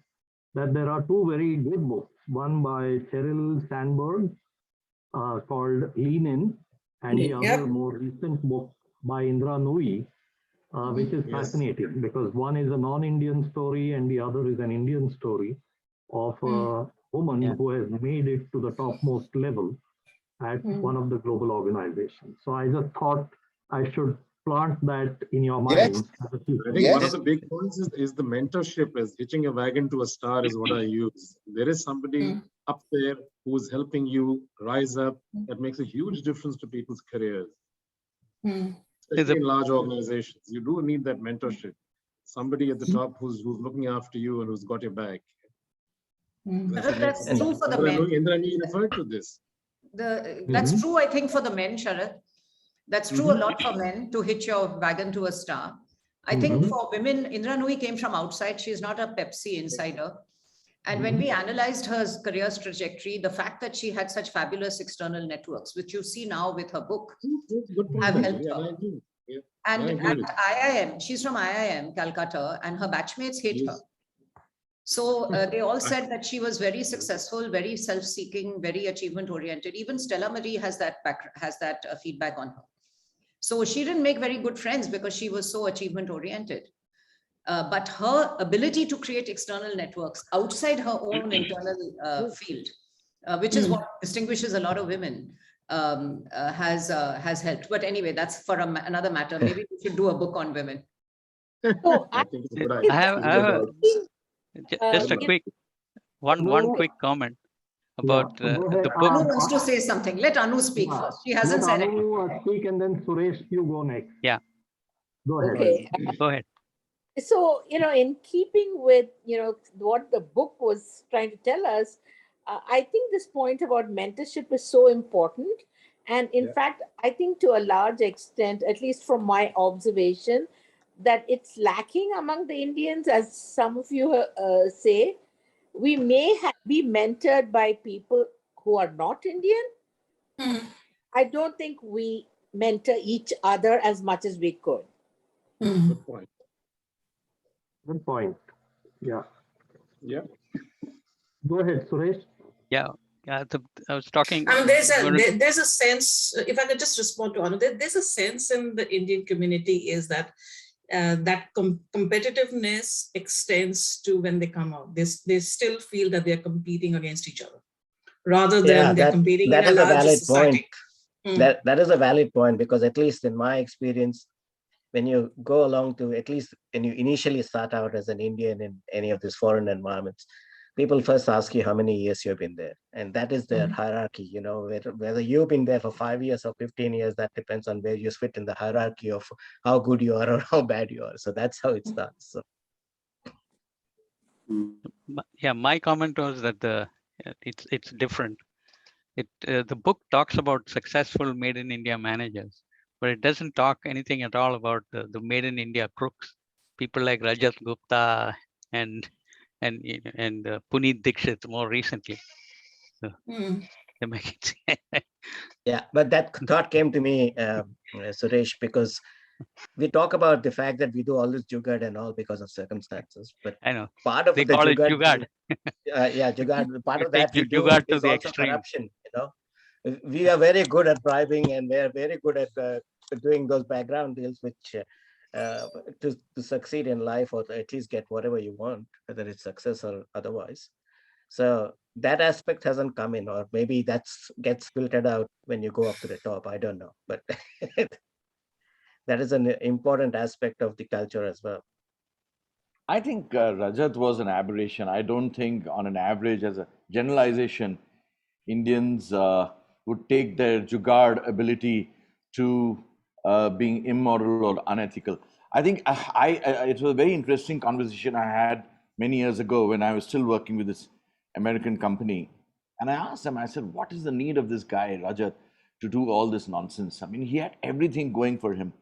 that there are two very good books, one by Sheryl Sandberg called Lean In, and the other more recent book by Indra Nooyi, which is fascinating because one is a non-Indian story and the other is an Indian story of a woman who has made it to the topmost level at one of the global organizations. So I just thought I should plant that in your minds. I think one of the big points is the mentorship, as hitching a wagon to a star is what I use. There is somebody up there who's helping you rise up. That makes a huge difference to people's careers. Especially in large organizations. You do need that mentorship. Somebody at the top who's looking after you and who's got your back. That's true for the men. Indra referred to this. That's true, I think, for the men, Sharad. That's true a lot for men, to hitch your wagon to a star. I think for women, Indra Nooyi came from outside. She's not a Pepsi insider. And when we analyzed her career trajectory, the fact that she had such fabulous external networks, which you see now with her book, have helped her. And at IIM, she's from IIM, Calcutta, and her batchmates hate her. So they all said that she was very successful, very self-seeking, very achievement-oriented. Even Stella Marie has that feedback on her. So she didn't make very good friends because she was so achievement-oriented. But her ability to create external networks outside her own internal field, which is what distinguishes a lot of women, has helped. But anyway, that's for another matter. Maybe we should do a book on women. I have just a quick one quick comment about the book. Anu wants to say something. Let Anu speak first. She hasn't said anything. Anu speak and then Suresh, you go next. Yeah. Go ahead. Okay. Go ahead. So, in keeping with, what the book was trying to tell us, I think this point about mentorship is so important. And in fact, I think to a large extent, at least from my observation, that it's lacking among the Indians, as some of you say. We may be mentored by people who are not Indian. I don't think we mentor each other as much as we could. Good point. Good point. Yeah. Yeah. Go ahead, Suresh. Yeah. I was talking. I mean, there's a sense, if I could just respond to Anu, there's a sense in the Indian community is that competitiveness extends to when they come out. They still feel that they're competing against each other rather than they're competing in a larger society. That is a valid point, because at least in my experience, when you go along to, at least when you initially start out as an Indian in any of these foreign environments, people first ask you how many years you've been there. And that is their hierarchy, whether you've been there for 5 years or 15 years, that depends on where you fit in the hierarchy of how good you are or how bad you are. So that's how it starts. So. Yeah, my comment was that it's different. The book talks about successful made in India managers, but it doesn't talk anything at all about the made in India crooks, people like Rajat Gupta and Puneet Dixit more recently. So they make it. Yeah, but that thought came to me, Suresh, because we talk about the fact that we do all this jugaad and all because of circumstances. But I know part of they the call jugaad, it jugaad. Jugaad. Part of that we do jugaad to is the also extreme. corruption. We are very good at bribing, and we are very good at doing those background deals, which to succeed in life, or at least get whatever you want, whether it's success or otherwise. So that aspect hasn't come in, or maybe gets filtered out when you go up to the top. I don't know, but that is an important aspect of the culture as well. I think Rajat was an aberration. I don't think, on an average, as a generalization, Indians would take their jugaad ability to being immoral or unethical. I think it was a very interesting conversation I had many years ago when I was still working with this American company. And I asked him, I said, what is the need of this guy, Rajat, to do all this nonsense? I mean, he had everything going for him.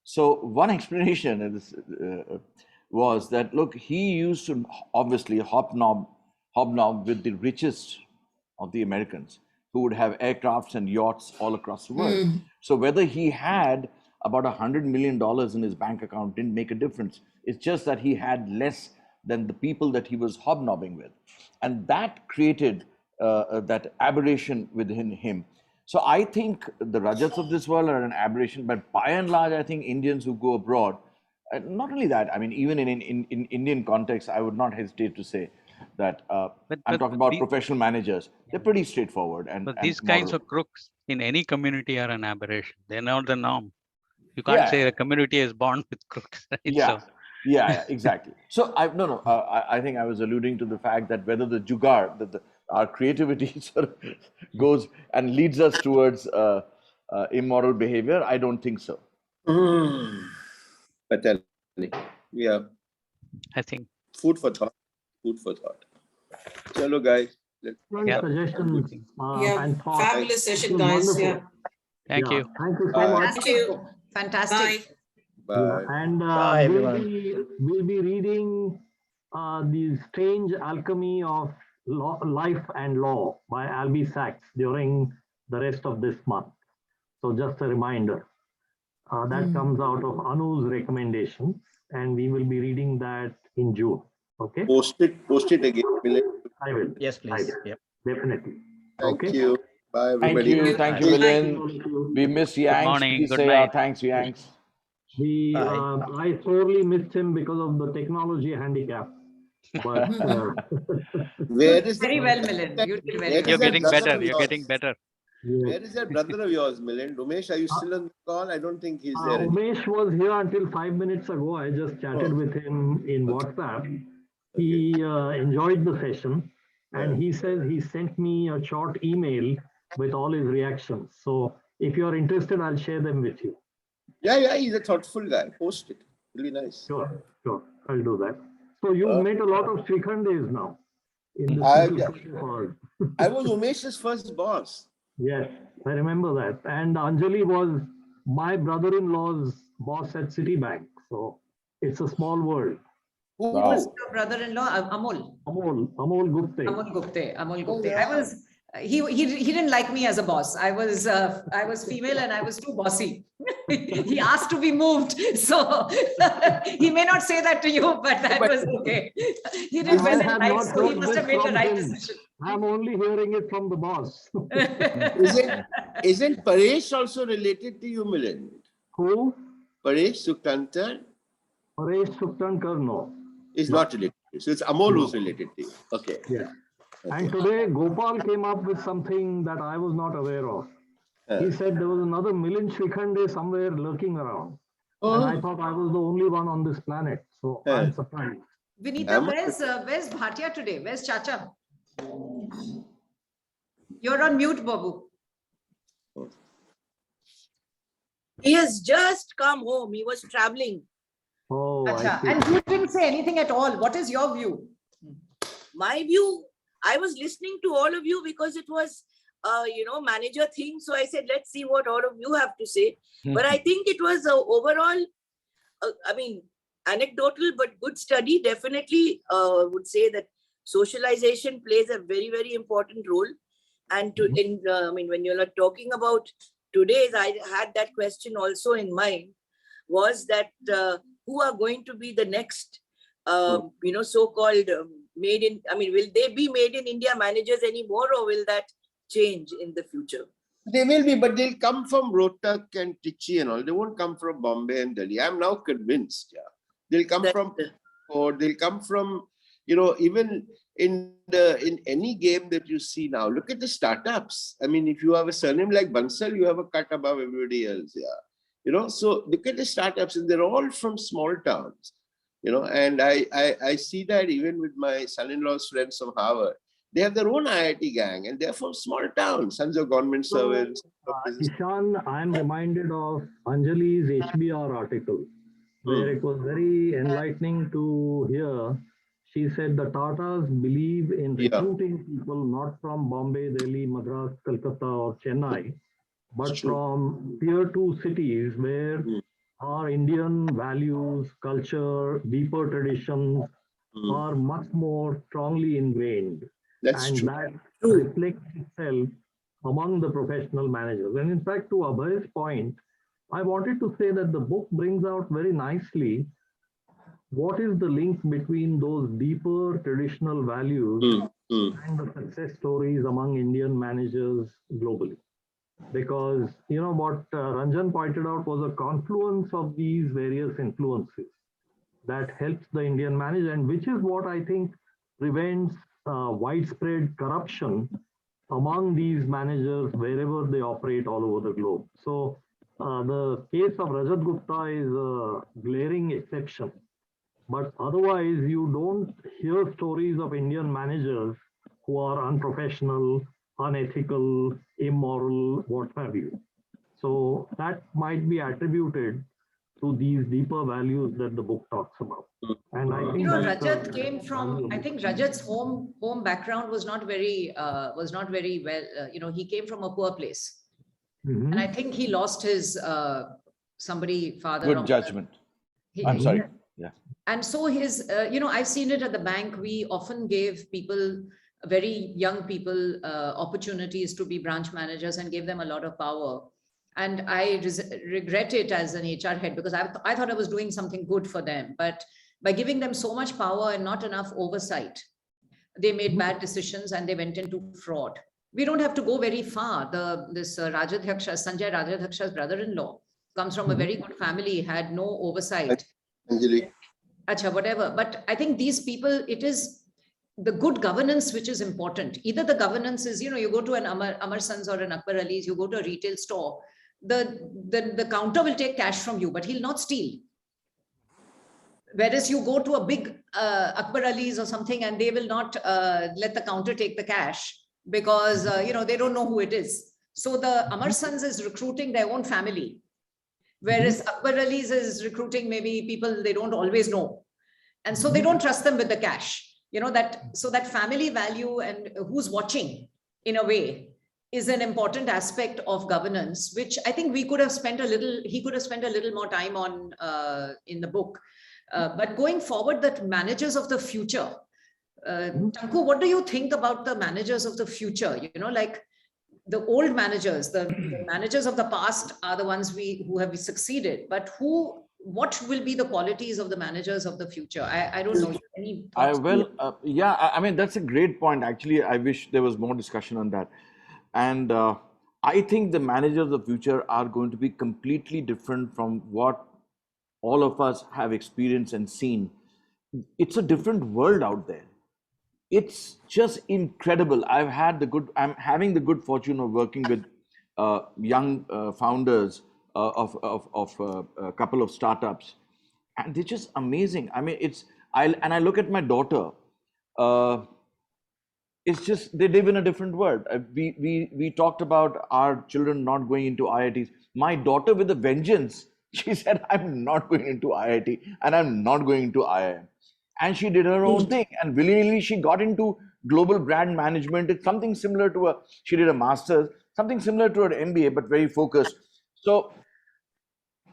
So one explanation was that, look, he used to obviously hobnob with the richest of the Americans who would have aircrafts and yachts all across the world. So whether he had about $100 million in his bank account didn't make a difference. It's just that he had less than the people that he was hobnobbing with. And that created that aberration within him. So I think the Rajats of this world are an aberration, but by and large, I think Indians who go abroad, not only that, I mean, even in Indian context, I would not hesitate to say that I'm talking about professional managers. They're pretty straightforward. But these kinds of crooks in any community are an aberration. They're not the norm. You can't say a community is born with crooks. Right? Yeah. So. Yeah, exactly. So I think I was alluding to the fact that whether the jugaad, our creativity sort of goes and leads us towards immoral behavior, I don't think so. Yeah. I think. Food for thought. Food for thought. Hello, guys. Suggestions and thoughts. Fabulous session, guys. Yeah. Thank you. Thank you so much. Thank you. Fantastic. Bye. Yeah, and Bye, we'll be reading The Strange Alchemy of Life and Law by Albie Sachs during the rest of this month. So just a reminder, that comes out of Anu's recommendation, and we will be reading that in June. Okay. Post it again. I will. Yes, please. Yep. Definitely. Thank Okay. you. Bye, everybody. Thank you, Milind. We miss Yanks. Good morning. Please Good say night. thanks, Yanks. I sorely missed him because of the technology handicap. But where is very well, Milind. You did very well. You're getting better. You're getting better. Where is that brother of yours, Milind? Umesh, are you still on the call? I don't think he's there. Umesh was here until 5 minutes ago. I just chatted with him in WhatsApp. He enjoyed the session, and he says he sent me a short email with all his reactions. So if you are interested, I'll share them with you. Yeah, he's a thoughtful guy. Post it. Really nice. Sure, I'll do that. So you've met a lot of Srikhandes now. I was Umesh's first boss. Yes, I remember that. And Anjali was my brother-in-law's boss at Citibank. So it's a small world. Who was your brother-in-law? Amol. Amol Gupte. Amol Gupte. I was. He didn't like me as a boss. I was female and I was too bossy. He asked to be moved, so he may not say that to you, but that was okay. He did well in life, so he must have made the right decision. I'm only hearing it from the boss. Isn't Paresh also related to you, Milind? Who? Paresh Suktankar? Paresh Suktankar, no. Is not related. So it's Amol who's related to you. Okay. Yeah. And today Gopal came up with something that I was not aware of. He said there was another Milind Srikhande somewhere lurking around. And I thought I was the only one on this planet. So I'm surprised. Vinita, where's Bhatia today? Where's Chacha? You're on mute, Babu. He has just come home. He was traveling. Oh, and you didn't say anything at all. What is your view? My view, I was listening to all of you because it was, manager thing. So I said, let's see what all of you have to say. But I think it was overall, anecdotal but good study. Definitely would say that socialization plays a very, very important role. And when you're talking about today's, I had that question also in mind, was that who are going to be the next, so-called will they be made in India managers anymore, or will that change in the future? They will be, but they'll come from Rohtak and Trichy and all. They won't come from Bombay and Delhi. I'm now convinced. Yeah, they'll come they'll come from, even in any game that you see now. Look at the startups. I mean, if you have a surname like Bansal, you have a cut above everybody else. Yeah, so look at the startups, and they're all from small towns. And I see that even with my son-in-law's friends from Harvard. They have their own IIT gang, and they're from small towns, sons of government servants. Ishan, I'm reminded of Anjali's HBR article, where it was very enlightening to hear. she said the Tatas believe in Yeah. recruiting people not from Bombay, Delhi, Madras, Calcutta, or Chennai, but from tier 2 cities where our Indian values, culture, deeper traditions are much more strongly ingrained. That's and true. that reflects itself among the professional managers. And in fact, to Abhay's point, I wanted to say that the book brings out very nicely what is the link between those deeper traditional values and the success stories among Indian managers globally. Because, you know, what Ranjan pointed out was a confluence of these various influences that helps the Indian manager, and which is what I think prevents widespread corruption among these managers wherever they operate all over the globe. So the case of Rajat Gupta is a glaring exception. But otherwise, you don't hear stories of Indian managers who are unprofessional, unethical, immoral, what have you. So that might be attributed to these deeper values that the book talks about. And I think Rajat came from, I think Rajat's home background was not very well, he came from a poor place. And I think he lost his father. Good judgment. I'm sorry. Yeah. And so his, I've seen it at the bank. We often gave people, very young people, opportunities to be branch managers and gave them a lot of power. And I regret it as an HR head because I thought I was doing something good for them. But by giving them so much power and not enough oversight, they made bad decisions and they went into fraud. We don't have to go very far. Sanjay Rajadhaksha's brother-in-law comes from a very good family, had no oversight. Whatever. But I think these people, it is the good governance which is important. Either the governance is, you go to an Amar Sons or an Akbar Ali's, you go to a retail store, the counter will take cash from you, but he'll not steal. Whereas you go to a big Akbar Ali's or something and they will not let the counter take the cash because, they don't know who it is. So the Amar Sons is recruiting their own family. Whereas Akbar Ali's is recruiting maybe people they don't always know. And so they don't trust them with the cash. So that family value and who's watching in a way is an important aspect of governance, which I think he could have spent a little more time on in the book. But going forward, that managers of the future, Tanku, what do you think about the managers of the future? Like the old managers, the managers of the past are the ones who have succeeded, but what will be the qualities of the managers of the future? I don't know. Any thoughts? I mean, that's a great point. Actually, I wish there was more discussion on that. And I think the managers of the future are going to be completely different from what all of us have experienced and seen. It's a different world out there. It's just incredible. I'm having the good fortune of working with young founders of a couple of startups, and they're just amazing. I mean, I look at my daughter. It's just they live in a different world. We talked about our children not going into IITs. My daughter, with a vengeance, she said, "I'm not going into IIT and I'm not going into IIM." And she did her own thing, and willingly she got into global brand management. It's something similar to she did a master's, something similar to an MBA, but very focused. So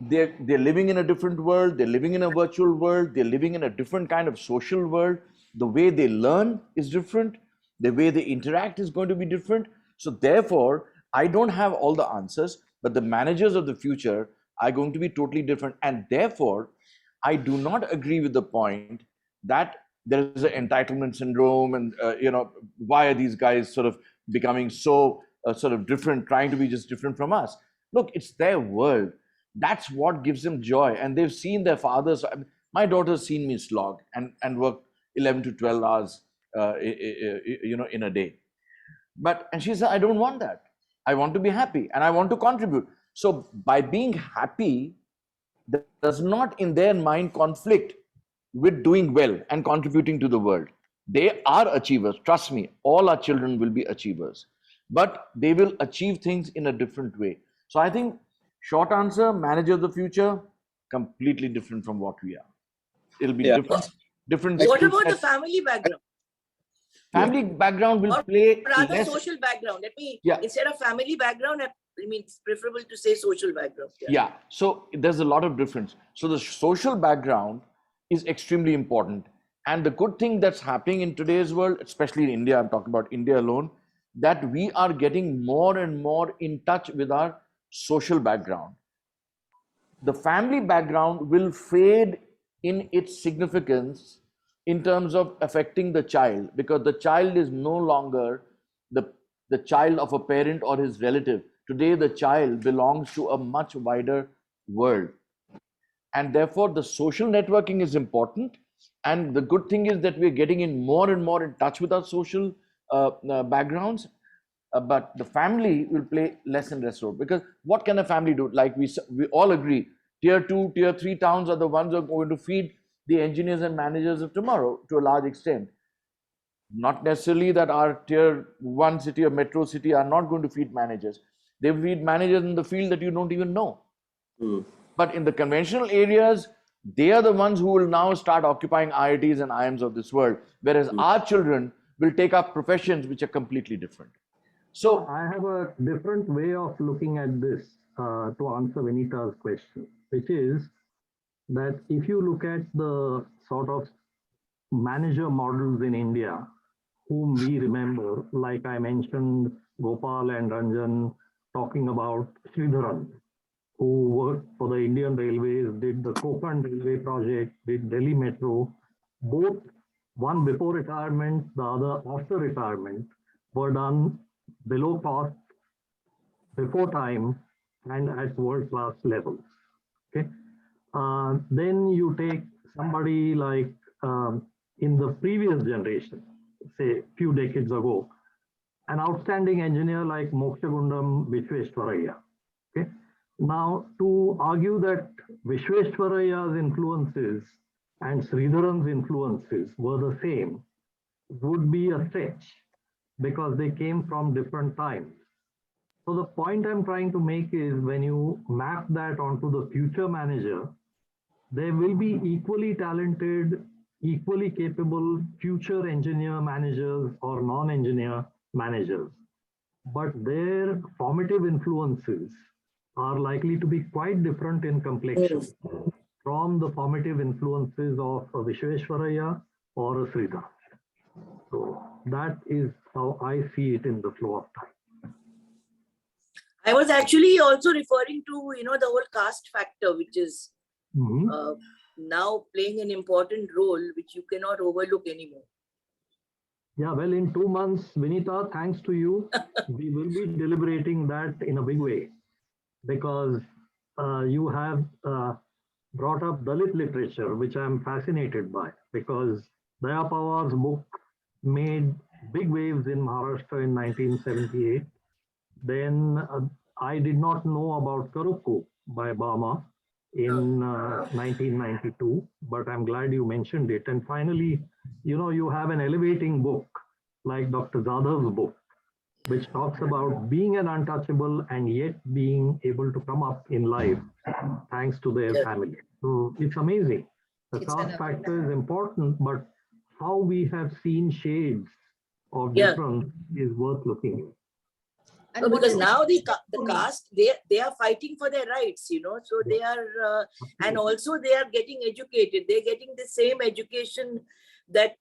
they're living in a different world. They're living in a virtual world. They're living in a different kind of social world. The way they learn is different. The way they interact is going to be different. So therefore, I don't have all the answers, but the managers of the future are going to be totally different. And therefore, I do not agree with the point that there is an entitlement syndrome and, why are these guys sort of becoming so sort of different, trying to be just different from us? Look, it's their world. That's what gives them joy. And they've seen their fathers. My daughter's seen me slog and work 11 to 12 hours, in a day. And she said, I don't want that. I want to be happy and I want to contribute. So by being happy, that does not in their mind conflict with doing well and contributing to the world. They are achievers. Trust me, all our children will be achievers, but they will achieve things in a different way. So I think short answer, manager of the future, completely different from what we are. It'll be different, different. What about the family background? Family background will Or play rather less. social background. Let me, Yeah. instead of family background, I mean, it's preferable to say social background. Yeah. So there's a lot of difference. So the social background is extremely important. And the good thing that's happening in today's world, especially in India, I'm talking about India alone, that we are getting more and more in touch with our social background. The family background will fade in its significance in terms of affecting the child, because the child is no longer the child of a parent or his relative. Today, the child belongs to a much wider world. And therefore, the social networking is important. And the good thing is that we're getting in more and more in touch with our social backgrounds. But the family will play less and less role, because what can a family do? Like we all agree, tier 2, tier 3 towns are the ones who are going to feed the engineers and managers of tomorrow to a large extent. Not necessarily that our tier 1 city or metro city are not going to feed managers. They feed managers in the field that you don't even know. But in the conventional areas, they are the ones who will now start occupying IITs and IIMs of this world, whereas our children will take up professions which are completely different. So I have a different way of looking at this to answer Vinita's question, which is that if you look at the sort of manager models in India, whom we remember, like I mentioned, Gopal and Ranjan talking about Sridharan, who worked for the Indian Railways, did the Konkan Railway project, did Delhi Metro, both one before retirement, the other after retirement, were done below cost, before time, and at world-class levels. Okay. Then you take somebody like in the previous generation, say few decades ago, an outstanding engineer like Mokshagundam Vishweshwaraya. Okay. Now, to argue that Vishweshwaraya's influences and Sridharan's influences were the same would be a stretch, because they came from different times. So the point I'm trying to make is, when you map that onto the future manager, there will be equally talented, equally capable future engineer managers or non-engineer managers. But their formative influences are likely to be quite different in complexion from the formative influences of a Vishweshwaraya or a Sridhar. So that is how I see it in the flow of time. I was actually also referring to, the whole caste factor, which is now playing an important role, which you cannot overlook anymore. Yeah, well, in 2 months, Vinita, thanks to you, we will be deliberating that in a big way, because you have brought up Dalit literature, which I'm fascinated by, because Daya Pawar's book made big waves in Maharashtra in 1978. Then I did not know about Karukku by Bama in 1992, but I'm glad you mentioned it. And finally, you have an elevating book like Dr. Zadhav's book, which talks about being an untouchable and yet being able to come up in life thanks to their family. So it's amazing. The caste factor is important, but how we have seen shades of difference is worth looking at. No, because now the caste, they are fighting for their rights, so they are, and also they are getting educated. They're getting the same education that,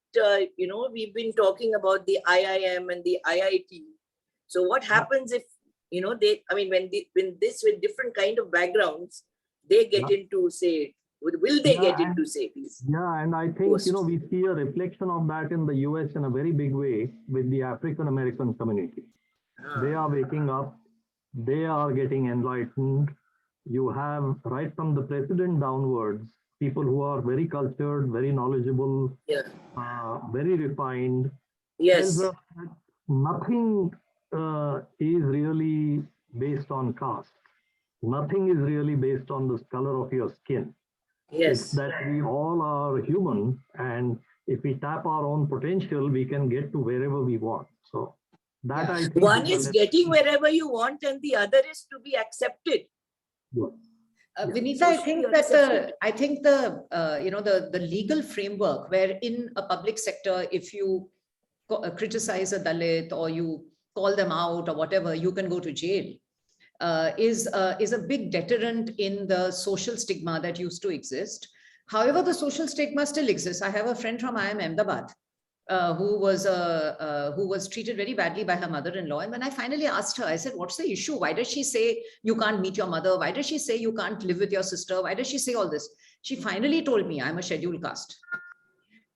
we've been talking about, the IIM and the IIT. So what happens if, when with different kind of backgrounds, they get into, say, will they get into, say, these? Yeah, and I think, we see a reflection of that in the US in a very big way with the African-American community. They are waking up, they are getting enlightened. You have, right from the president downwards, people who are very cultured, very knowledgeable, very refined. Yes. Nothing is really based on caste. Nothing is really based on the color of your skin. Yes. It's that we all are human, and if we tap our own potential, we can get to wherever we want. So that I think one is getting wherever you want, and the other is to be accepted. Yeah. Vinita, I think the you know, the legal framework wherein a public sector, if you criticize a Dalit or you call them out or whatever, you can go to jail, is a big deterrent in the social stigma that used to exist. However, the social stigma still exists. I have a friend from IIM Ahmedabad who was treated very badly by her mother-in-law. And when I finally asked her, I said, what's the issue? Why does she say you can't meet your mother? Why does she say you can't live with your sister? Why does she say all this? She finally told me, I'm a scheduled caste.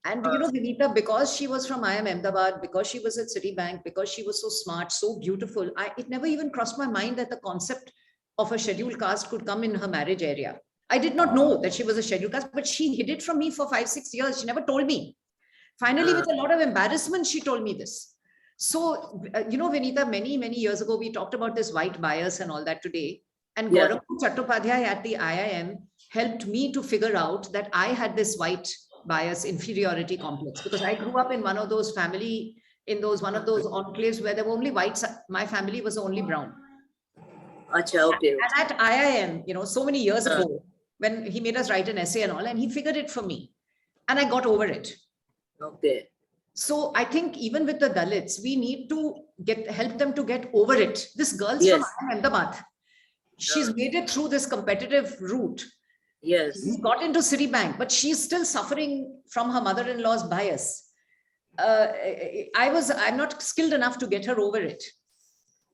And you know, Vinita, because she was from IIM Ahmedabad, because she was at Citibank, because she was so smart, so beautiful, it never even crossed my mind that the concept of a scheduled caste could come in her marriage area. I did not know that she was a scheduled caste, but she hid it from me for 5-6 years. She never told me. Finally, with a lot of embarrassment, she told me this. So, you know, Vinita, many, many years ago, we talked about this white bias and all that today. And Gaurav Chattopadhyay at the IIM helped me to figure out that I had this white bias inferiority complex, because I grew up in one of those one of those enclaves where there were only whites. My family was only brown. Okay. And at IIM, you know, so many years ago, when he made us write an essay and all, and he figured it for me, and I got over it. Okay. So I think even with the Dalits, we need to help them to get over it. This girl's from Ahmedabad. She's made it through this competitive route. Yes. She got into Citibank, but she's still suffering from her mother-in-law's bias. I'm not skilled enough to get her over it.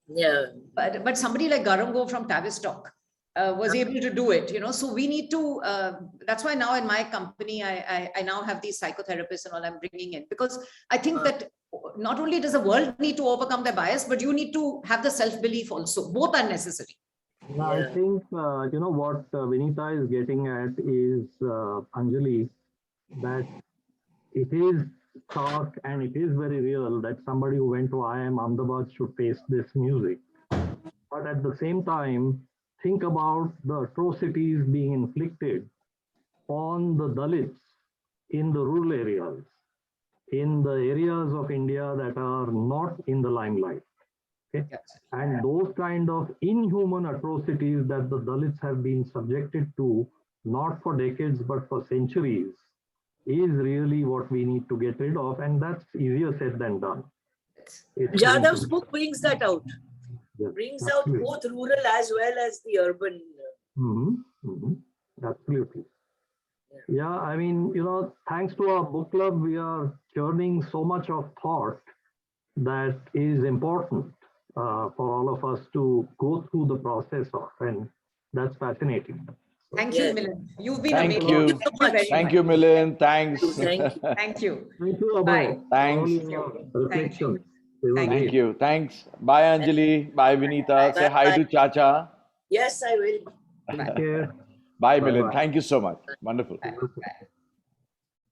Yeah. But somebody like Garamgo from Tavistock was able to do it, you know. So we need to, that's why now in my company, I now have these psychotherapists and all I'm bringing in, because I think that not only does the world need to overcome their bias, but you need to have the self-belief also. Both are necessary. Yeah, I think, you know, what Vinita is getting at is, Anjali, that it is stark and it is very real that somebody who went to IIM Ahmedabad should face this music. But at the same time, think about the atrocities being inflicted on the Dalits in the rural areas, in the areas of India that are not in the limelight. Okay? And those kind of inhuman atrocities that the Dalits have been subjected to, not for decades, but for centuries, is really what we need to get rid of. And that's easier said than done. Jadav's book brings that out. Yes, brings absolutely. out both rural as well as the urban. Absolutely. Yeah, I mean, you know, thanks to our book club, we are churning so much of thought that is important for all of us to go through the process of, and that's fascinating. Thank you, Milind. You've been Thank amazing. you. Thank you, Milind. Thanks. Thank you. Thank you. Thank you, Bye. Thanks. Reflections. Thank you. Thanks. Bye, Anjali. Bye, Vinita. Say hi to Chacha. Yes, I will. Take care. Bye, Milind. Thank you so much. Wonderful. Bye.